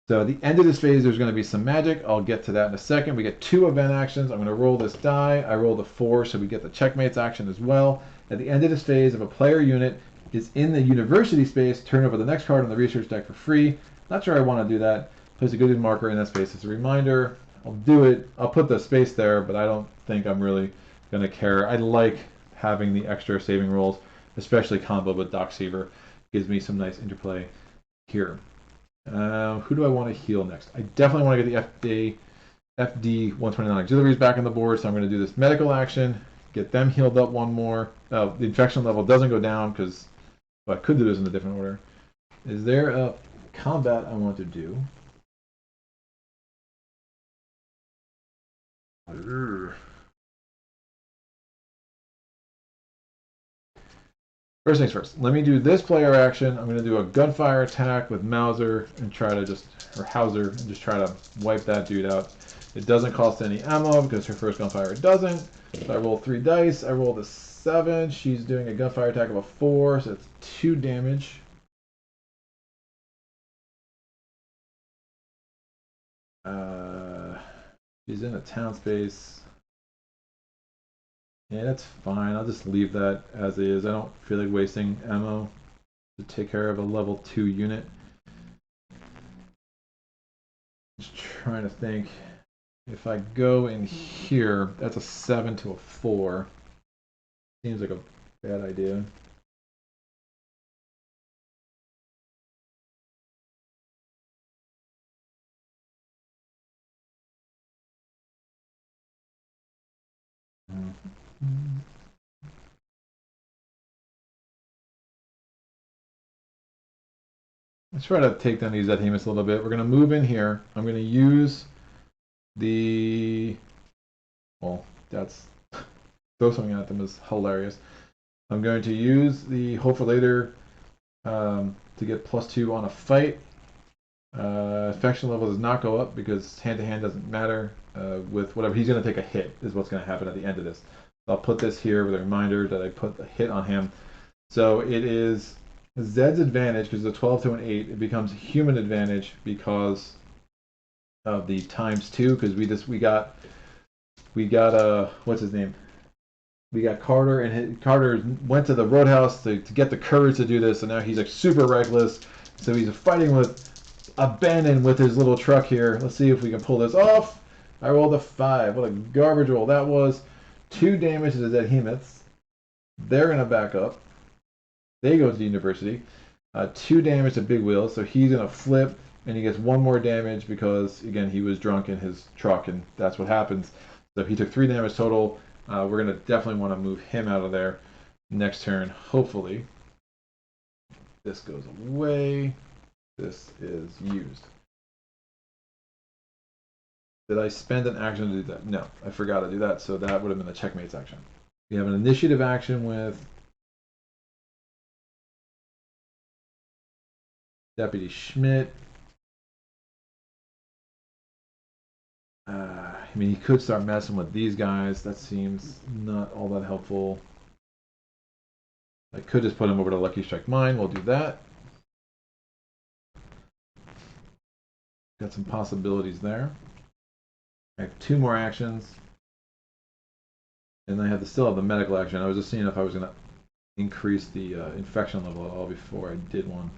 So at the end of this phase, there's going to be some magic. I'll get to that in a second. We get 2 event actions. I'm going to roll this die. I rolled a 4, so we get the checkmates action as well. At the end of this phase, if a player unit is in the university space, turn over the next card on the research deck for free. Not sure I want to do that. Place a good marker in that space as a reminder. I'll do it. I'll put the space there, but I don't think I'm really going to care. I like having the extra saving rolls, especially combo with Doc Seaver. Gives me some nice interplay here. Who do I want to heal next? I definitely want to get the FD 129 auxiliaries back on the board, so I'm going to do this medical action, get them healed up 1 more. The infection level doesn't go down because I could do this in a different order. Is there a combat I want to do? First things first, let me do this player action. I'm going to do a gunfire attack with Mauser and try to Hauser, and just try to wipe that dude out. It doesn't cost any ammo because her first gunfire doesn't. So I roll 3 dice. I rolled a 7. She's doing a gunfire attack of a 4, so it's 2 damage. She's in a town space. Yeah, that's fine. I'll just leave that as is. I don't feel like wasting ammo to take care of a level 2 unit. Just trying to think. If I go in here, that's a 7 to a 4. Seems like a bad idea. Let's try to take down these Zedhemus a little bit. We're going to move in here. I'm going to use the... Well, that's... Throw something at them is hilarious. I'm going to use the Hope for Later to get +2 on a fight. Infection level does not go up because hand-to-hand doesn't matter. With whatever, he's going to take a hit is what's going to happen at the end of this. I'll put this here with a reminder that I put the hit on him. So it is Zed's advantage because it's a 12 to an 8. It becomes human advantage because of the ×2 because we got what's his name? We got Carter, and Carter went to the roadhouse to get the courage to do this, and now he's like super reckless. So he's fighting with abandon with his little truck here. Let's see if we can pull this off. I rolled a 5. What a garbage roll that was. 2 damage to the Zedhemus. They're going to back up. They go to the university. 2 damage to Big Wheel, so he's going to flip, and he gets 1 more damage because, again, he was drunk in his truck, and that's what happens. So he took 3 damage total. We're going to definitely want to move him out of there next turn, hopefully. This goes away. This is used. Did I spend an action to do that? No, I forgot to do that, so that would have been the checkmates action. We have an initiative action with Deputy Schmidt. I mean, he could start messing with these guys. That seems not all that helpful. I could just put him over to Lucky Strike Mine. We'll do that. Got some possibilities there. I have 2 more actions. And I have to still have the medical action. I was just seeing if I was going to increase the infection level at all before I did one.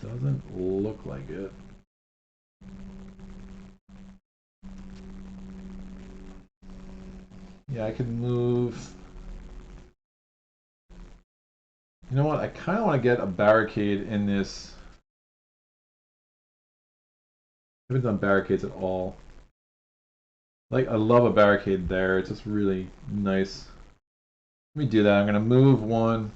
Doesn't look like it. Yeah, I could move. You know what? I kind of want to get a barricade in this. I haven't done barricades at all. Like, I love a barricade there. It's just really nice. Let me do that. I'm going to move 1,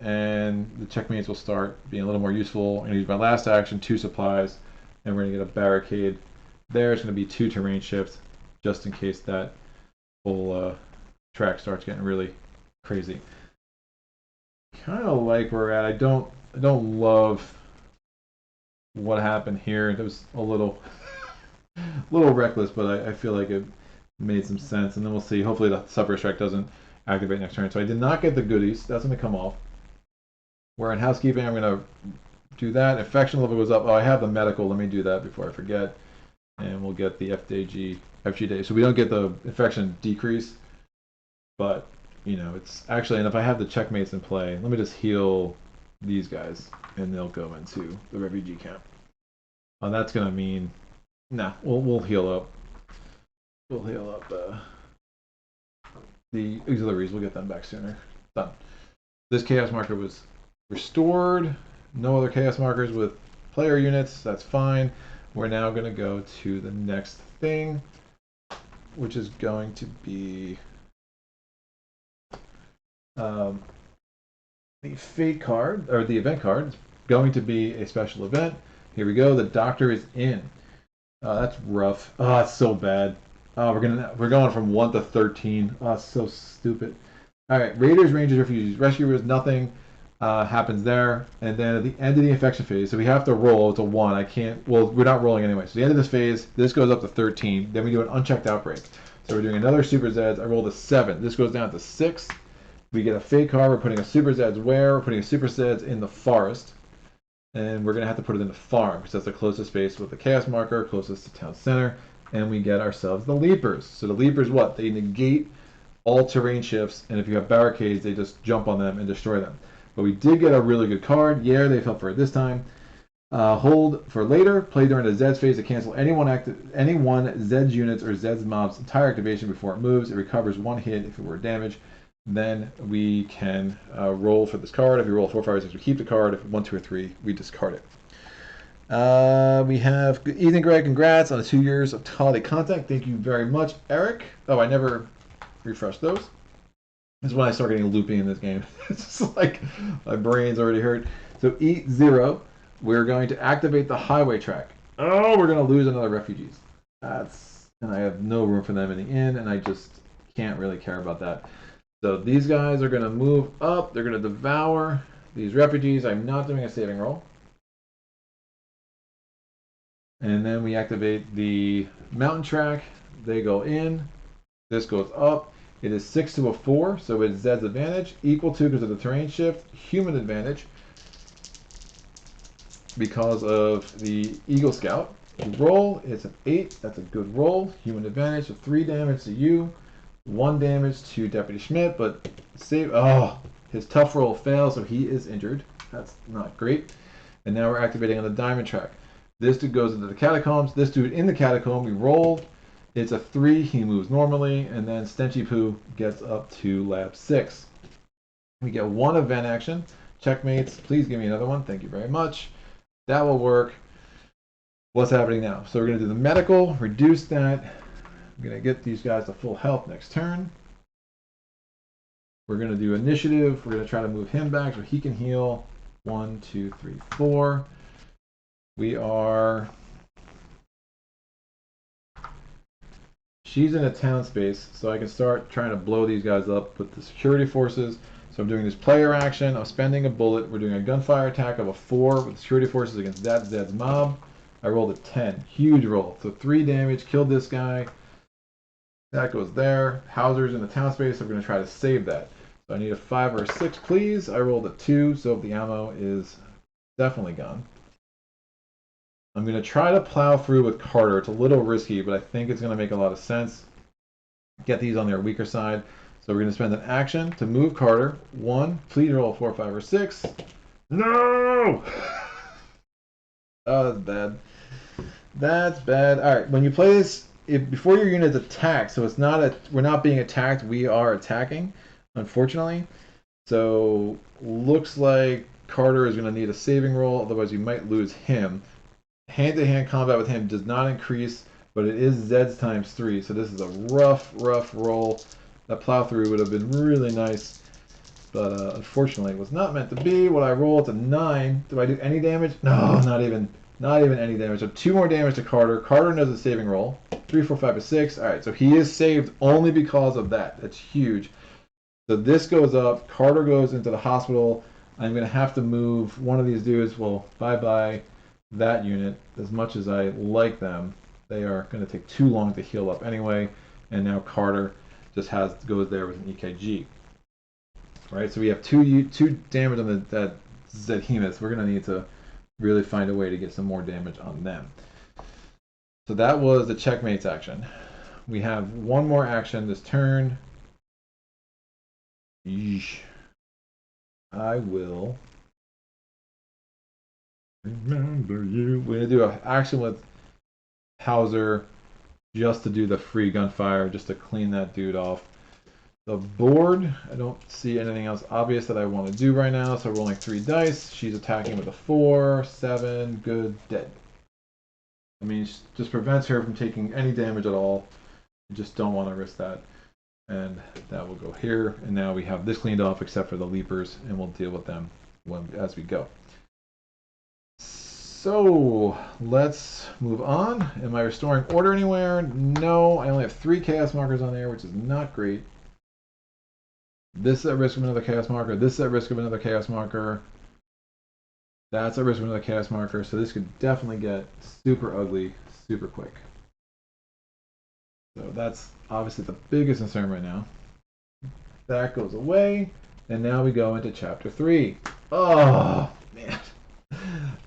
and the checkmates will start being a little more useful. I'm going to use my last action, 2 supplies, and we're going to get a barricade. There's going to be 2 terrain shifts, just in case that whole track starts getting really crazy. Kind of like where we're at. I don't love what happened here. It was a little reckless, but I feel like it made some sense. And then we'll see. Hopefully the Super Strike doesn't activate next turn. So I did not get the goodies. That's going to come off. We're in housekeeping. I'm going to do that. Infection level goes up. Oh, I have the medical. Let me do that before I forget. And we'll get the FG day. So we don't get the infection decrease, but you know, it's actually, and if I have the checkmates in play, let me just heal these guys and they'll go into the refugee camp. That's gonna mean, nah, we'll heal up. We'll heal up the auxiliaries. We'll get them back sooner. Done. This chaos marker was restored. No other chaos markers with player units. That's fine. We're now going to go to the next thing, which is going to be the fate card, or the event card. It's going to be a special event. Here we go. The doctor is in. That's rough. Oh, it's so bad. Oh, we're going from 1 to 13. Oh, it's so stupid. All right, Raiders, Rangers, Refugees, Rescuers, nothing happens there. And then at the end of the infection phase, so we have to roll to 1. I can't, well, we're not rolling anyway. So the end of this phase, this goes up to 13. Then we do an unchecked outbreak. So we're doing another Super Zeds. I rolled a 7. This goes down to 6. We get a fake card. We're putting a Super Zeds where? We're putting a Super Zeds in the forest. And we're going to have to put it in the farm because that's the closest space with the chaos marker, closest to town center. And we get ourselves the leapers. So the leapers, what? They negate all terrain shifts, and if you have barricades, they just jump on them and destroy them. But we did get a really good card. Yeah, they fell for it this time. Hold for later. Play during the Zest phase to cancel any one Zeds units or Zeds mob's entire activation before it moves. It recovers 1 hit if it were damaged. Then we can roll for this card. If you roll 4, 5, or 6, we keep the card. If 1, 2, or 3, we discard it. We have Ethan Greg, congrats on the 2 years of holiday content. Thank you very much, Eric. Oh, I never refresh those. This is when I start getting loopy in this game. It's just like my brain's already hurt. So eat 0. We're going to activate the highway track. Oh, we're going to lose another refugees. And I have no room for them in the inn, and I just can't really care about that. So these guys are going to move up. They're going to devour these refugees. I'm not doing a saving roll. And then we activate the mountain track. They go in. This goes up. It is 6 to a 4, so it's Zed's advantage. Equal to because of the terrain shift. Human advantage because of the Eagle Scout. You roll. It's an 8. That's a good roll. Human advantage. So 3 damage to you. 1 damage to Deputy Schmidt, but save. Oh, his tough roll fails, so he is injured. That's not great. And now we're activating on the diamond track. This dude goes into the catacombs. This dude in the catacomb, we roll. It's a 3. He moves normally, and then Stenchy Poo gets up to lab 6. We get 1 event action. Checkmates. Please give me another one. Thank you very much. That will work. What's happening now? So we're going to do the medical, reduce that. I'm going to get these guys to full health next turn. We're going to do initiative. We're going to try to move him back so he can heal. 1, 2, 3, 4. We are she's in a town space, so I can start trying to blow these guys up with the security forces. So I'm doing this player action. I'm spending a bullet. We're doing a gunfire attack of a 4 with security forces against that Zed's mob. I rolled a 10. Huge roll. So 3 damage. Killed this guy. That goes there. Hauser's in the town space, so we're going to try to save that. So I need a 5 or a 6, please. I rolled a 2, so the ammo is definitely gone. I'm going to try to plow through with Carter. It's a little risky, but I think it's going to make a lot of sense. Get these on their weaker side. So we're going to spend an action to move Carter. 1, please roll 4, 5, or 6. No! Oh, that's bad. That's bad. All right, when you play this, before your unit's attacked, so it's not we're not being attacked, we are attacking, unfortunately. So looks like Carter is going to need a saving roll, otherwise you might lose him. Hand-to-hand combat with him does not increase, but it is Zeds times 3, so this is a rough roll. That plow through would have been really nice, but unfortunately it was not meant to be. What I roll, it's a 9. Do I do any damage? No, not even any damage. So 2 more damage to Carter. Carter knows the saving roll. 3, 4, 5, 6. All right, so he is saved only because of that. That's huge. So this goes up. Carter goes into the hospital. I'm going to have to move one of these dudes. Well, bye-bye that unit. As much as I like them, they are going to take too long to heal up anyway. And now Carter just goes there with an EKG. All right, so we have 2 damage on that Zedhemus. We're going to need to really find a way to get some more damage on them. So that was the checkmates action. We have one more action this turn. Yeesh. I will remember you. We're going to do an action with Hauser just to do the free gunfire, just to clean that dude off. The board, I don't see anything else obvious that I want to do right now, so rolling 3 dice. She's attacking with a 4, 7, good, dead. I mean, it just prevents her from taking any damage at all. You just don't want to risk that. And that will go here. And now we have this cleaned off except for the leapers, and we'll deal with them as we go. So let's move on. Am I restoring order anywhere? No, I only have 3 chaos markers on there, which is not great. This is at risk of another chaos marker. This is at risk of another chaos marker. That's at risk of another chaos marker. So this could definitely get super ugly super quick. So that's obviously the biggest concern right now. That goes away. And now we go into chapter 3. Oh, man.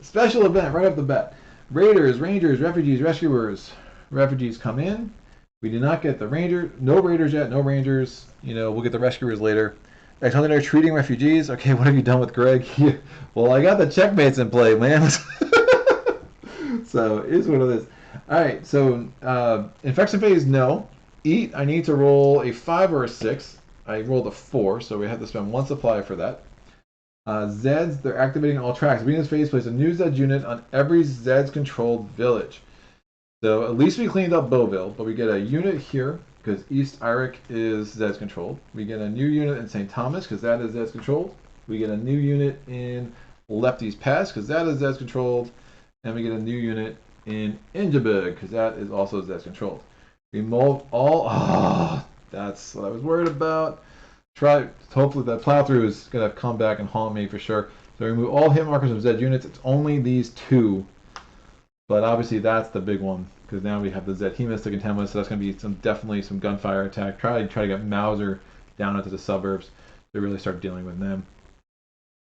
Special event right off the bat. Raiders, Rangers, Refugees, Rescuers. Refugees come in. We did not get the Ranger. No Raiders yet. No Rangers. You know, we'll get the Rescuers later. I told you they're treating refugees. Okay, what have you done with Greg? Well, I got the checkmates in play, man. So, it is what it is. All right, so infection phase, no. Eat, I need to roll a 5 or a 6. I rolled a 4, so we have to spend 1 supply for that. Zeds, they're activating all tracks. Beginning this phase, place a new Zed unit on every Zeds-controlled village. So at least we cleaned up Beauville, but we get a unit here because East Iric is Zeds controlled. We get a new unit in St. Thomas because that is Zeds controlled. We get a new unit in Lefty's Pass because that is Zeds controlled. And we get a new unit in Ingeborg because that is also Zeds controlled. Remove all. Ah, that's what I was worried about. Hopefully that plow through is going to come back and haunt me for sure. So remove all hit markers of Zed units. It's only these 2. But obviously that's the big one because now we have the Zedhemus to contend with, so that's going to be definitely some gunfire attack. Try to get Mauser down into the suburbs to really start dealing with them.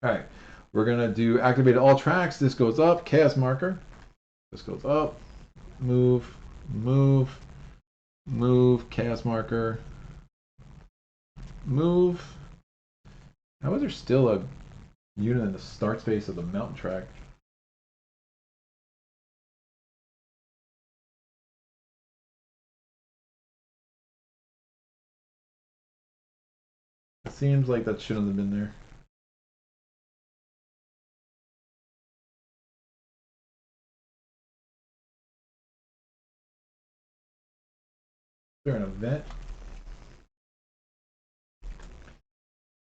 All right, we're going to do activate all tracks. This goes up, chaos marker. This goes up, move, chaos marker, move. How is there still a unit in the start space of the mountain track? It seems like that shouldn't have been there. Is there an event? I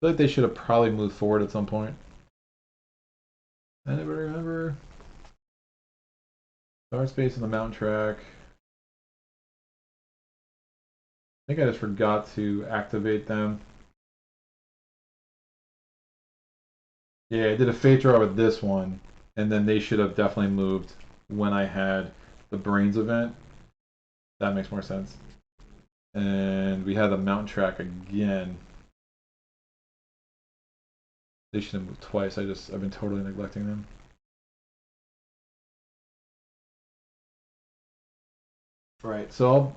feel like they should have probably moved forward at some point. Anybody remember? Start space on the mountain track. think I just forgot to activate them. Yeah, I did a fate draw with this one, and then they should have definitely moved when I had the brains event. That makes more sense. And we had the mountain track again. They should have moved twice. I've been totally neglecting them. Right, so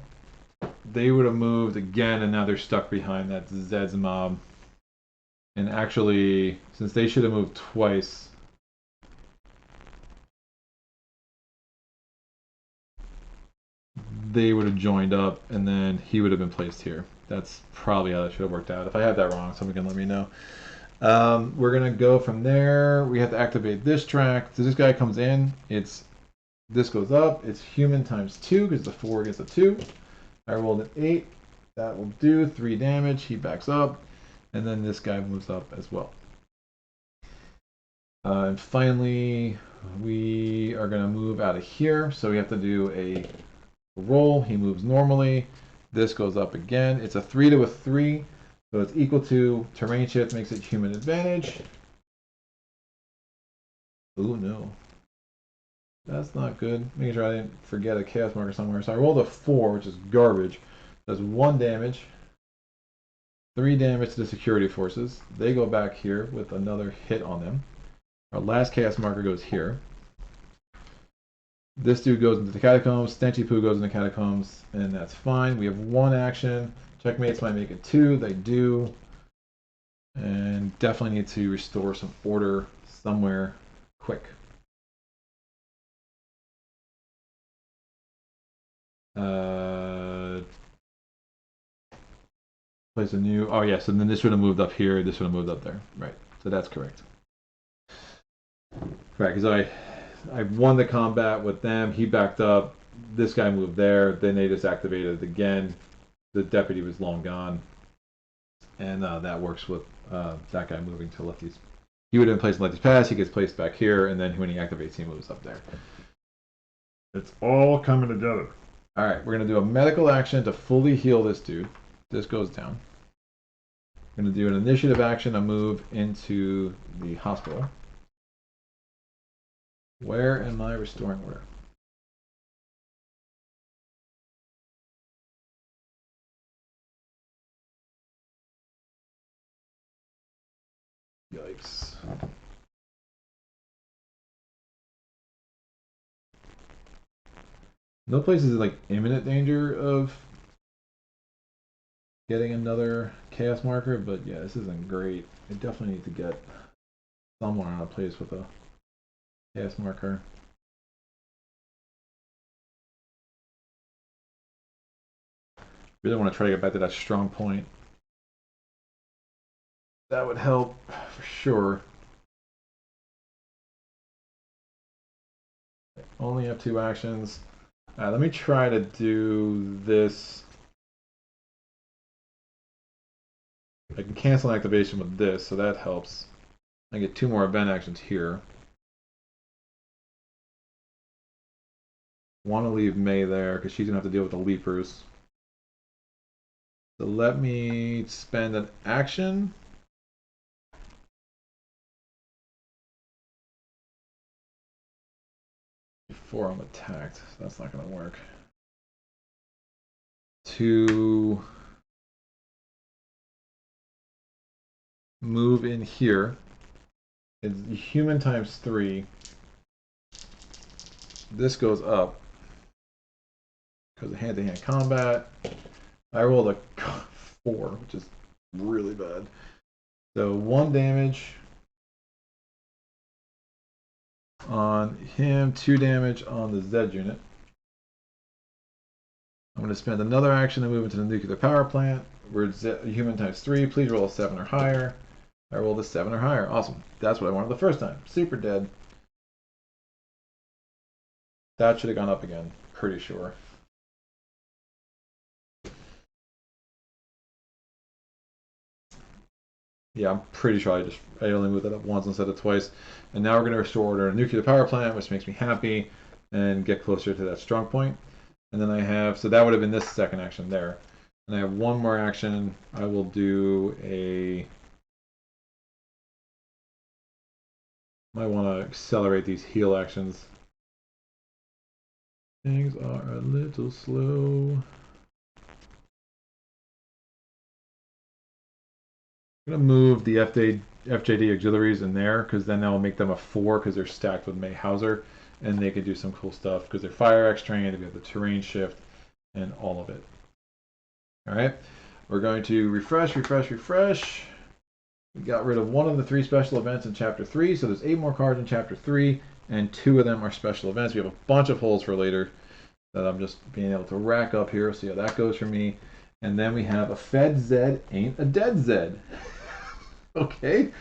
they would have moved again, and now they're stuck behind that Zeds mob. And actually, since they should have moved twice, they would have joined up, and then he would have been placed here. That's probably how that should have worked out. If I had that wrong, someone can let me know. We're gonna go from there. We have to activate this track. So this guy comes in. This goes up. It's human times 2 because the 4 against the 2. I rolled an 8. That will do 3 damage. He backs up, and then this guy moves up as well. And finally, we are gonna move out of here. So we have to do a roll. He moves normally. This goes up again. It's a 3 to a 3. So it's equal to terrain shift, makes it human advantage. Oh no. That's not good. Making sure I didn't forget a chaos marker somewhere. So I rolled a 4, which is garbage. Does 1 damage. 3 damage to the security forces. They go back here with another hit on them. Our last chaos marker goes here. This dude goes into the catacombs. Stenchy Poo goes into the catacombs, and that's fine. We have 1 action. Checkmates might make it 2. They do. And definitely need to restore some order somewhere quick. Place a new. Oh yes, and then this would have moved up here. This would have moved up there. Right. So that's correct. Right, because I won the combat with them. He backed up. This guy moved there. Then they just activated it again. The deputy was long gone, and that works with that guy moving to Lefty's. He would have been placed in Lefty's Pass. He gets placed back here, and then when he activates, he moves up there. It's all coming together. All right, we're gonna do a medical action to fully heal this dude. This goes down. I'm gonna do an initiative action to move into the hospital. Where am I restoring order? Yikes. No place is like imminent danger of getting another chaos marker, but yeah, this isn't great. I definitely need to get somewhere on a place with a chaos marker. Really want to try to get back to that strong point. That would help for sure. Only have 2 actions. Let me try to do this. I can cancel an activation with this, so that helps. I get 2 more event actions here. Want to leave May there because she's gonna have to deal with the leapers. So let me spend an action. Before I'm attacked. So that's not gonna work. To move in here. It's human times 3. This goes up because of hand-to-hand combat. I rolled a 4, which is really bad. So 1 damage on him, 2 damage on the Zed unit. I'm going to spend another action to move into the nuclear power plant. We're human times 3. Please roll a 7 or higher. I rolled a 7 or higher. Awesome. That's what I wanted the first time. Super dead. That should have gone up again. Pretty sure. Yeah, I'm pretty sure I only moved that up once instead of twice. And now we're going to restore order a nuclear power plant, which makes me happy, and get closer to that strong point. And then I have, so that would have been this second action there. And I have one more action. I will do a... Might want to accelerate these heal actions. Things are a little slow. I'm going to move the FJD auxiliaries in there because then that will make them a 4 because they're stacked with May Hauser. And they can do some cool stuff because they're Fire X trained, we have the terrain shift, and all of it. Alright, we're going to refresh. We got rid of one of the 3 special events in Chapter 3, so there's 8 more cards in Chapter 3, and 2 of them are special events. We have a bunch of holes for later that I'm just being able to rack up here. See how that goes for me. And then we have a fed Zed ain't a dead Zed. Okay,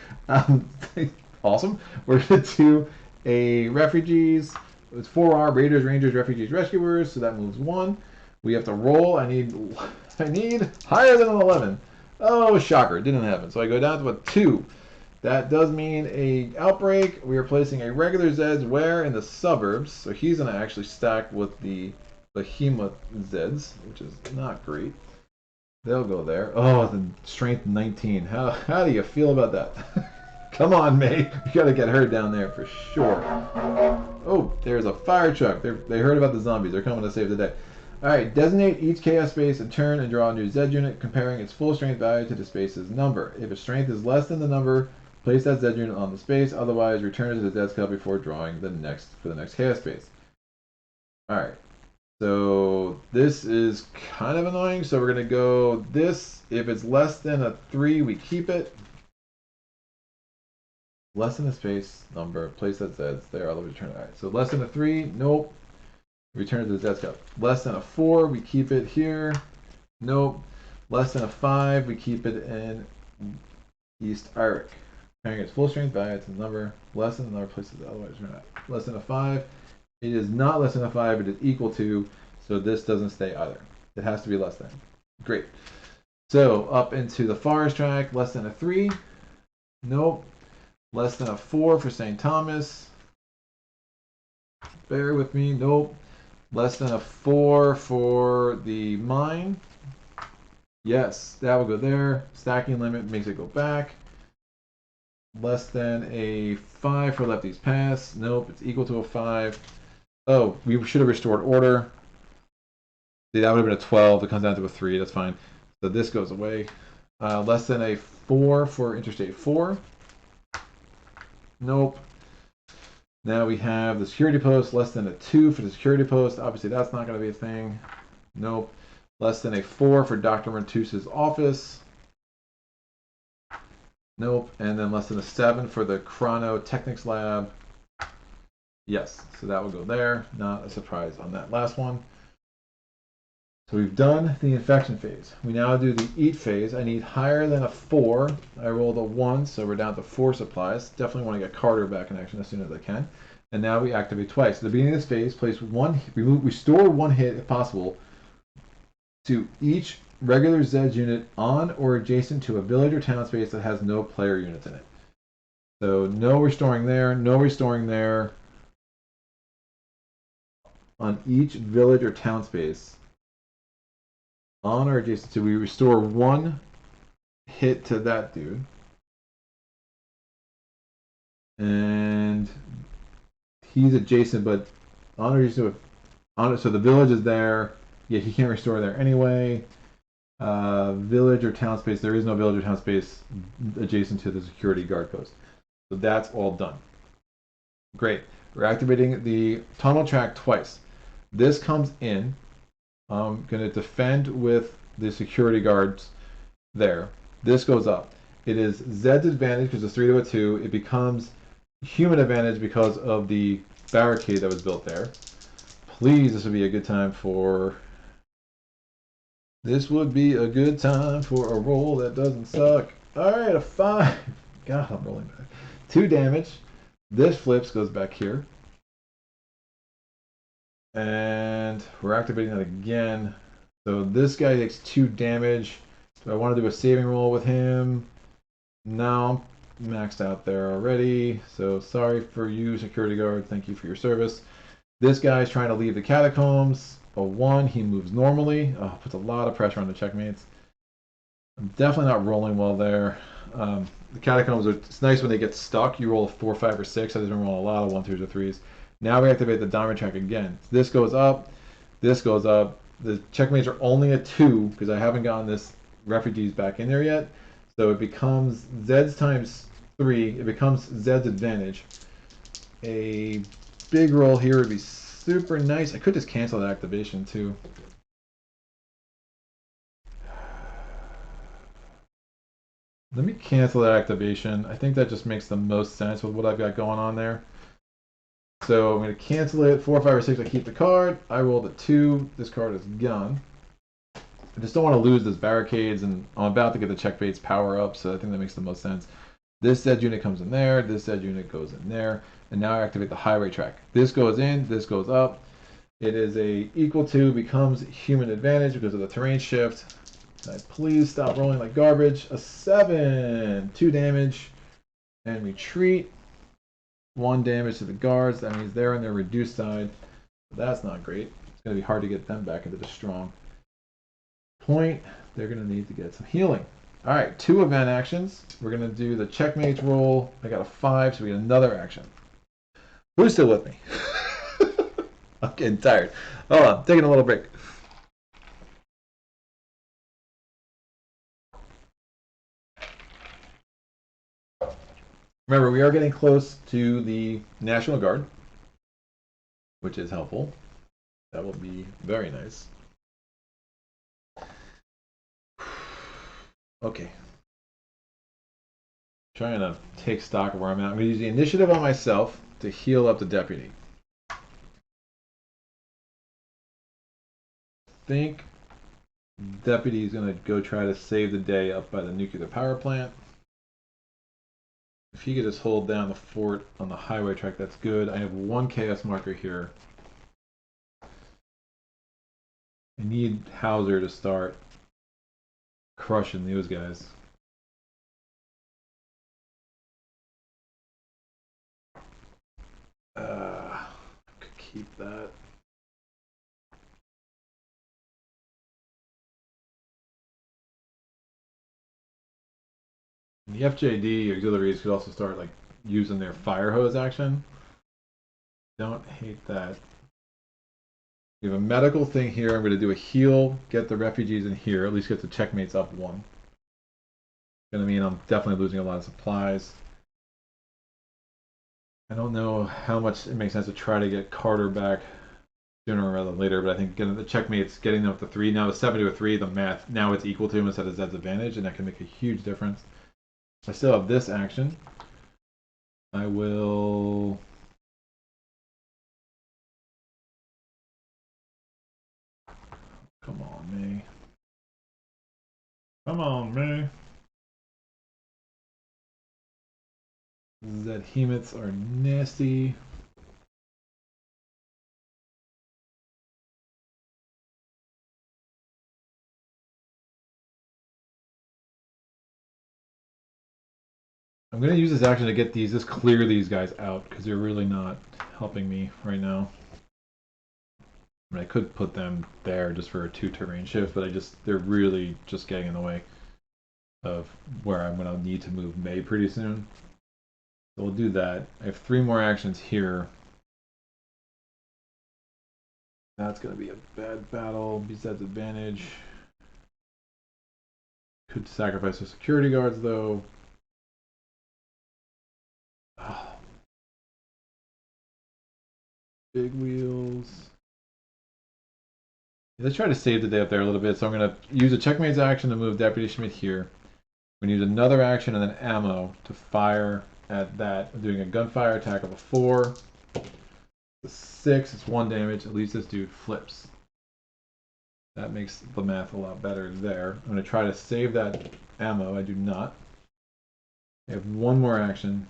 awesome. We're going to do a refugees. It's 4R Raiders, Rangers, Refugees, Rescuers. So that moves 1. We have to roll. I need higher than an 11. Oh, shocker! It didn't happen. So I go down to a 2. That does mean a outbreak. We are placing a regular Zeds where in the suburbs. So he's going to actually stack with the Behemoth Zeds, which is not great. They'll go there. Oh, the strength 19. How do you feel about that? Come on, May. You got to get her down there for sure. Oh, there's a fire truck. They heard about the zombies. They're coming to save the day. All right, designate each chaos space in turn and draw a new Z unit, comparing its full strength value to the space's number. If its strength is less than the number, place that Z unit on the space. Otherwise, return it to the Zed's cup before drawing the next chaos space. All right. So this is kind of annoying. So we're going to go this. If it's less than a 3, we keep it. Less than a space number, place that Zeds there. I'll return it. All right. So less than a 3, nope. Return it to the Zed's cup. Less than a 4, we keep it here. Nope. Less than a 5, we keep it in East Iric. Comparing its full strength value to the number. Less than the number, places otherwise return it. Less than a 5. It is not less than a 5, it is equal to, so this doesn't stay either. It has to be less than. Great. So up into the forest track, less than a 3. Nope. Less than a 4 for St. Thomas. Bear with me. Nope. Less than a 4 for the mine. Yes, that will go there. Stacking limit makes it go back. Less than a 5 for Lefty's Pass. Nope, it's equal to a 5. Oh, we should have restored order. See, that would have been a 12. It comes down to a 3. That's fine. So this goes away. Less than a 4 for Interstate 4. Nope. Now we have the security post. Less than a 2 for the security post. Obviously, that's not going to be a thing. Nope. Less than a 4 for Dr. Rentus's office. Nope. And then less than a 7 for the Chrono Technics Lab. Yes, so that will go there. Not a surprise on that last one. So we've done the infection phase. We now do the eat phase. I need higher than a 4. I rolled a 1, so we're down to 4 supplies. Definitely want to get Carter back in action as soon as I can. And now we activate twice. At the beginning of this phase, place 1, restore 1 hit if possible to each regular Zed unit on or adjacent to a village or town space that has no player units in it. So no restoring there, no restoring there. On each village or town space on or adjacent to, we restore 1 hit to that dude. And he's adjacent, but on or adjacent to, so the village is there. Yeah, he can't restore there anyway. Village or town space, there is no village or town space adjacent to the security guard post. So that's all done. Great. We're activating the tunnel track twice. This comes in. I'm going to defend with the security guards there. This goes up. It is Zed's advantage because it's 3 to a 2. It becomes human advantage because of the barricade that was built there. Please, this would be a good time for... This would be a good time for a roll that doesn't suck. Alright, a 5. God, I'm rolling back. 2 damage. This flips, goes back here. And we're activating that again. So this guy takes 2 damage. Do I want to do a saving roll with him? No, I'm maxed out there already. So sorry for you, security guard. Thank you for your service. This guy's trying to leave the catacombs. a 1. He moves normally. Oh, puts a lot of pressure on the checkmates. I'm definitely not rolling well there. The catacombs it's nice when they get stuck. You roll a 4, 5, or 6. I just been rolling a lot of 1, 2s, or 3s. Now we activate the diamond track again. This goes up. This goes up. The checkmates are only a 2 because I haven't gotten this refugees back in there yet. So it becomes Zeds times 3. It becomes Zeds advantage. A big roll here would be super nice. I could just cancel that activation too. Let me cancel that activation. I think that just makes the most sense with what I've got going on there. So I'm going to cancel it. 4, 5, or 6, I keep the card. I rolled a 2. This card is gone. I just don't want to lose this barricades, and I'm about to get the checkmates power up, so I think that makes the most sense. This Zed unit comes in there. This Zed unit goes in there. And now I activate the highway track. This goes in. This goes up. It is a equal to becomes human advantage because of the terrain shift. Please stop rolling like garbage. A 7. 2 damage. And retreat. 1 damage to the guards. That means they're on their reduced side. That's not great. It's going to be hard to get them back into the strong point. They're going to need to get some healing. All right, 2 event actions. We're going to do the checkmates roll. I got a 5, so we get another action. Who's still with me? I'm getting tired. Hold on, taking a little break. Remember, we are getting close to the National Guard, which is helpful. That will be very nice. Okay. Trying to take stock of where I'm at. I'm going to use the initiative on myself to heal up the deputy. I think deputy is going to go try to save the day up by the nuclear power plant. If he could just hold down the fort on the highway track, that's good. I have 1 chaos marker here. I need Hauser to start crushing those guys. Could keep that. The FJD auxiliaries could also start like using their fire hose action. Don't hate that. We have a medical thing here. I'm going to do a heal, get the refugees in here, at least get the checkmates up 1. Gonna mean I'm definitely losing a lot of supplies. I don't know how much it makes sense to try to get Carter back sooner rather than later, but I think getting the checkmates, getting them up to 3, now it's 7 to a 3, the math, now it's equal to him instead of Zed's advantage, and that can make a huge difference. I still have this action. I will... Come on, May. Come on, May. Zed Hemits are nasty. I'm going to use this action to get these, just clear these guys out, because they're really not helping me right now. I mean, I could put them there just for a 2 terrain shift, but they're really just getting in the way of where I'm going to need to move May pretty soon. So we'll do that. I have 3 more actions here. That's going to be a bad battle. Besides advantage. Could sacrifice the security guards, though. Oh. Big wheels. Let's try to save the day up there a little bit. So I'm going to use a checkmates action to move Deputy Schmidt here. We need another action and then ammo to fire at that. I'm doing a gunfire attack of a 4. The 6, it's 1 damage. At least this dude flips. That makes the math a lot better there. I'm going to try to save that ammo. I do not. I have 1 more action.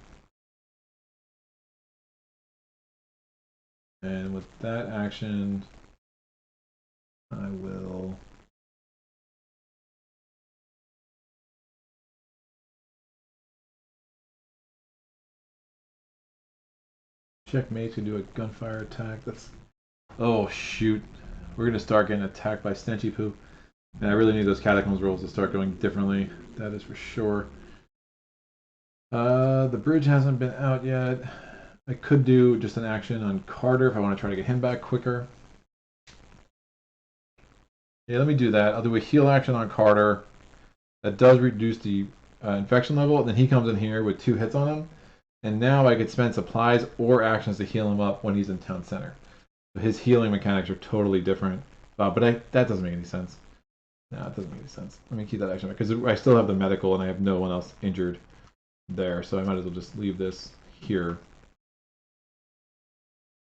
And with that action, I will... Checkmate to do a gunfire attack. That's... Oh, shoot. we're gonna start getting attacked by Stenchy Poo. And I really need those Catacombs rolls to start going differently. That is for sure. The bridge hasn't been out yet. I could do just an action on Carter if I want to try to get him back quicker. Yeah, let me do that. I'll do a heal action on Carter. That does reduce the infection level. Then he comes in here with 2 hits on him. And now I could spend supplies or actions to heal him up when he's in town center. So his healing mechanics are totally different. But that doesn't make any sense. No, it doesn't make any sense. Let me keep that action because I still have the medical and I have no one else injured there. So I might as well just leave this here.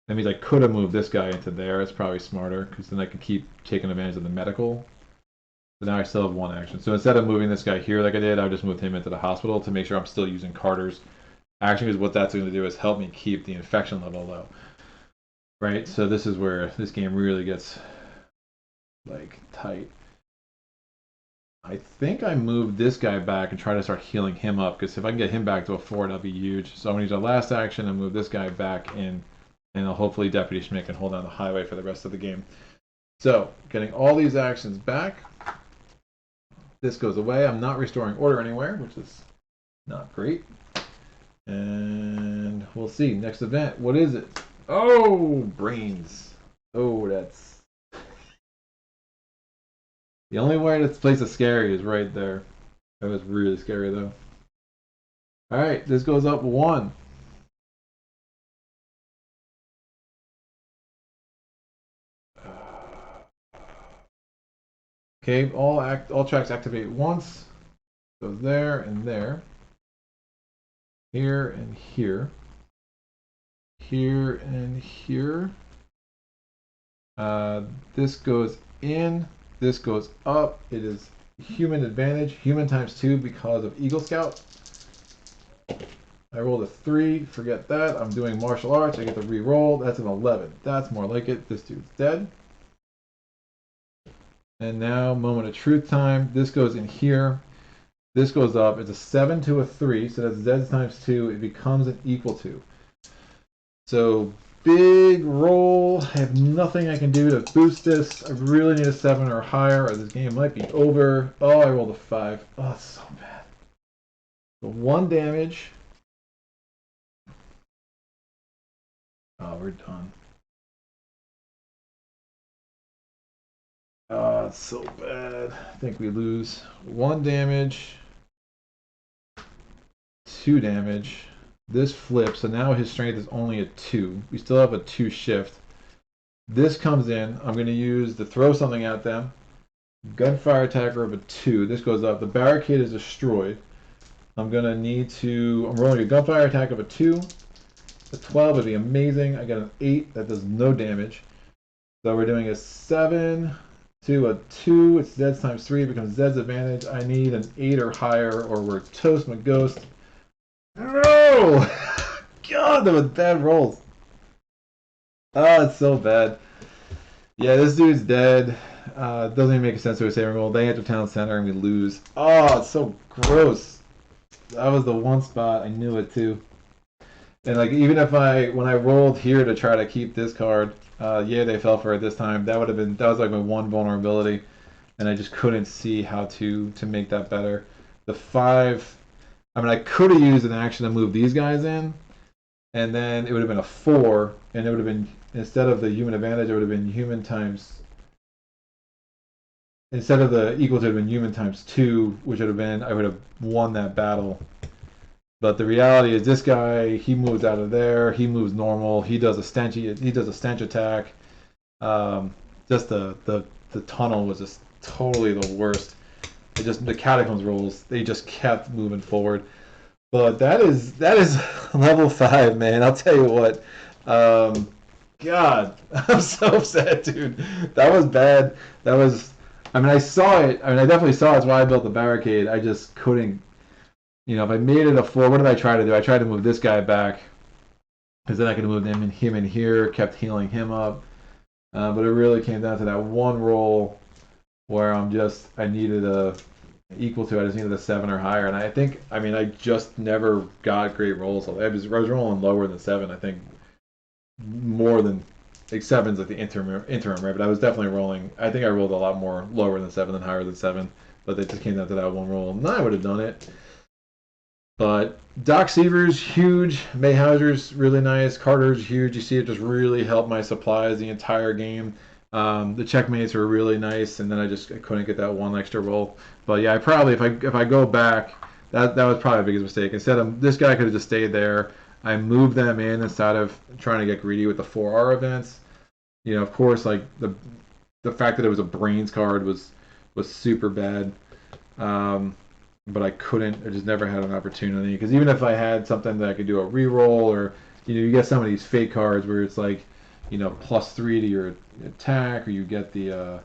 That means I could have moved this guy into there. It's probably smarter because then I can keep taking advantage of the medical. But now I still have 1 action. So instead of moving this guy here like I did, I just moved him into the hospital to make sure I'm still using Carter's action, because what that's going to do is help me keep the infection level low. Right? So this is where this game really gets like tight. I think I moved this guy back and try to start healing him up, because if I can get him back to a 4, that'd be huge. So I'm going to use a last action and move this guy back in, and hopefully Deputy Schmidt can hold down the highway for the rest of the game. So, getting all these actions back. This goes away. I'm not restoring order anywhere, which is not great. And we'll see. Next event. What is it? Oh, brains. Oh, that's... The only way this place is scary is right there. That was really scary, though. Alright, this goes up 1. Okay, all tracks activate once. Goes there and there. Here and here. Here and here. This goes in. This goes up. It is human advantage. Human ×2 because of Eagle Scout. I rolled a 3. Forget that. I'm doing martial arts. I get to re-roll. That's an 11. That's more like it. This dude's dead. And now, moment of truth time. This goes in here. This goes up. It's a 7 to a 3. So that's Zeds ×2. It becomes an equal to. So big roll. I have nothing I can do to boost this. I really need a 7 or higher, or this game might be over. Oh, I rolled a 5. Oh, it's so bad. So 1 damage. Oh, we're done. Oh, it's so bad. I think we lose 1 damage, 2 damage. This flips, so now his strength is only a 2. We still have a 2 shift. This comes in. I'm going to use to throw something at them. Gunfire attacker of a 2. This goes up. The barricade is destroyed. I'm going to need to... I'm rolling a gunfire attack of a 2. A 12 would be amazing. I got an 8. That does no damage. So we're doing a 7... to a 2, it's Zeds ×3, it becomes Zeds advantage. I need an 8 or higher, or we're toast my ghost. No! God, that was bad rolls. Oh, it's so bad. Yeah, this dude's dead. Doesn't even make sense to a saving roll. They enter town center and we lose. Oh, it's so gross. That was the one spot. I knew it too. And like, even if when I rolled here to try to keep this card, yeah, they fell for it this time. That was like my 1 vulnerability, and I just couldn't see how to make that better. The 5, I mean, I could have used an action to move these guys in, and then it would have been a 4, and it would have been, instead of the human advantage, it would have been human times, instead of the equal to, it would have been human ×2, which would have been, I would have won that battle. But the reality is, this guy, he moves out of there. He moves normal. He does a stench attack. Just the tunnel was just totally the worst. It just, the Catacombs rolls, they just kept moving forward. But that is level 5, man. I'll tell you what. God, I'm so upset, dude. That was bad. That was. I mean, I saw it. I mean, I definitely saw it. That's why I built the barricade. I just couldn't. You know, if I made it a 4, what did I try to do? I tried to move this guy back, because then I could move him in here, kept healing him up. But it really came down to that 1 roll where I needed a equal to, I just needed a 7 or higher. And I just never got great rolls. I was rolling lower than 7, I think, more than like 7's like the interim, right? But I was definitely rolling. I think I rolled a lot more lower than 7 than higher than 7. But they just came down to that one roll. 9 would have done it. But Doc Seaver's huge. Mayhauser's really nice. Carter's huge. You see it just really helped my supplies the entire game. The checkmates were really nice, and then I couldn't get that one extra roll. But yeah, I probably if I go back, that was probably the biggest mistake. Instead of this guy could have just stayed there. I moved them in instead of trying to get greedy with the 4R events. You know, of course, like the fact that it was a brains card was super bad. But I couldn't. I just never had an opportunity because even if I had something that I could do a reroll or you get some of these fake cards where it's like +3 to your attack or you get the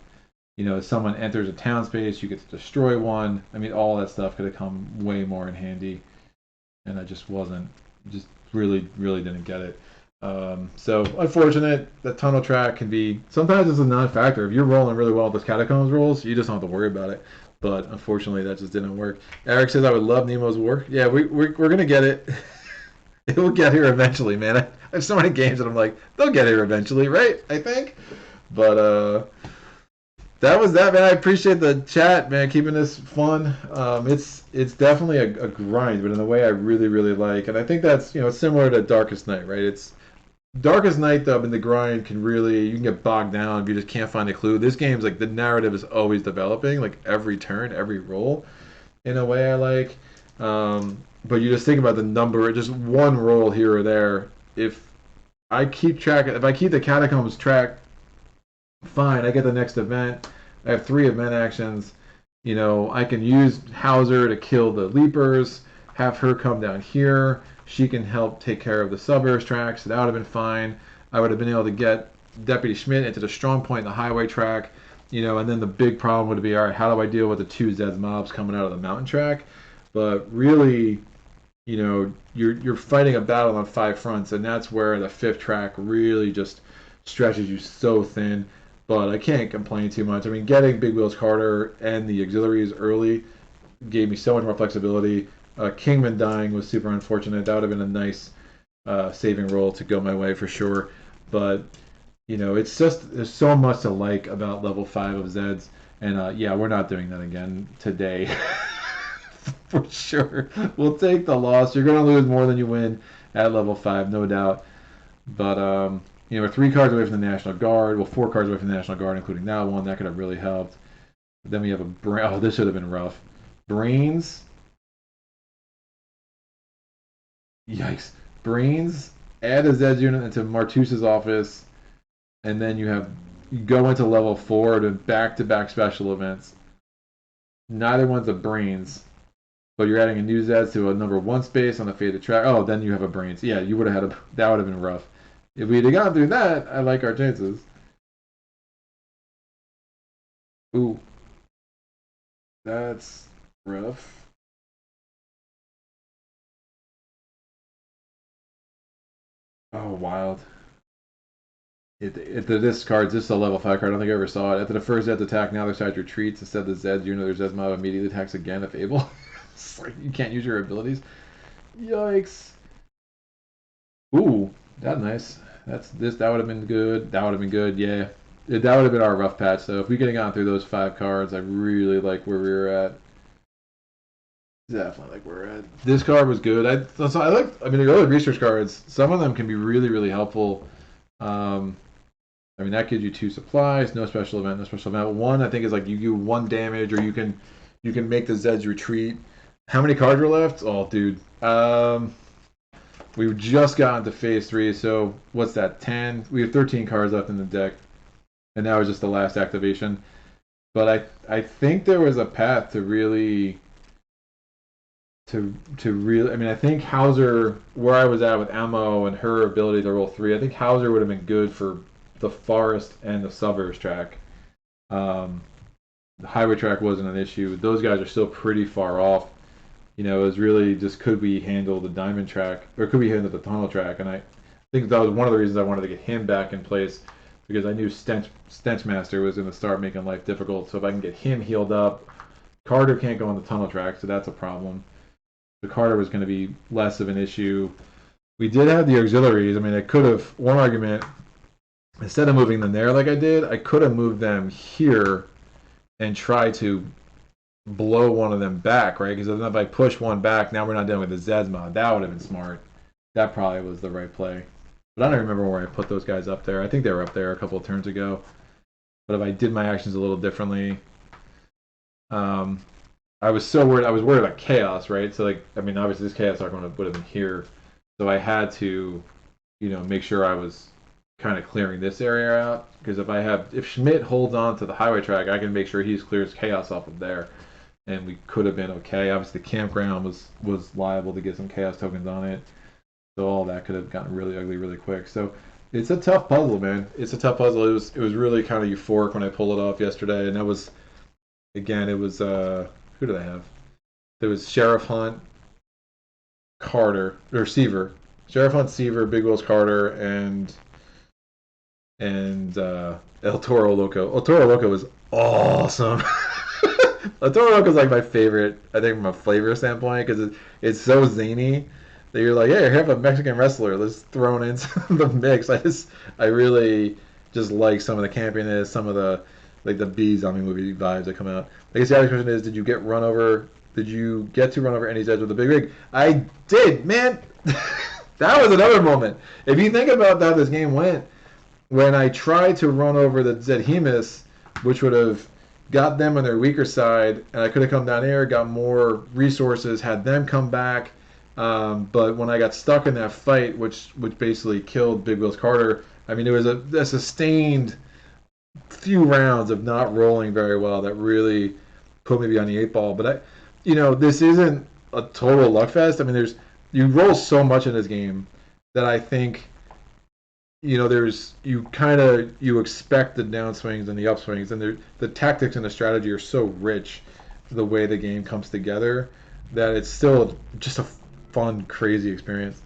someone enters a town space you get to destroy one. I mean all that stuff could have come way more in handy, and I just wasn't just really didn't get it. So unfortunate. The tunnel track can be sometimes it's a non-factor. If you're rolling really well with those catacombs rolls, you just don't have to worry about it. But unfortunately, that just didn't work. Eric says, I would love Nemo's War. Yeah, we're going to get it. It will get here eventually, man. I have so many games that I'm like, they'll get here eventually, right? I think. But that was that, man. I appreciate the chat, man, keeping this fun. It's definitely a grind, but in a way I really like. And I think that's, it's similar to Darkest Night, right? It's Darkest Night, though, in the grind you can get bogged down if you just can't find a clue. This game's like the narrative is always developing, like every turn, every roll, in a way I like. But you just think about the number, just one roll here or there. If I keep the catacombs track, fine, I get the next event. I have 3 event actions. I can use Hauser to kill the Leapers, have her come down here. She can help take care of the suburbs track, so that would have been fine. I would have been able to get Deputy Schmidt into the strong point in the highway track, and then the big problem would be, all right, how do I deal with the 2 Zeds mobs coming out of the mountain track? But really, you're fighting a battle on 5 fronts, and that's where the 5th track really just stretches you so thin. But I can't complain too much. I mean, getting Big Wheels Carter and the auxiliaries early gave me so much more flexibility. Kingman dying was super unfortunate. That would have been a nice saving roll to go my way for sure. But, it's just, there's so much to like about level 5 of Zeds. And yeah, we're not doing that again today. For sure. We'll take the loss. You're going to lose more than you win at level 5, no doubt. But, we're 3 cards away from the National Guard. Well, 4 cards away from the National Guard, including that one. That could have really helped. But then we have oh, this should have been rough. Brains. Yikes. Brains, add a Zeds unit into Martuse's office, and then you go into level 4 to back-to-back special events. Neither one's a Brains, but you're adding a new Zeds to a number 1 space on the faded track. Oh, then you have a Brains. Yeah, you would have had that would have been rough. If we'd have gone through that, I like our chances. Ooh. That's rough. Oh, wild. This card's just a level 5 card. I don't think I ever saw it. After the first Zed's attack, now their side retreats. Instead, the Zeds, their Zeds mob immediately attacks again if able. You can't use your abilities. Yikes. Ooh, that's nice. That would have been good. That would have been good, yeah. That would have been our rough patch, so if we could have gone through those 5 cards, I really like where we were at. Definitely like where we're at. This card was good. I mean, the early research cards, some of them can be really helpful. I mean, that gives you 2 supplies, no special event, no special event. 1, I think, is like you do 1 damage, or you can make the Zeds retreat. How many cards were left? Oh, dude. We've just gotten to phase 3, so what's that? 10. We have 13 cards left in the deck, and that was just the last activation. But I think there was a path to really. I mean, I think Hauser, where I was at with ammo and her ability to roll 3, I think Hauser would have been good for the forest and the suburbs track. The highway track wasn't an issue. Those guys are still pretty far off. It was really just could we handle the diamond track, or could we handle the tunnel track? And I think that was one of the reasons I wanted to get him back in place, because I knew Stenchmaster was going to start making life difficult. So if I can get him healed up, Carter can't go on the tunnel track, so that's a problem. The Carter was going to be less of an issue. We did have the auxiliaries. I mean, it could have. One argument instead of moving them there like I did, I could have moved them here and try to blow one of them back, right? Because then if I push one back, now we're not dealing with the Zeds mod. That would have been smart. That probably was the right play. But I don't remember where I put those guys up there. I think they were up there a couple of turns ago. But if I did my actions a little differently, I was so worried. I was worried about chaos, right? So like, I mean, obviously this chaos arc would have been here, so I had to, make sure I was kind of clearing this area out. Because if Schmidt holds on to the highway track, I can make sure he clears chaos off of there, and we could have been okay. Obviously, the campground was liable to get some chaos tokens on it, so all that could have gotten really ugly really quick. So it's a tough puzzle, man. It's a tough puzzle. It was really kind of euphoric when I pulled it off yesterday, and that was again it was who did I have? There was Sheriff Hunt, Carter, or Seaver. Sheriff Hunt, Seaver, Big Will's Carter, and El Toro Loco. El Toro Loco was awesome. El Toro Loco is like my favorite, I think, from a flavor standpoint, because it's so zany that you're like, hey, I have a Mexican wrestler. Let's throw it into the mix. I really just like some of the campiness, some of the like the B zombie movie vibes that come out. I guess the other question is, did you get run over? Did you get to run over any Zeds with a big rig? I did, man. That was another moment. If you think about how this game went, when I tried to run over the Zedhemus, which would have got them on their weaker side, and I could have come down here, got more resources, had them come back. But when I got stuck in that fight, which basically killed Big Will's Carter, I mean, it was a sustained few rounds of not rolling very well that really put me behind the eight ball. But this isn't a total luck fest. I mean, you roll so much in this game that I think you expect the downswings and the upswings, and the tactics and the strategy are so rich the way the game comes together that it's still just a fun, crazy experience.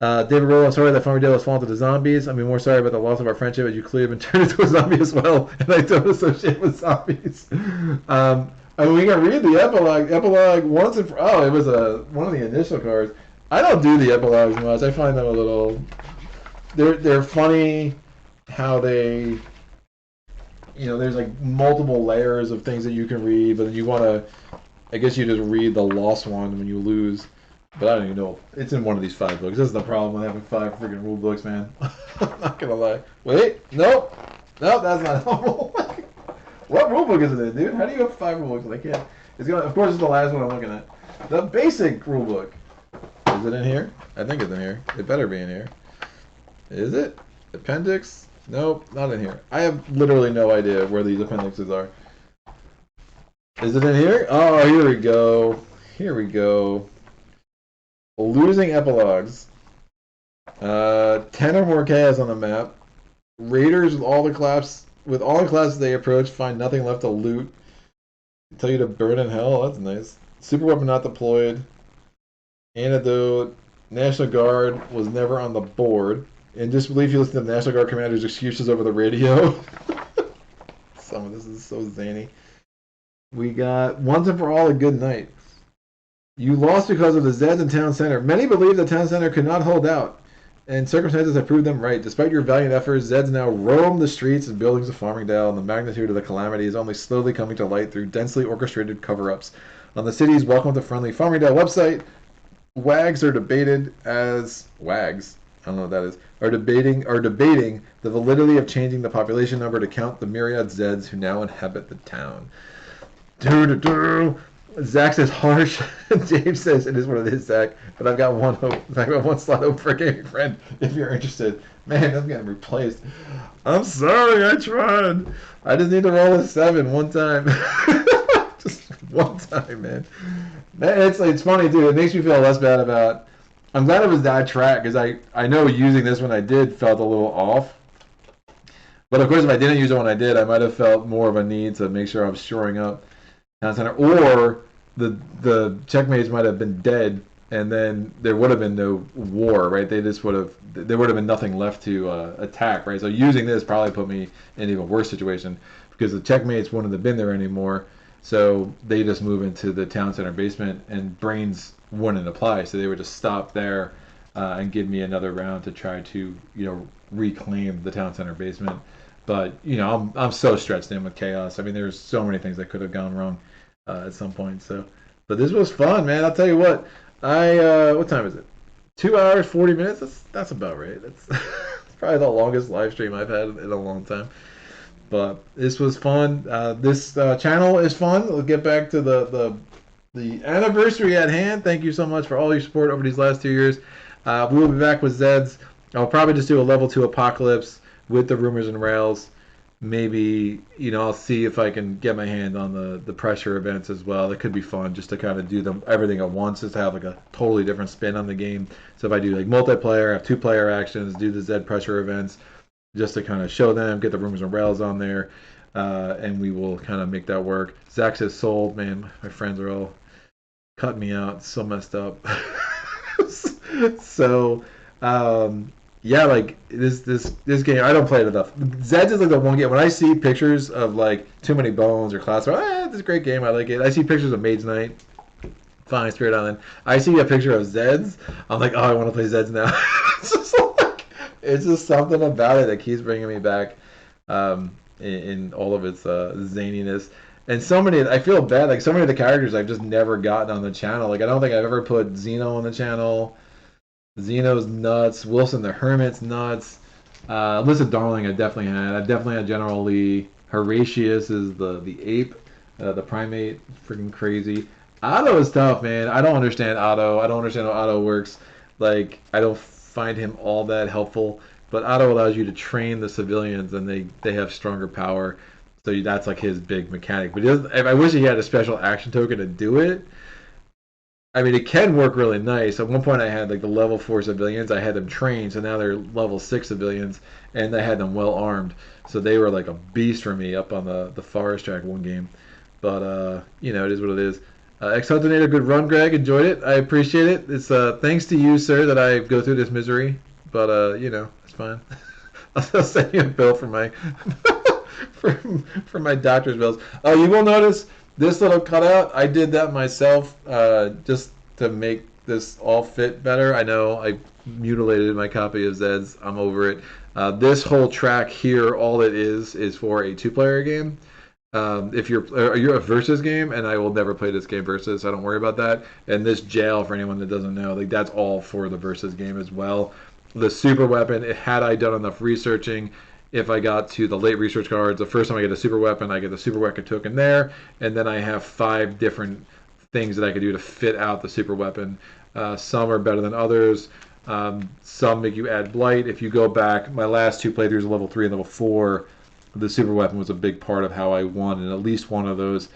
David Roll, I'm sorry that Farmingdale has fallen to the zombies. I mean, more sorry about the loss of our friendship, as you clearly have been turned into a zombie as well, and I don't associate with zombies. I mean, we can read the epilogue. Epilogue once and for it was one of the initial cards. I don't do the epilogues much. I find them a little. They're funny how they. There's like multiple layers of things that you can read, but then you want to. I guess you just read the lost one when you lose. But I don't even know. It's in one of these 5 books. This is the problem with having 5 freaking rule books, man. I'm not gonna lie. Wait, nope, that's not normal. What rule book is it in, dude? How do you have 5 rule books? I can't. Of course, it's the last one I'm looking at. The basic rule book. Is it in here? I think it's in here. It better be in here. Is it? Appendix? Nope, not in here. I have literally no idea where these appendixes are. Is it in here? Oh, here we go. Here we go. Losing epilogues. 10 or more chaos on the map. Raiders with all the classes they approach find nothing left to loot. Tell you to burn in hell. That's nice. Super weapon not deployed. Antidote. National Guard was never on the board. In disbelief, you listen to the National Guard commander's excuses over the radio. Some of this is so zany. We got once and for all a good night. You lost because of the Zeds in Town Center. Many believe the Town Center could not hold out, and circumstances have proved them right. Despite your valiant efforts, Zeds now roam the streets and buildings of Farmingdale, and the magnitude of the calamity is only slowly coming to light through densely orchestrated cover-ups. On the city's Welcome to Friendly Farmingdale website, wags are debated as wags. I don't know what that is. Are debating the validity of changing the population number to count the myriad Zeds who now inhabit the town. Zach says harsh. James says it is what it is, Zach. But I've got one hope. I've got one slot open for a gaming friend if you're interested. Man, I'm getting replaced. I'm sorry, I tried. I just need to roll a 7 one time. Just one time, man. It's funny, dude. It makes me feel less bad about. I'm glad it was that track because I know using this when I did felt a little off. But of course, if I didn't use it when I did, I might have felt more of a need to make sure I was shoring up Town Center, or the checkmates might have been dead, and then there would have been no war, right? There would have been nothing left to attack, right? So using this probably put me in an even worse situation because the checkmates wouldn't have been there anymore, so they just move into the Town Center basement, and brains wouldn't apply, so they would just stop there and give me another round to try to reclaim the town center basement. But I'm so stretched in with chaos. I mean, there's so many things that could have gone wrong at some point. So, but this was fun, man. I'll tell you what. What time is it? 2 hours 40 minutes. That's about right. That's probably the longest live stream I've had in a long time. But this was fun. This channel is fun. We'll get back to the anniversary at hand. Thank you so much for all your support over these last 2 years. We will be back with Zeds. I'll probably just do a level 2 apocalypse with the rumors and rails. Maybe I'll see if I can get my hand on the pressure events as well. That could be fun, just to kind of do them everything at once, just to have like a totally different spin on the game. So if I do like multiplayer, have 2-player actions, do the Zed pressure events, just to kind of show them, get the rumors and rails on there, and we will kind of make that work. Zach says sold. Man, my friends are all cutting me out. It's so messed up. So, yeah, like this game, I don't play it enough. Zeds is like the one game when I see pictures of like Too Many Bones or Class, this is a great game. I like it. I see pictures of Maid's Night, Fine Spirit Island. I see a picture of Zeds. I'm like, oh, I want to play Zeds now. It's just something about it that keeps bringing me back, in all of its zaniness. And so many, I feel bad. Like so many of the characters I've just never gotten on the channel. Like I don't think I've ever put Zeno on the channel. Zeno's nuts. Wilson the Hermit's nuts. Alyssa Darling I definitely had. I definitely had General Lee. Horatius is the ape, the primate. Freaking crazy. Otto is tough, man. I don't understand Otto. I don't understand how Otto works. Like I don't find him all that helpful. But Otto allows you to train the civilians, and they have stronger power. So that's like his big mechanic. But I wish he had a special action token to do it. I mean, it can work really nice. At one point, I had like the level 4 civilians. I had them trained, so now they're level 6 civilians, and I had them well armed. So they were like a beast for me up on the forest track one game. But it is what it is. Exhuntonator, good run, Greg. Enjoyed it. I appreciate it. It's thanks to you, sir, that I go through this misery. But it's fine. I'll send you a bill for my for my doctor's bills. Oh, you will notice this little cutout. I did that myself, just to make this all fit better. I know I mutilated my copy of Zeds. I'm over it. This whole track here, all it is for a 2-player game. If you're a versus game, and I will never play this game versus, so I don't worry about that. And this jail, for anyone that doesn't know, like that's all for the versus game as well. The super weapon, had I done enough researching, if I got to the late research cards, the first time I get a super weapon, I get the super weapon token there, and then I have 5 different things that I could do to fit out the super weapon. Some are better than others. Some make you add blight. If you go back, my last 2 playthroughs of level 3 and level 4, the super weapon was a big part of how I won in at least one of those.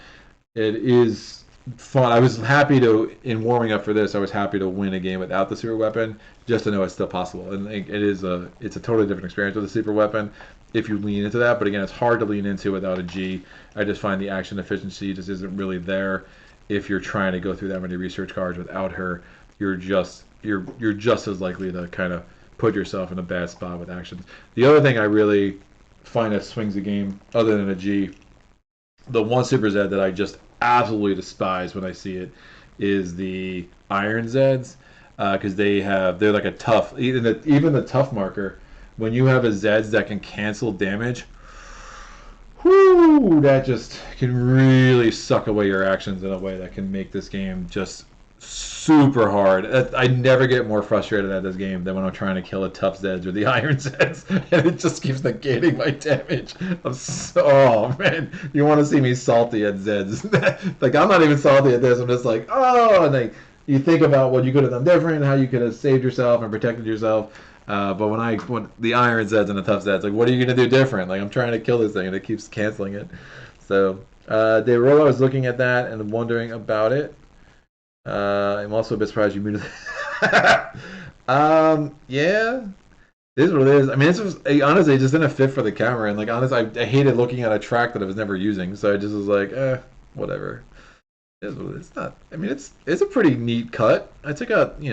It is fun. I was happy in warming up for this, I was happy to win a game without the super weapon, just to know it's still possible. And it's a totally different experience with a super weapon if you lean into that. But again, it's hard to lean into without a G. I just find the action efficiency just isn't really there if you're trying to go through that many research cards without her. You're just as likely to kind of put yourself in a bad spot with actions. The other thing I really find that swings the game, other than a G, the one Super Zed that I just absolutely despise when I see it is the Iron Zeds, because they're like a tough, even the tough marker. When you have a Zeds that can cancel damage, whoo, that just can really suck away your actions in a way that can make this game just super hard. I never get more frustrated at this game than when I'm trying to kill a tough Zeds or the Iron Zeds, and it just keeps negating my damage. Oh man, you want to see me salty at Zeds? Like I'm not even salty at this. I'm just like, oh, and like you think about what you could have done different, how you could have saved yourself and protected yourself. But when the Iron Zeds and the tough Zeds, like what are you gonna do different? Like I'm trying to kill this thing and it keeps canceling it. So Dave Rolo was looking at that and wondering about it. I'm also a bit surprised you muted. Yeah, it is what it is. I mean, honestly, it just didn't fit for the camera, and like honestly, I hated looking at a track that I was never using, so I just was like, whatever. It is what it is. It's not. I mean, it's a pretty neat cut. I took out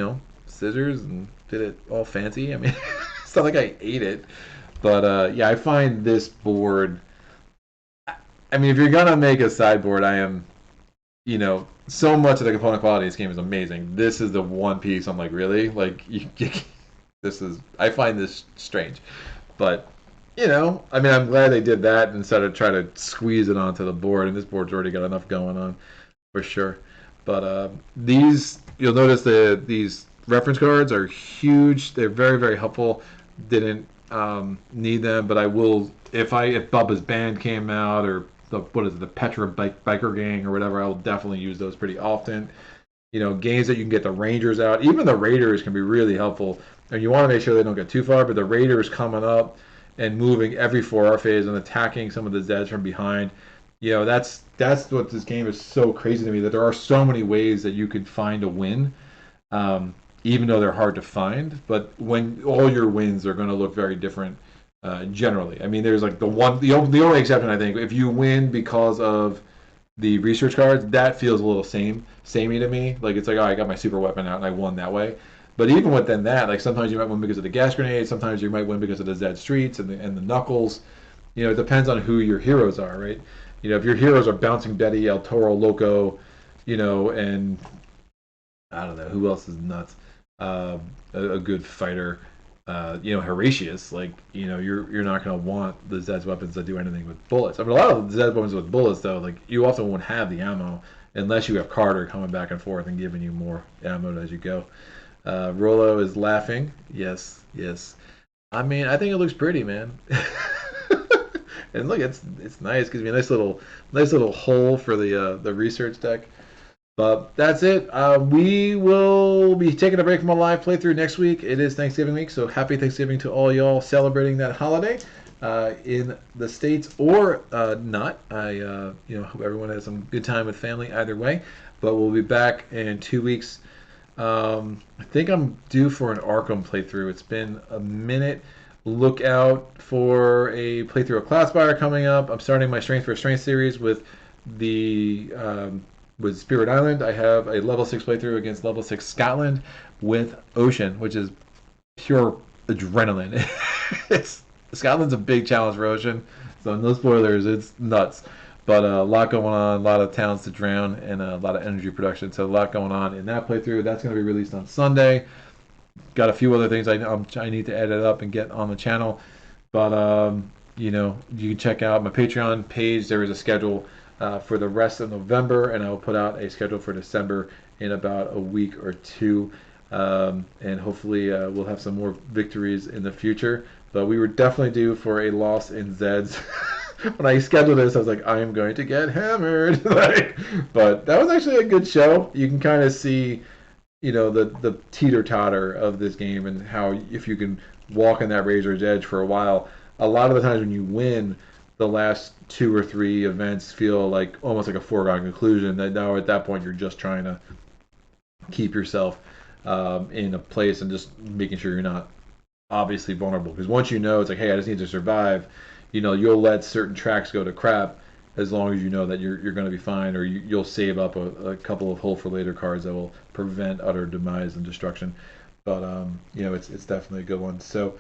scissors and did it all fancy. I mean, it's not like I ate it, but yeah, I find this board. I mean, if you're gonna make a sideboard, I am you know, so much of the component quality of this game is amazing. This is the one piece I'm like, really? Like, this is, I find this strange. But, you know, I mean, I'm glad they did that instead of trying to squeeze it onto the board. And this board's already got enough going on for sure. But these, you'll notice these reference cards are huge. They're very, very helpful. Didn't need them, but I will if Bubba's Band came out or what is it, the Petra Biker Gang or whatever. I will definitely use those pretty often. You know, games that you can get the Rangers out, even the Raiders can be really helpful. And you want to make sure they don't get too far. But the Raiders coming up and moving every 4R phase and attacking some of the Zeds from behind. You know, that's what this game is so crazy to me, that there are so many ways that you could find a win, even though they're hard to find. But when all your wins are going to look very different, generally. I mean, there's like the only exception, I think, if you win because of the research cards, that feels a little samey to me. Like it's like, oh, I got my super weapon out and I won that way. But even within that, like sometimes you might win because of the gas grenade, sometimes you might win because of the Zed Streets and the Knuckles. You know, it depends on who your heroes are, right? You know, if your heroes are Bouncing Betty, El Toro Loco, you know, and I don't know who else is nuts, a good fighter, you know, Horatius, like, you know, you're not going to want the Zed's weapons that do anything with bullets. I mean, a lot of the Zed's weapons with bullets, though, like, you often won't have the ammo unless you have Carter coming back and forth and giving you more ammo as you go. Rolo is laughing. Yes, yes. I mean, I think it looks pretty, man. And look, it's nice. Gives me a nice little hole for the research deck. But that's it. We will be taking a break from a live playthrough next week. It is Thanksgiving week, so happy Thanksgiving to all y'all celebrating that holiday in the States or not. I you know, hope everyone has some good time with family either way. But we'll be back in 2 weeks. I think I'm due for an Arkham playthrough. It's been a minute. Look out for a playthrough of Cloudspire coming up. I'm starting my Strength for Strength series with the with Spirit Island. I have a level 6 playthrough against level 6 Scotland with Ocean, which is pure adrenaline. Scotland's a big challenge for Ocean, so no spoilers. It's nuts. But a lot going on, a lot of towns to drown, and a lot of energy production. So a lot going on in that playthrough. That's going to be released on Sunday. Got a few other things I need to edit up and get on the channel. But, you know, you can check out my Patreon page. There is a schedule for the rest of November, and I will put out a schedule for December in about a week or two. And hopefully we'll have some more victories in the future. But we were definitely due for a loss in Zeds. When I scheduled this, I was like, I am going to get hammered. But that was actually a good show. You can kind of see, you know, the teeter-totter of this game and how if you can walk on that razor's edge for a while, a lot of the times when you win, the last 2 or 3 events feel like almost like a foregone conclusion. That now at that point you're just trying to keep yourself in a place and just making sure you're not obviously vulnerable. Because once you know it's like, hey, I just need to survive, you know, you'll let certain tracks go to crap as long as you know that you're going to be fine, or you'll save up a couple of hold for later cards that will prevent utter demise and destruction. But you know, it's definitely a good one. So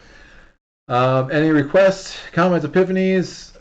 any requests, comments, epiphanies,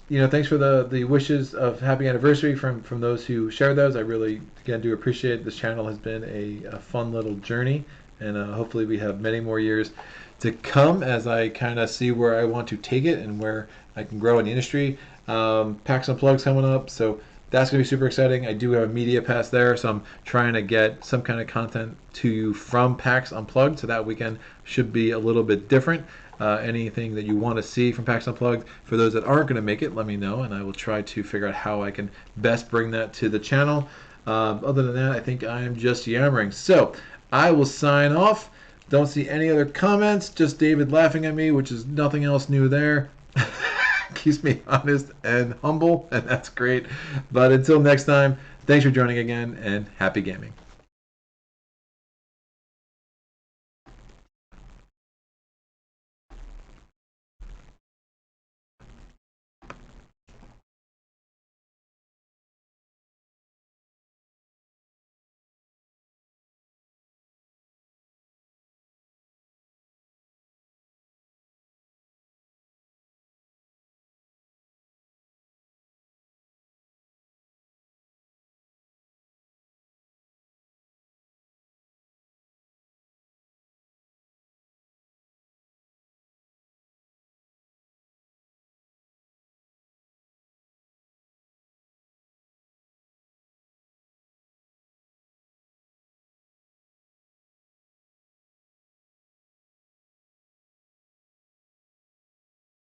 you know, thanks for the wishes of happy anniversary from those who shared those. I really, again, do appreciate it. This channel has been a fun little journey, and hopefully we have many more years to come as I kind of see where I want to take it and where I can grow in the industry. PAX Unplugged's coming up, so that's going to be super exciting. I do have a media pass there, so I'm trying to get some kind of content to you from PAX Unplugged, so that weekend should be a little bit different. Anything that you want to see from PAX Unplugged, for those that aren't going to make it, let me know, and I will try to figure out how I can best bring that to the channel. Other than that, I think I am just yammering. So I will sign off. Don't see any other comments, just David laughing at me, which is nothing else new there. Keeps me honest and humble, and that's great. But until next time, thanks for joining again, and happy gaming.